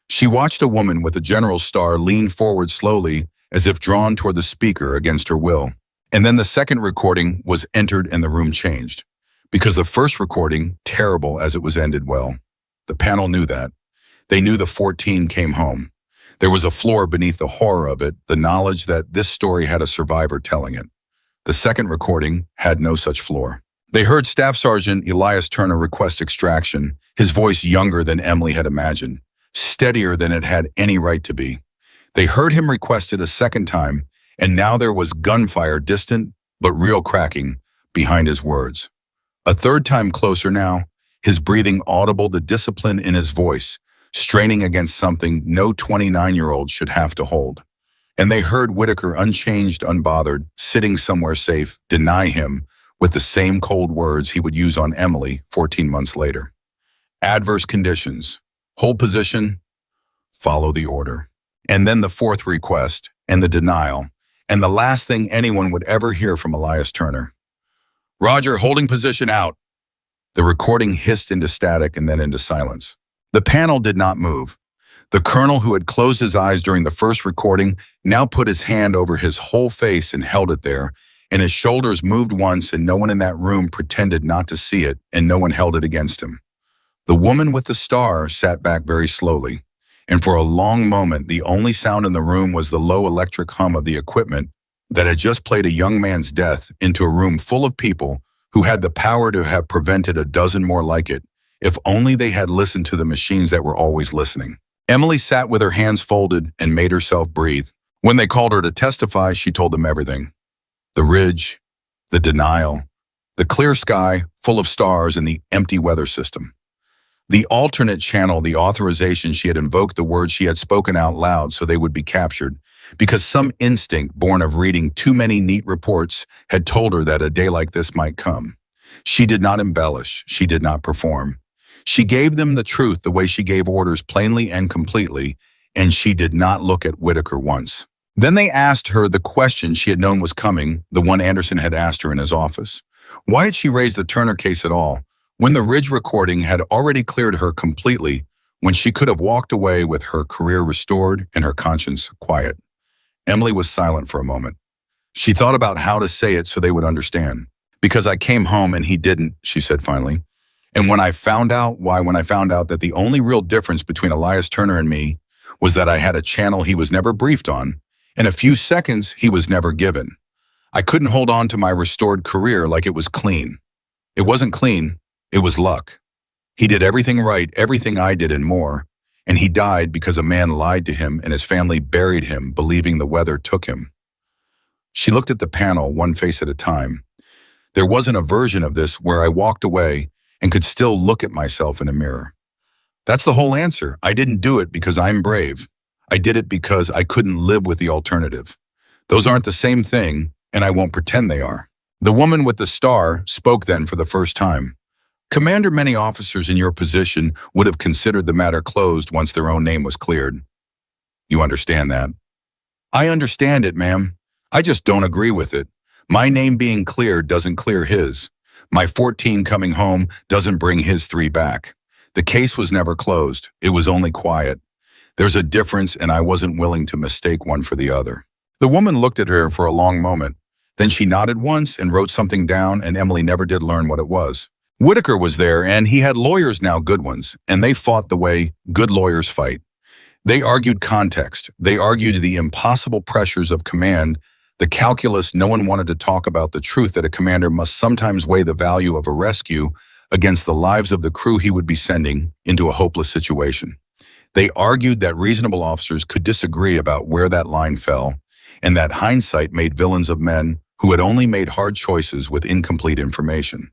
She watched a woman with a general's star lean forward slowly, as if drawn toward the speaker against her will. And then the second recording was entered and the room changed. Because the first recording, terrible as it was, ended well. The panel knew that. They knew the 14 came home. There was a floor beneath the horror of it, the knowledge that this story had a survivor telling it. The second recording had no such floor. They heard Staff Sergeant Elias Turner request extraction, his voice younger than Emily had imagined, steadier than it had any right to be. They heard him request it a second time, and now there was gunfire, distant but real cracking, behind his words. A third time closer now, his breathing audible, the discipline in his voice, straining against something no 29-year-old should have to hold. And they heard Whitaker, unchanged, unbothered, sitting somewhere safe, deny him with the same cold words he would use on Emily 14 months later. Adverse conditions. Hold position. Follow the order. And then the fourth request, and the denial, and the last thing anyone would ever hear from Elias Turner. Roger, holding position, out. The recording hissed into static and then into silence. The panel did not move. The colonel, who had closed his eyes during the first recording, now put his hand over his whole face and held it there, and his shoulders moved once, and no one in that room pretended not to see it, and no one held it against him. The woman with the star sat back very slowly, and for a long moment the only sound in the room was the low electric hum of the equipment that had just played a young man's death into a room full of people who had the power to have prevented a dozen more like it, if only they had listened to the machines that were always listening. Emily sat with her hands folded and made herself breathe. When they called her to testify, she told them everything. The ridge, the denial, the clear sky full of stars, and the empty weather system. The alternate channel, the authorization she had invoked, the words she had spoken out loud so they would be captured, because some instinct born of reading too many neat reports had told her that a day like this might come. She did not embellish, she did not perform. She gave them the truth the way she gave orders, plainly and completely, and she did not look at Whitaker once. Then they asked her the question she had known was coming, the one Anderson had asked her in his office. Why had she raised the Turner case at all, when the Ridge recording had already cleared her completely, when she could have walked away with her career restored and her conscience quiet? Emily was silent for a moment. She thought about how to say it so they would understand. Because I came home and he didn't, she said finally. And when I found out that the only real difference between Elias Turner and me was that I had a channel he was never briefed on, and a few seconds he was never given. I couldn't hold on to my restored career like it was clean. It wasn't clean, it was luck. He did everything right, everything I did and more, and he died because a man lied to him and his family buried him, believing the weather took him. She looked at the panel, one face at a time. There wasn't a version of this where I walked away and could still look at myself in a mirror. That's the whole answer. I didn't do it because I'm brave. I did it because I couldn't live with the alternative. Those aren't the same thing, and I won't pretend they are. The woman with the star spoke then for the first time. Commander, many officers in your position would have considered the matter closed once their own name was cleared. You understand that? I understand it, ma'am. I just don't agree with it. My name being cleared doesn't clear his. My 14 coming home doesn't bring his 3 back. The case was never closed. It was only quiet. There's a difference, and I wasn't willing to mistake one for the other. The woman looked at her for a long moment. Then she nodded once and wrote something down, and Emily never did learn what it was. Whitaker was there, and he had lawyers now, good ones, and they fought the way good lawyers fight. They argued context. They argued the impossible pressures of command, the calculus no one wanted to talk about, the truth that a commander must sometimes weigh the value of a rescue against the lives of the crew he would be sending into a hopeless situation. They argued that reasonable officers could disagree about where that line fell, and that hindsight made villains of men who had only made hard choices with incomplete information.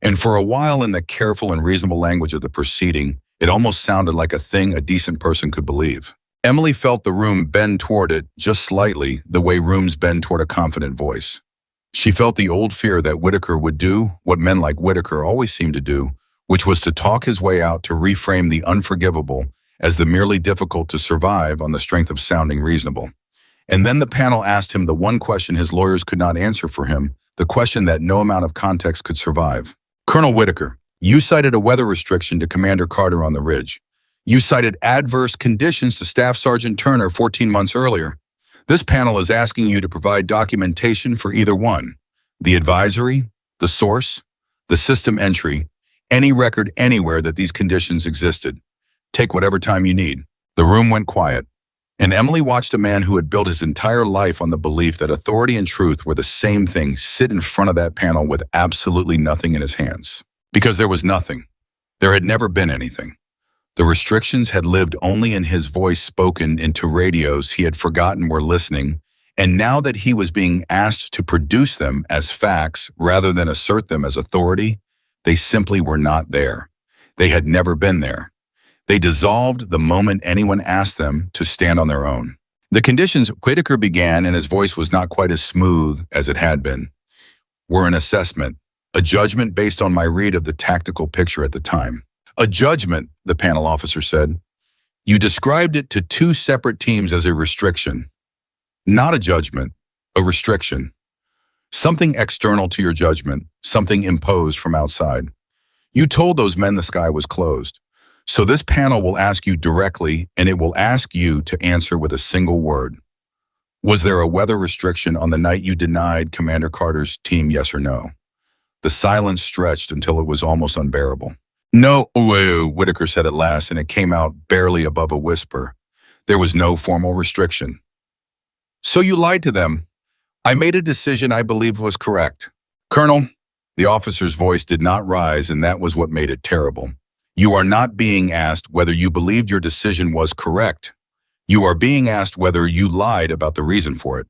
And for a while, in the careful and reasonable language of the proceeding, it almost sounded like a thing a decent person could believe. Emily felt the room bend toward it, just slightly, the way rooms bend toward a confident voice. She felt the old fear that Whitaker would do what men like Whitaker always seemed to do, which was to talk his way out, to reframe the unforgivable as the merely difficult to survive on the strength of sounding reasonable. And then the panel asked him the one question his lawyers could not answer for him, the question that no amount of context could survive. Colonel Whitaker, you cited a weather restriction to Commander Carter on the Ridge. You cited adverse conditions to Staff Sergeant Turner 14 months earlier. This panel is asking you to provide documentation for either one: the advisory, the source, the system entry, any record anywhere that these conditions existed. Take whatever time you need. The room went quiet, and Emily watched a man who had built his entire life on the belief that authority and truth were the same thing sit in front of that panel with absolutely nothing in his hands. Because there was nothing. There had never been anything. The restrictions had lived only in his voice spoken into radios he had forgotten were listening, and now that he was being asked to produce them as facts rather than assert them as authority, they simply were not there. They had never been there. They dissolved the moment anyone asked them to stand on their own. The conditions, Whitaker began, and his voice was not quite as smooth as it had been, were an assessment, a judgment based on my read of the tactical picture at the time. A judgment, the panel officer said. You described it to two separate teams as a restriction. Not a judgment, a restriction. Something external to your judgment, something imposed from outside. You told those men the sky was closed. So this panel will ask you directly, and it will ask you to answer with a single word. Was there a weather restriction on the night you denied Commander Carter's team, yes or no? The silence stretched until it was almost unbearable. No, Whitaker said at last, and it came out barely above a whisper. There was no formal restriction. So you lied to them. I made a decision I believe was correct. Colonel, the officer's voice did not rise, and that was what made it terrible. You are not being asked whether you believed your decision was correct. You are being asked whether you lied about the reason for it.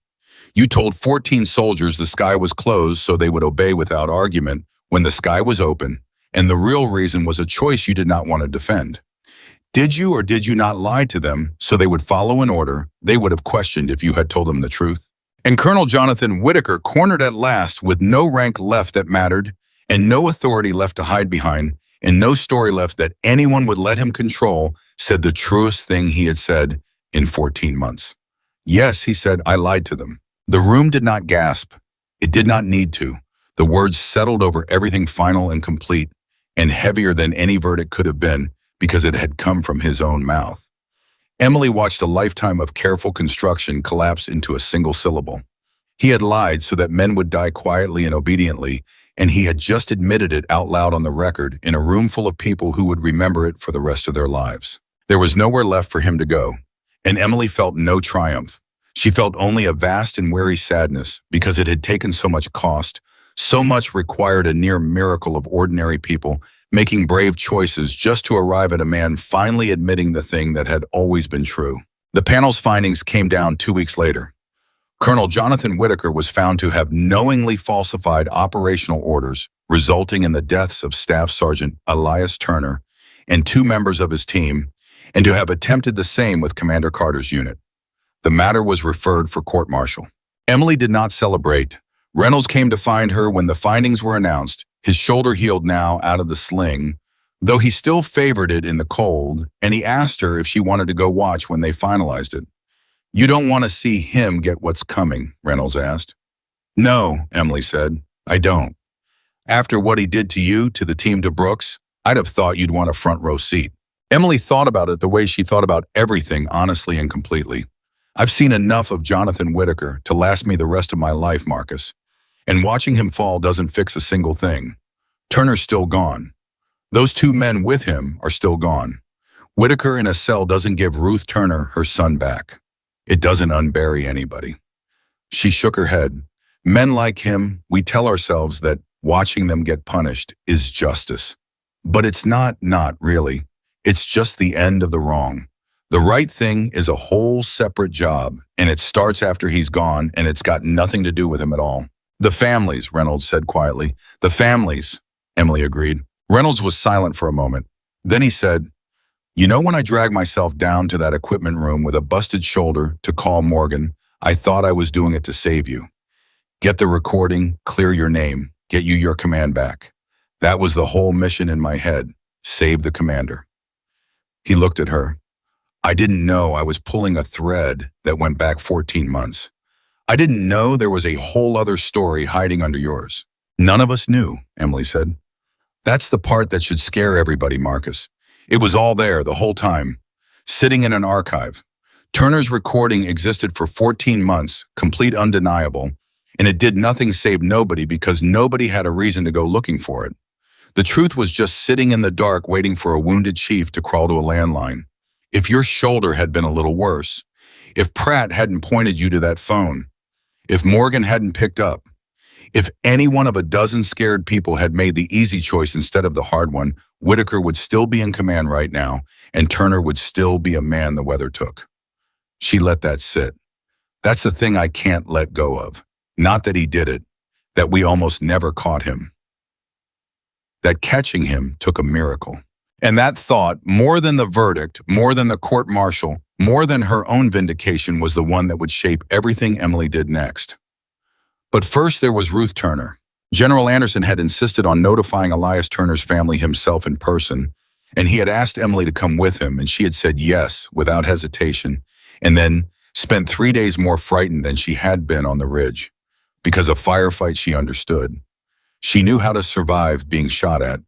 You told 14 soldiers the sky was closed so they would obey without argument when the sky was open, and the real reason was a choice you did not want to defend. Did you or did you not lie to them so they would follow an order they would have questioned if you had told them the truth? And Colonel Jonathan Whitaker, cornered at last with no rank left that mattered and no authority left to hide behind and no story left that anyone would let him control, said the truest thing he had said in 14 months. Yes, he said, I lied to them. The room did not gasp. It did not need to. The words settled over everything final and complete, and heavier than any verdict could have been, because it had come from his own mouth. Emily watched a lifetime of careful construction collapse into a single syllable. He had lied so that men would die quietly and obediently, and he had just admitted it out loud on the record in a room full of people who would remember it for the rest of their lives. There was nowhere left for him to go, and Emily felt no triumph. She felt only a vast and weary sadness because it had taken so much cost, so much required a near miracle of ordinary people making brave choices just to arrive at a man finally admitting the thing that had always been true. The panel's findings came down 2 weeks later. Colonel Jonathan Whitaker was found to have knowingly falsified operational orders, resulting in the deaths of Staff Sergeant Elias Turner and 2 members of his team, and to have attempted the same with Commander Carter's unit. The matter was referred for court-martial. Emily did not celebrate. Reynolds came to find her when the findings were announced, his shoulder healed now out of the sling, though he still favored it in the cold, and he asked her if she wanted to go watch when they finalized it. You don't want to see him get what's coming, Reynolds asked. No, Emily said, I don't. After what he did to you, to the team, to Brooks, I'd have thought you'd want a front row seat. Emily thought about it the way she thought about everything honestly and completely. I've seen enough of Jonathan Whitaker to last me the rest of my life, Marcus. And watching him fall doesn't fix a single thing. Turner's still gone. Those 2 men with him are still gone. Whitaker in a cell doesn't give Ruth Turner her son back. It doesn't unbury anybody. She shook her head. Men like him, we tell ourselves that watching them get punished is justice. But it's not really. It's just the end of the wrong. The right thing is a whole separate job, and it starts after he's gone, and it's got nothing to do with him at all. The families, Reynolds said quietly. The families, Emily agreed. Reynolds was silent for a moment. Then he said, you know, when I dragged myself down to that equipment room with a busted shoulder to call Morgan, I thought I was doing it to save you. Get the recording, clear your name, get you your command back. That was the whole mission in my head. Save the commander. He looked at her. I didn't know I was pulling a thread that went back 14 months. I didn't know there was a whole other story hiding under yours. None of us knew, Emily said. That's the part that should scare everybody, Marcus. It was all there the whole time, sitting in an archive. Turner's recording existed for 14 months, complete undeniable, and it did nothing save nobody because nobody had a reason to go looking for it. The truth was just sitting in the dark waiting for a wounded chief to crawl to a landline. If your shoulder had been a little worse, if Pratt hadn't pointed you to that phone, if Morgan hadn't picked up, if any one of a dozen scared people had made the easy choice instead of the hard one, Whitaker would still be in command right now, and Turner would still be a man the weather took. She let that sit. That's the thing I can't let go of. Not that he did it, that we almost never caught him. That catching him took a miracle. And that thought, more than the verdict, more than the court-martial, more than her own vindication, was the one that would shape everything Emily did next. But first there was Ruth Turner. General Anderson had insisted on notifying Elias Turner's family himself in person, and he had asked Emily to come with him, and she had said yes without hesitation, and then spent 3 days more frightened than she had been on the ridge. Because a firefight she understood. She knew how to survive being shot at.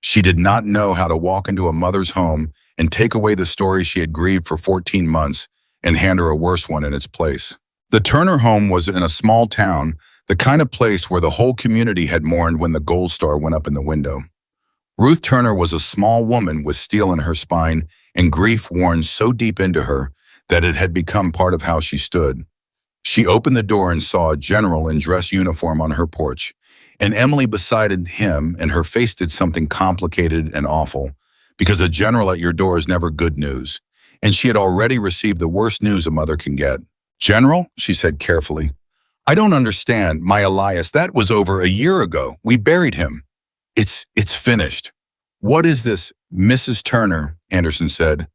She did not know how to walk into a mother's home and take away the story she had grieved for 14 months and hand her a worse one in its place. The Turner home was in a small town, the kind of place where the whole community had mourned when the gold star went up in the window. Ruth Turner was a small woman with steel in her spine and grief worn so deep into her that it had become part of how she stood. She opened the door and saw a general in dress uniform on her porch, and Emily beside him, and her face did something complicated and awful, because a general at your door is never good news, and she had already received the worst news a mother can get. "General," she said carefully, "I don't understand. My Elias, that was over a year ago. We buried him. It's finished." "What is this, Mrs. Turner?" Anderson said,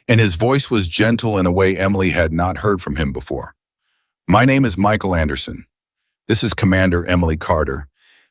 and his voice was gentle in a way Emily had not heard from him before. "My name is Michael Anderson. This is Commander Emily Carter.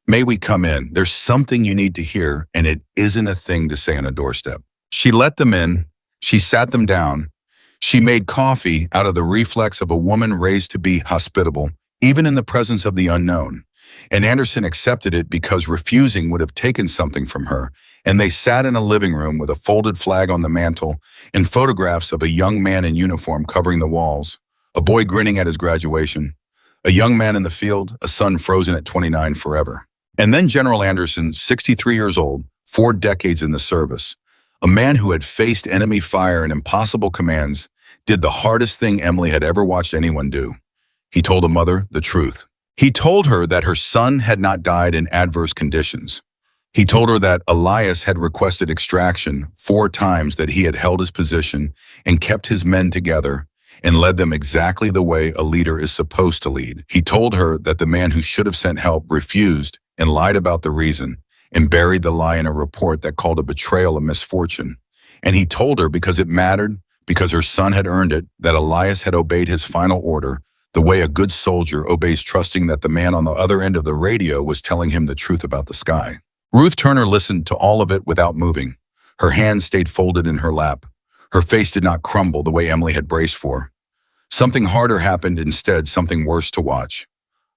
May we come in? There's something you need to hear, and it isn't a thing to say on a doorstep." She let them in. She sat them down. She made coffee out of the reflex of a woman raised to be hospitable, even in the presence of the unknown. And Anderson accepted it because refusing would have taken something from her, and they sat in a living room with a folded flag on the mantel and photographs of a young man in uniform covering the walls, a boy grinning at his graduation, a young man in the field, a son frozen at 29 forever. And then General Anderson, 63 years old, 4 decades in the service, a man who had faced enemy fire and impossible commands, did the hardest thing Emily had ever watched anyone do. He told a mother the truth. He told her that her son had not died in adverse conditions. He told her that Elias had requested extraction 4 times, that he had held his position and kept his men together and led them exactly the way a leader is supposed to lead. He told her that the man who should have sent help refused and lied about the reason and buried the lie in a report that called a betrayal a misfortune. And he told her, because it mattered, because her son had earned it, that Elias had obeyed his final order the way a good soldier obeys, trusting that the man on the other end of the radio was telling him the truth about the sky. Ruth Turner listened to all of it without moving. Her hands stayed folded in her lap. Her face did not crumble the way Emily had braced for. Something harder happened instead, something worse to watch.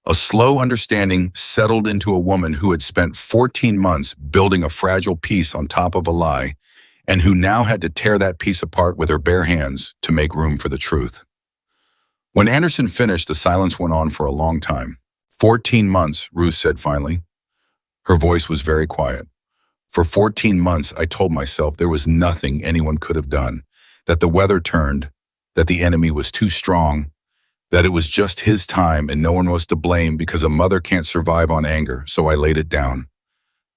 A slow understanding settled into a woman who had spent 14 months building a fragile piece on top of a lie, and who now had to tear that piece apart with her bare hands to make room for the truth. When Anderson finished, the silence went on for a long time. 14 months, Ruth said finally. Her voice was very quiet. For 14 months, I told myself there was nothing anyone could have done, that the weather turned, that the enemy was too strong, that it was just his time and no one was to blame because a mother can't survive on anger, so I laid it down.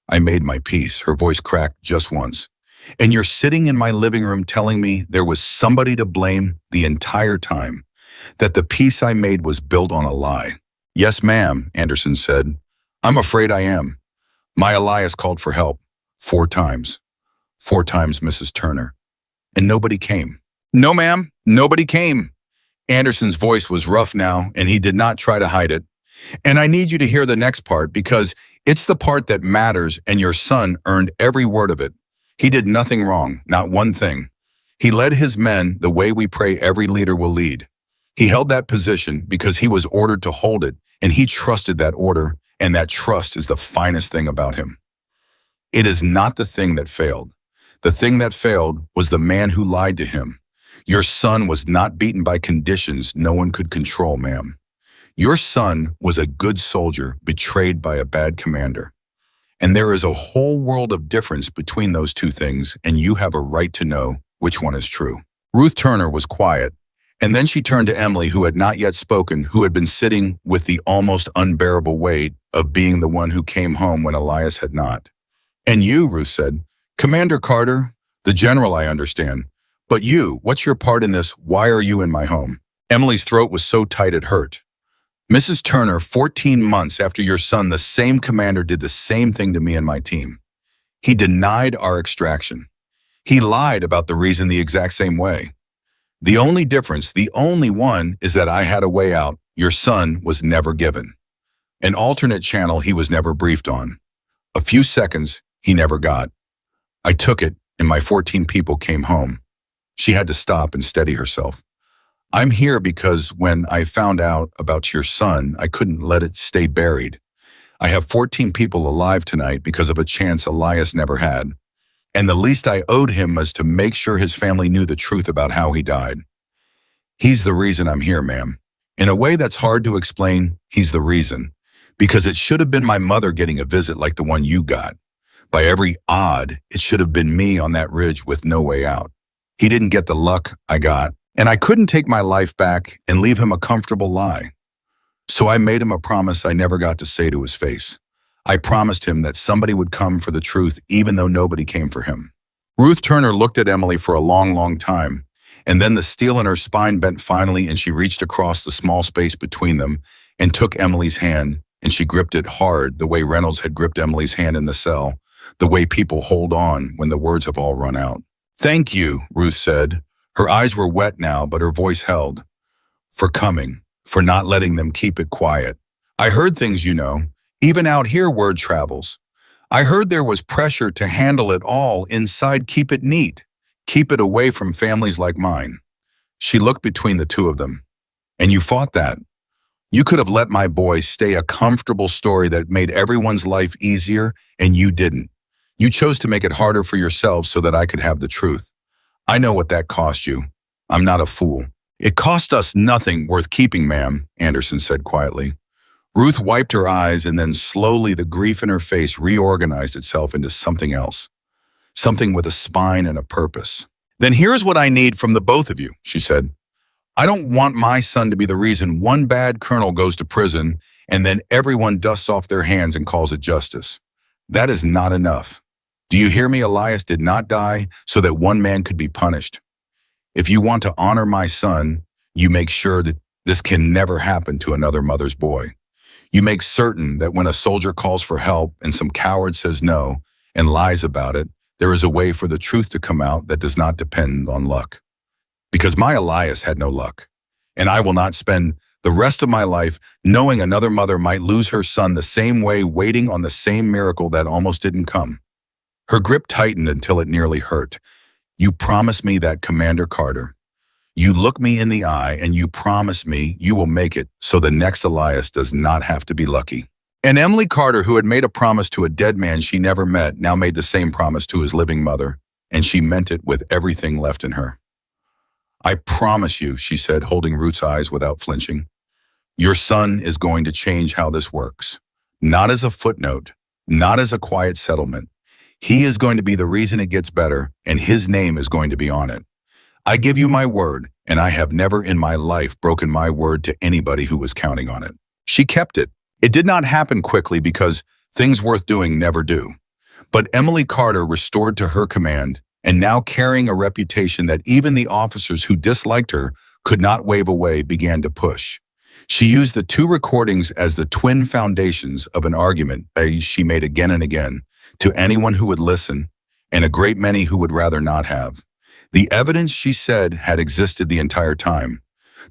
I made my peace. Her voice cracked just once. And you're sitting in my living room telling me there was somebody to blame the entire time, that the peace I made was built on a lie. Yes, ma'am, Anderson said. I'm afraid I am. My Elias called for help 4 times. 4 times, Mrs. Turner. And nobody came. No, ma'am, nobody came. Anderson's voice was rough now, and he did not try to hide it. And I need you to hear the next part, because it's the part that matters, and your son earned every word of it. He did nothing wrong, not one thing. He led his men the way we pray every leader will lead. He held that position because he was ordered to hold it, and he trusted that order, and that trust is the finest thing about him. It is not the thing that failed. The thing that failed was the man who lied to him. Your son was not beaten by conditions no one could control, ma'am. Your son was a good soldier betrayed by a bad commander. And there is a whole world of difference between those two things, and you have a right to know which one is true. Ruth Turner was quiet, and then she turned to Emily, who had not yet spoken, who had been sitting with the almost unbearable weight of being the one who came home when Elias had not. And you, Ruth said, Commander Carter, the general, I understand. But you, what's your part in this? Why are you in my home? Emily's throat was so tight it hurt. Mrs. Turner, 14 months after your son, the same commander did the same thing to me and my team. He denied our extraction. He lied about the reason the exact same way. The only difference, the only one, is that I had a way out. Your son was never given. An alternate channel he was never briefed on. A few seconds he never got. I took it, and my 14 people came home. She had to stop and steady herself. I'm here because when I found out about your son, I couldn't let it stay buried. I have 14 people alive tonight because of a chance Elias never had. And the least I owed him was to make sure his family knew the truth about how he died. He's the reason I'm here, ma'am. In a way that's hard to explain, he's the reason. Because it should have been my mother getting a visit like the one you got. By every odd, it should have been me on that ridge with no way out. He didn't get the luck I got, and I couldn't take my life back and leave him a comfortable lie. So I made him a promise I never got to say to his face. I promised him that somebody would come for the truth even though nobody came for him. Ruth Turner looked at Emily for a long, long time, and then the steel in her spine bent finally and she reached across the small space between them and took Emily's hand, and she gripped it hard the way Reynolds had gripped Emily's hand in the cell, the way people hold on when the words have all run out. Thank you, Ruth said. Her eyes were wet now, but her voice held. For coming, for not letting them keep it quiet. I heard things, you know. Even out here, word travels. I heard there was pressure to handle it all inside, keep it neat, keep it away from families like mine. She looked between the two of them. And you fought that. You could have let my boy stay a comfortable story that made everyone's life easier, and you didn't. You chose to make it harder for yourselves so that I could have the truth. I know what that cost you. I'm not a fool. It cost us nothing worth keeping, ma'am, Anderson said quietly. Ruth wiped her eyes, and then slowly the grief in her face reorganized itself into something else. Something with a spine and a purpose. Then here's what I need from the both of you, she said. I don't want my son to be the reason one bad colonel goes to prison and then everyone dusts off their hands and calls it justice. That is not enough. Do you hear me? Elias did not die so that one man could be punished. If you want to honor my son, you make sure that this can never happen to another mother's boy. You make certain that when a soldier calls for help and some coward says no and lies about it, there is a way for the truth to come out that does not depend on luck. Because my Elias had no luck, and I will not spend the rest of my life knowing another mother might lose her son the same way, waiting on the same miracle that almost didn't come. Her grip tightened until it nearly hurt. You promise me that, Commander Carter. You look me in the eye and you promise me you will make it so the next Elias does not have to be lucky. And Emily Carter, who had made a promise to a dead man she never met, now made the same promise to his living mother, and she meant it with everything left in her. I promise you, she said, holding Ruth's eyes without flinching. Your son is going to change how this works. Not as a footnote, not as a quiet settlement. He is going to be the reason it gets better, and his name is going to be on it. I give you my word, and I have never in my life broken my word to anybody who was counting on it. She kept it. It did not happen quickly because things worth doing never do. But Emily Carter, restored to her command, and now carrying a reputation that even the officers who disliked her could not wave away, began to push. She used the two recordings as the twin foundations of an argument she made again and again to anyone who would listen, and a great many who would rather not have. The evidence, she said, had existed the entire time.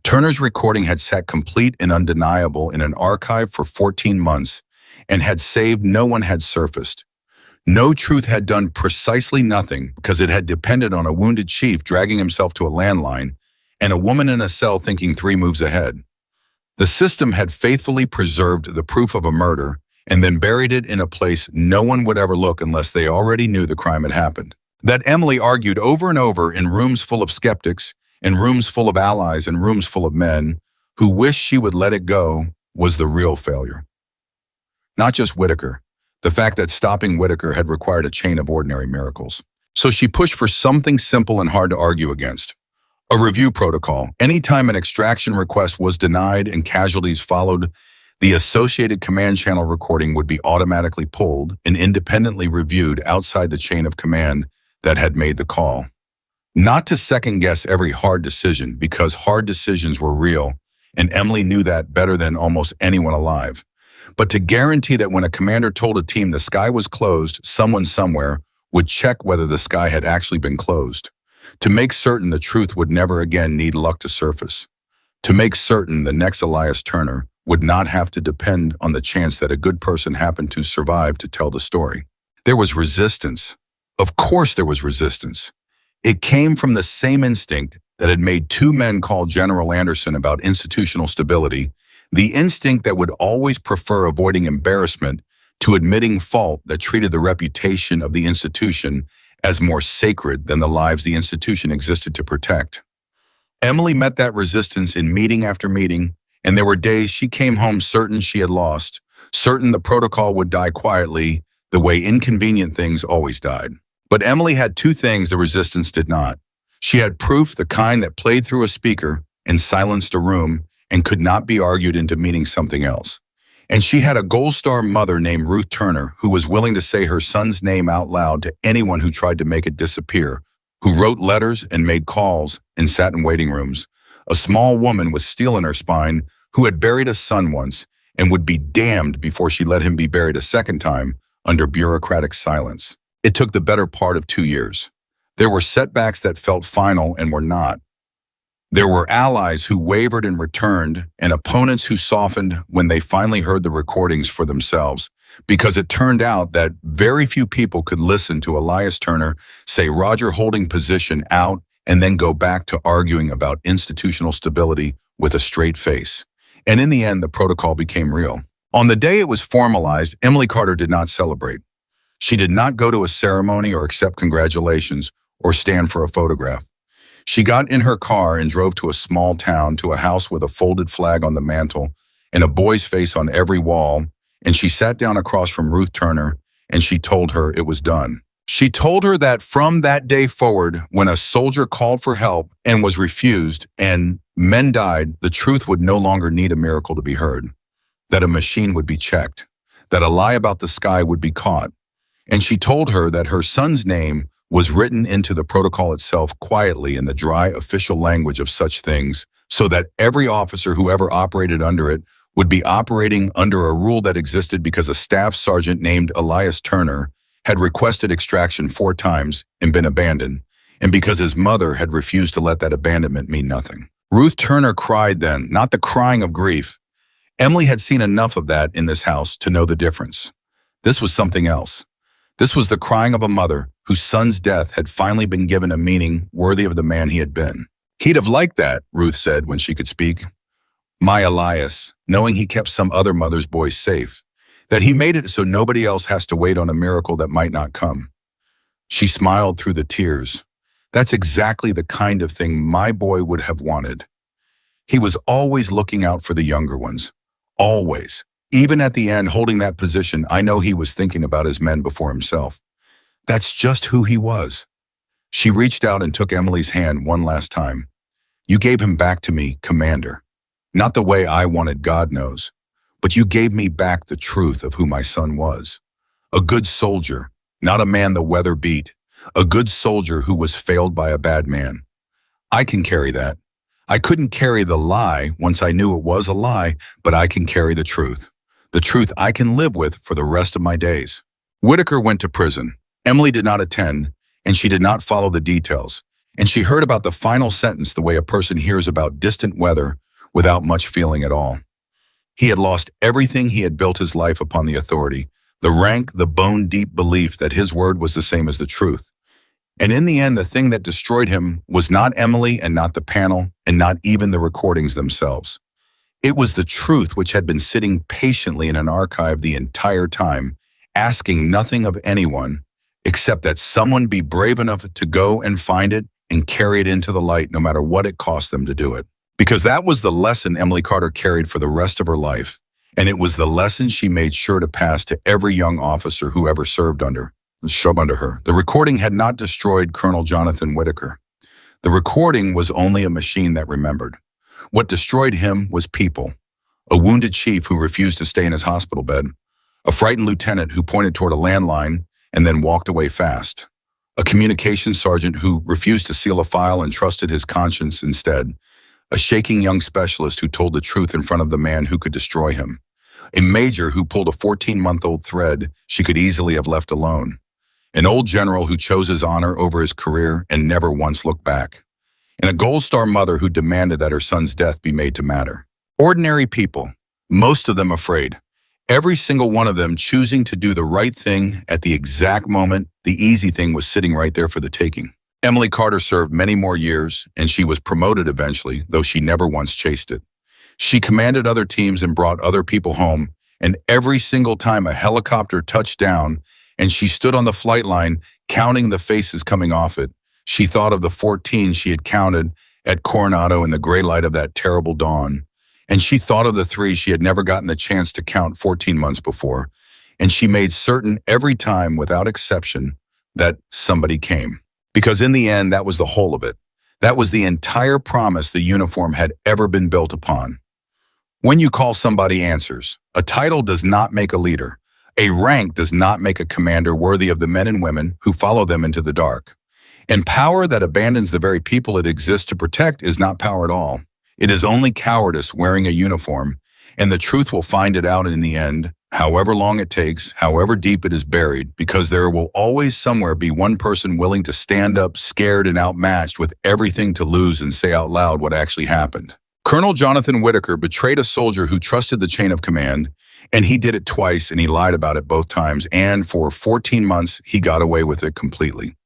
Turner's recording had sat complete and undeniable in an archive for 14 months and had saved no one had surfaced. No truth had done precisely nothing because it had depended on a wounded chief dragging himself to a landline and a woman in a cell thinking 3 moves ahead. The system had faithfully preserved the proof of a murder and then buried it in a place no one would ever look unless they already knew the crime had happened. That Emily argued over and over in rooms full of skeptics, in rooms full of allies, and rooms full of men who wished she would let it go was the real failure. Not just Whitaker. The fact that stopping Whitaker had required a chain of ordinary miracles. So she pushed for something simple and hard to argue against. A review protocol. Anytime an extraction request was denied and casualties followed, the associated command channel recording would be automatically pulled and independently reviewed outside the chain of command that had made the call. Not to second-guess every hard decision, because hard decisions were real, and Emily knew that better than almost anyone alive. But to guarantee that when a commander told a team the sky was closed, someone somewhere would check whether the sky had actually been closed. To make certain the truth would never again need luck to surface. To make certain the next Elias Turner would not have to depend on the chance that a good person happened to survive to tell the story. There was resistance. Of course there was resistance. It came from the same instinct that had made 2 men call General Anderson about institutional stability, the instinct that would always prefer avoiding embarrassment to admitting fault, that treated the reputation of the institution as more sacred than the lives the institution existed to protect. Emily met that resistance in meeting after meeting, and there were days she came home certain she had lost, certain the protocol would die quietly, the way inconvenient things always died. But Emily had 2 things the resistance did not. She had proof, the kind that played through a speaker and silenced a room and could not be argued into meaning something else. And she had a Gold Star mother named Ruth Turner who was willing to say her son's name out loud to anyone who tried to make it disappear, who wrote letters and made calls and sat in waiting rooms. A small woman with steel in her spine who had buried a son once and would be damned before she let him be buried a second time under bureaucratic silence. It took the better part of 2 years. There were setbacks that felt final and were not. There were allies who wavered and returned, and opponents who softened when they finally heard the recordings for themselves, because it turned out that very few people could listen to Elias Turner say Roger holding position out and then go back to arguing about institutional stability with a straight face. And in the end, the protocol became real. On the day it was formalized, Emily Carter did not celebrate. She did not go to a ceremony or accept congratulations or stand for a photograph. She got in her car and drove to a small town, to a house with a folded flag on the mantle and a boy's face on every wall, and she sat down across from Ruth Turner and she told her it was done. She told her that from that day forward, when a soldier called for help and was refused and men died, the truth would no longer need a miracle to be heard, that a machine would be checked, that a lie about the sky would be caught. And she told her that her son's name was written into the protocol itself quietly in the dry official language of such things, so that every officer who ever operated under it would be operating under a rule that existed because a staff sergeant named Elias Turner had requested extraction 4 times and been abandoned, and because his mother had refused to let that abandonment mean nothing. Ruth Turner cried then, not the crying of grief. Emily had seen enough of that in this house to know the difference. This was something else. This was the crying of a mother whose son's death had finally been given a meaning worthy of the man he had been. He'd have liked that, Ruth said when she could speak. My Elias, knowing he kept some other mother's boy safe, that he made it so nobody else has to wait on a miracle that might not come. She smiled through the tears. That's exactly the kind of thing my boy would have wanted. He was always looking out for the younger ones. Always. Even at the end, holding that position, I know he was thinking about his men before himself. That's just who he was. She reached out and took Emily's hand one last time. You gave him back to me, Commander. Not the way I wanted, God knows. But you gave me back the truth of who my son was. A good soldier, not a man the weather beat. A good soldier who was failed by a bad man. I can carry that. I couldn't carry the lie once I knew it was a lie, but I can carry the truth. The truth I can live with for the rest of my days. Whitaker went to prison. Emily did not attend, and she did not follow the details. And she heard about the final sentence the way a person hears about distant weather without much feeling at all. He had lost everything he had built his life upon the authority, The rank, the bone-deep belief that his word was the same as the truth. And in the end, the thing that destroyed him was not Emily and not the panel and not even the recordings themselves. It was the truth which had been sitting patiently in an archive the entire time, asking nothing of anyone except that someone be brave enough to go and find it and carry it into the light no matter what it cost them to do it. Because that was the lesson Emily Carter carried for the rest of her life, and it was the lesson she made sure to pass to every young officer who ever served under her. The recording had not destroyed Colonel Jonathan Whitaker. The recording was only a machine that remembered. What destroyed him was people. A wounded chief who refused to stay in his hospital bed. A frightened lieutenant who pointed toward a landline and then walked away fast. A communications sergeant who refused to seal a file and trusted his conscience instead. A shaking young specialist who told the truth in front of the man who could destroy him. A major who pulled a 14-month-old thread she could easily have left alone. An old general who chose his honor over his career and never once looked back. And a Gold Star mother who demanded that her son's death be made to matter. Ordinary people, most of them afraid. Every single one of them choosing to do the right thing at the exact moment the easy thing was sitting right there for the taking. Emily Carter served many more years, and she was promoted eventually, though she never once chased it. She commanded other teams and brought other people home, and every single time a helicopter touched down and she stood on the flight line counting the faces coming off it, she thought of the 14 she had counted at Coronado in the gray light of that terrible dawn. And she thought of the 3 she had never gotten the chance to count 14 months before. And she made certain every time, without exception, that somebody came. Because in the end, that was the whole of it. That was the entire promise the uniform had ever been built upon. When you call somebody answers. A title does not make a leader. A rank does not make a commander worthy of the men and women who follow them into the dark. And power that abandons the very people it exists to protect is not power at all. It is only cowardice wearing a uniform, and the truth will find it out in the end, however long it takes, however deep it is buried, because there will always somewhere be one person willing to stand up scared and outmatched with everything to lose and say out loud what actually happened. Colonel Jonathan Whitaker betrayed a soldier who trusted the chain of command, and he did it twice and he lied about it both times, and for 14 months he got away with it completely.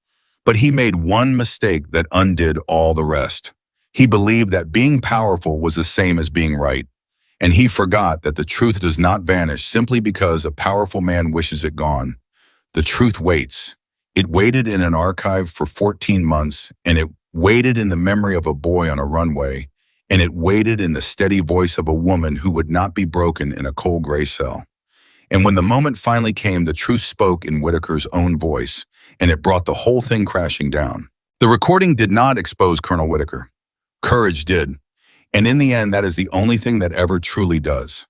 But he made one mistake that undid all the rest. He believed that being powerful was the same as being right, and he forgot that the truth does not vanish simply because a powerful man wishes it gone. The truth waits. It waited in an archive for 14 months, and it waited in the memory of a boy on a runway, and it waited in the steady voice of a woman who would not be broken in a cold gray cell. And when the moment finally came, the truth spoke in Whitaker's own voice, and it brought the whole thing crashing down. The recording did not expose Colonel Whitaker. Courage did. And in the end, that is the only thing that ever truly does.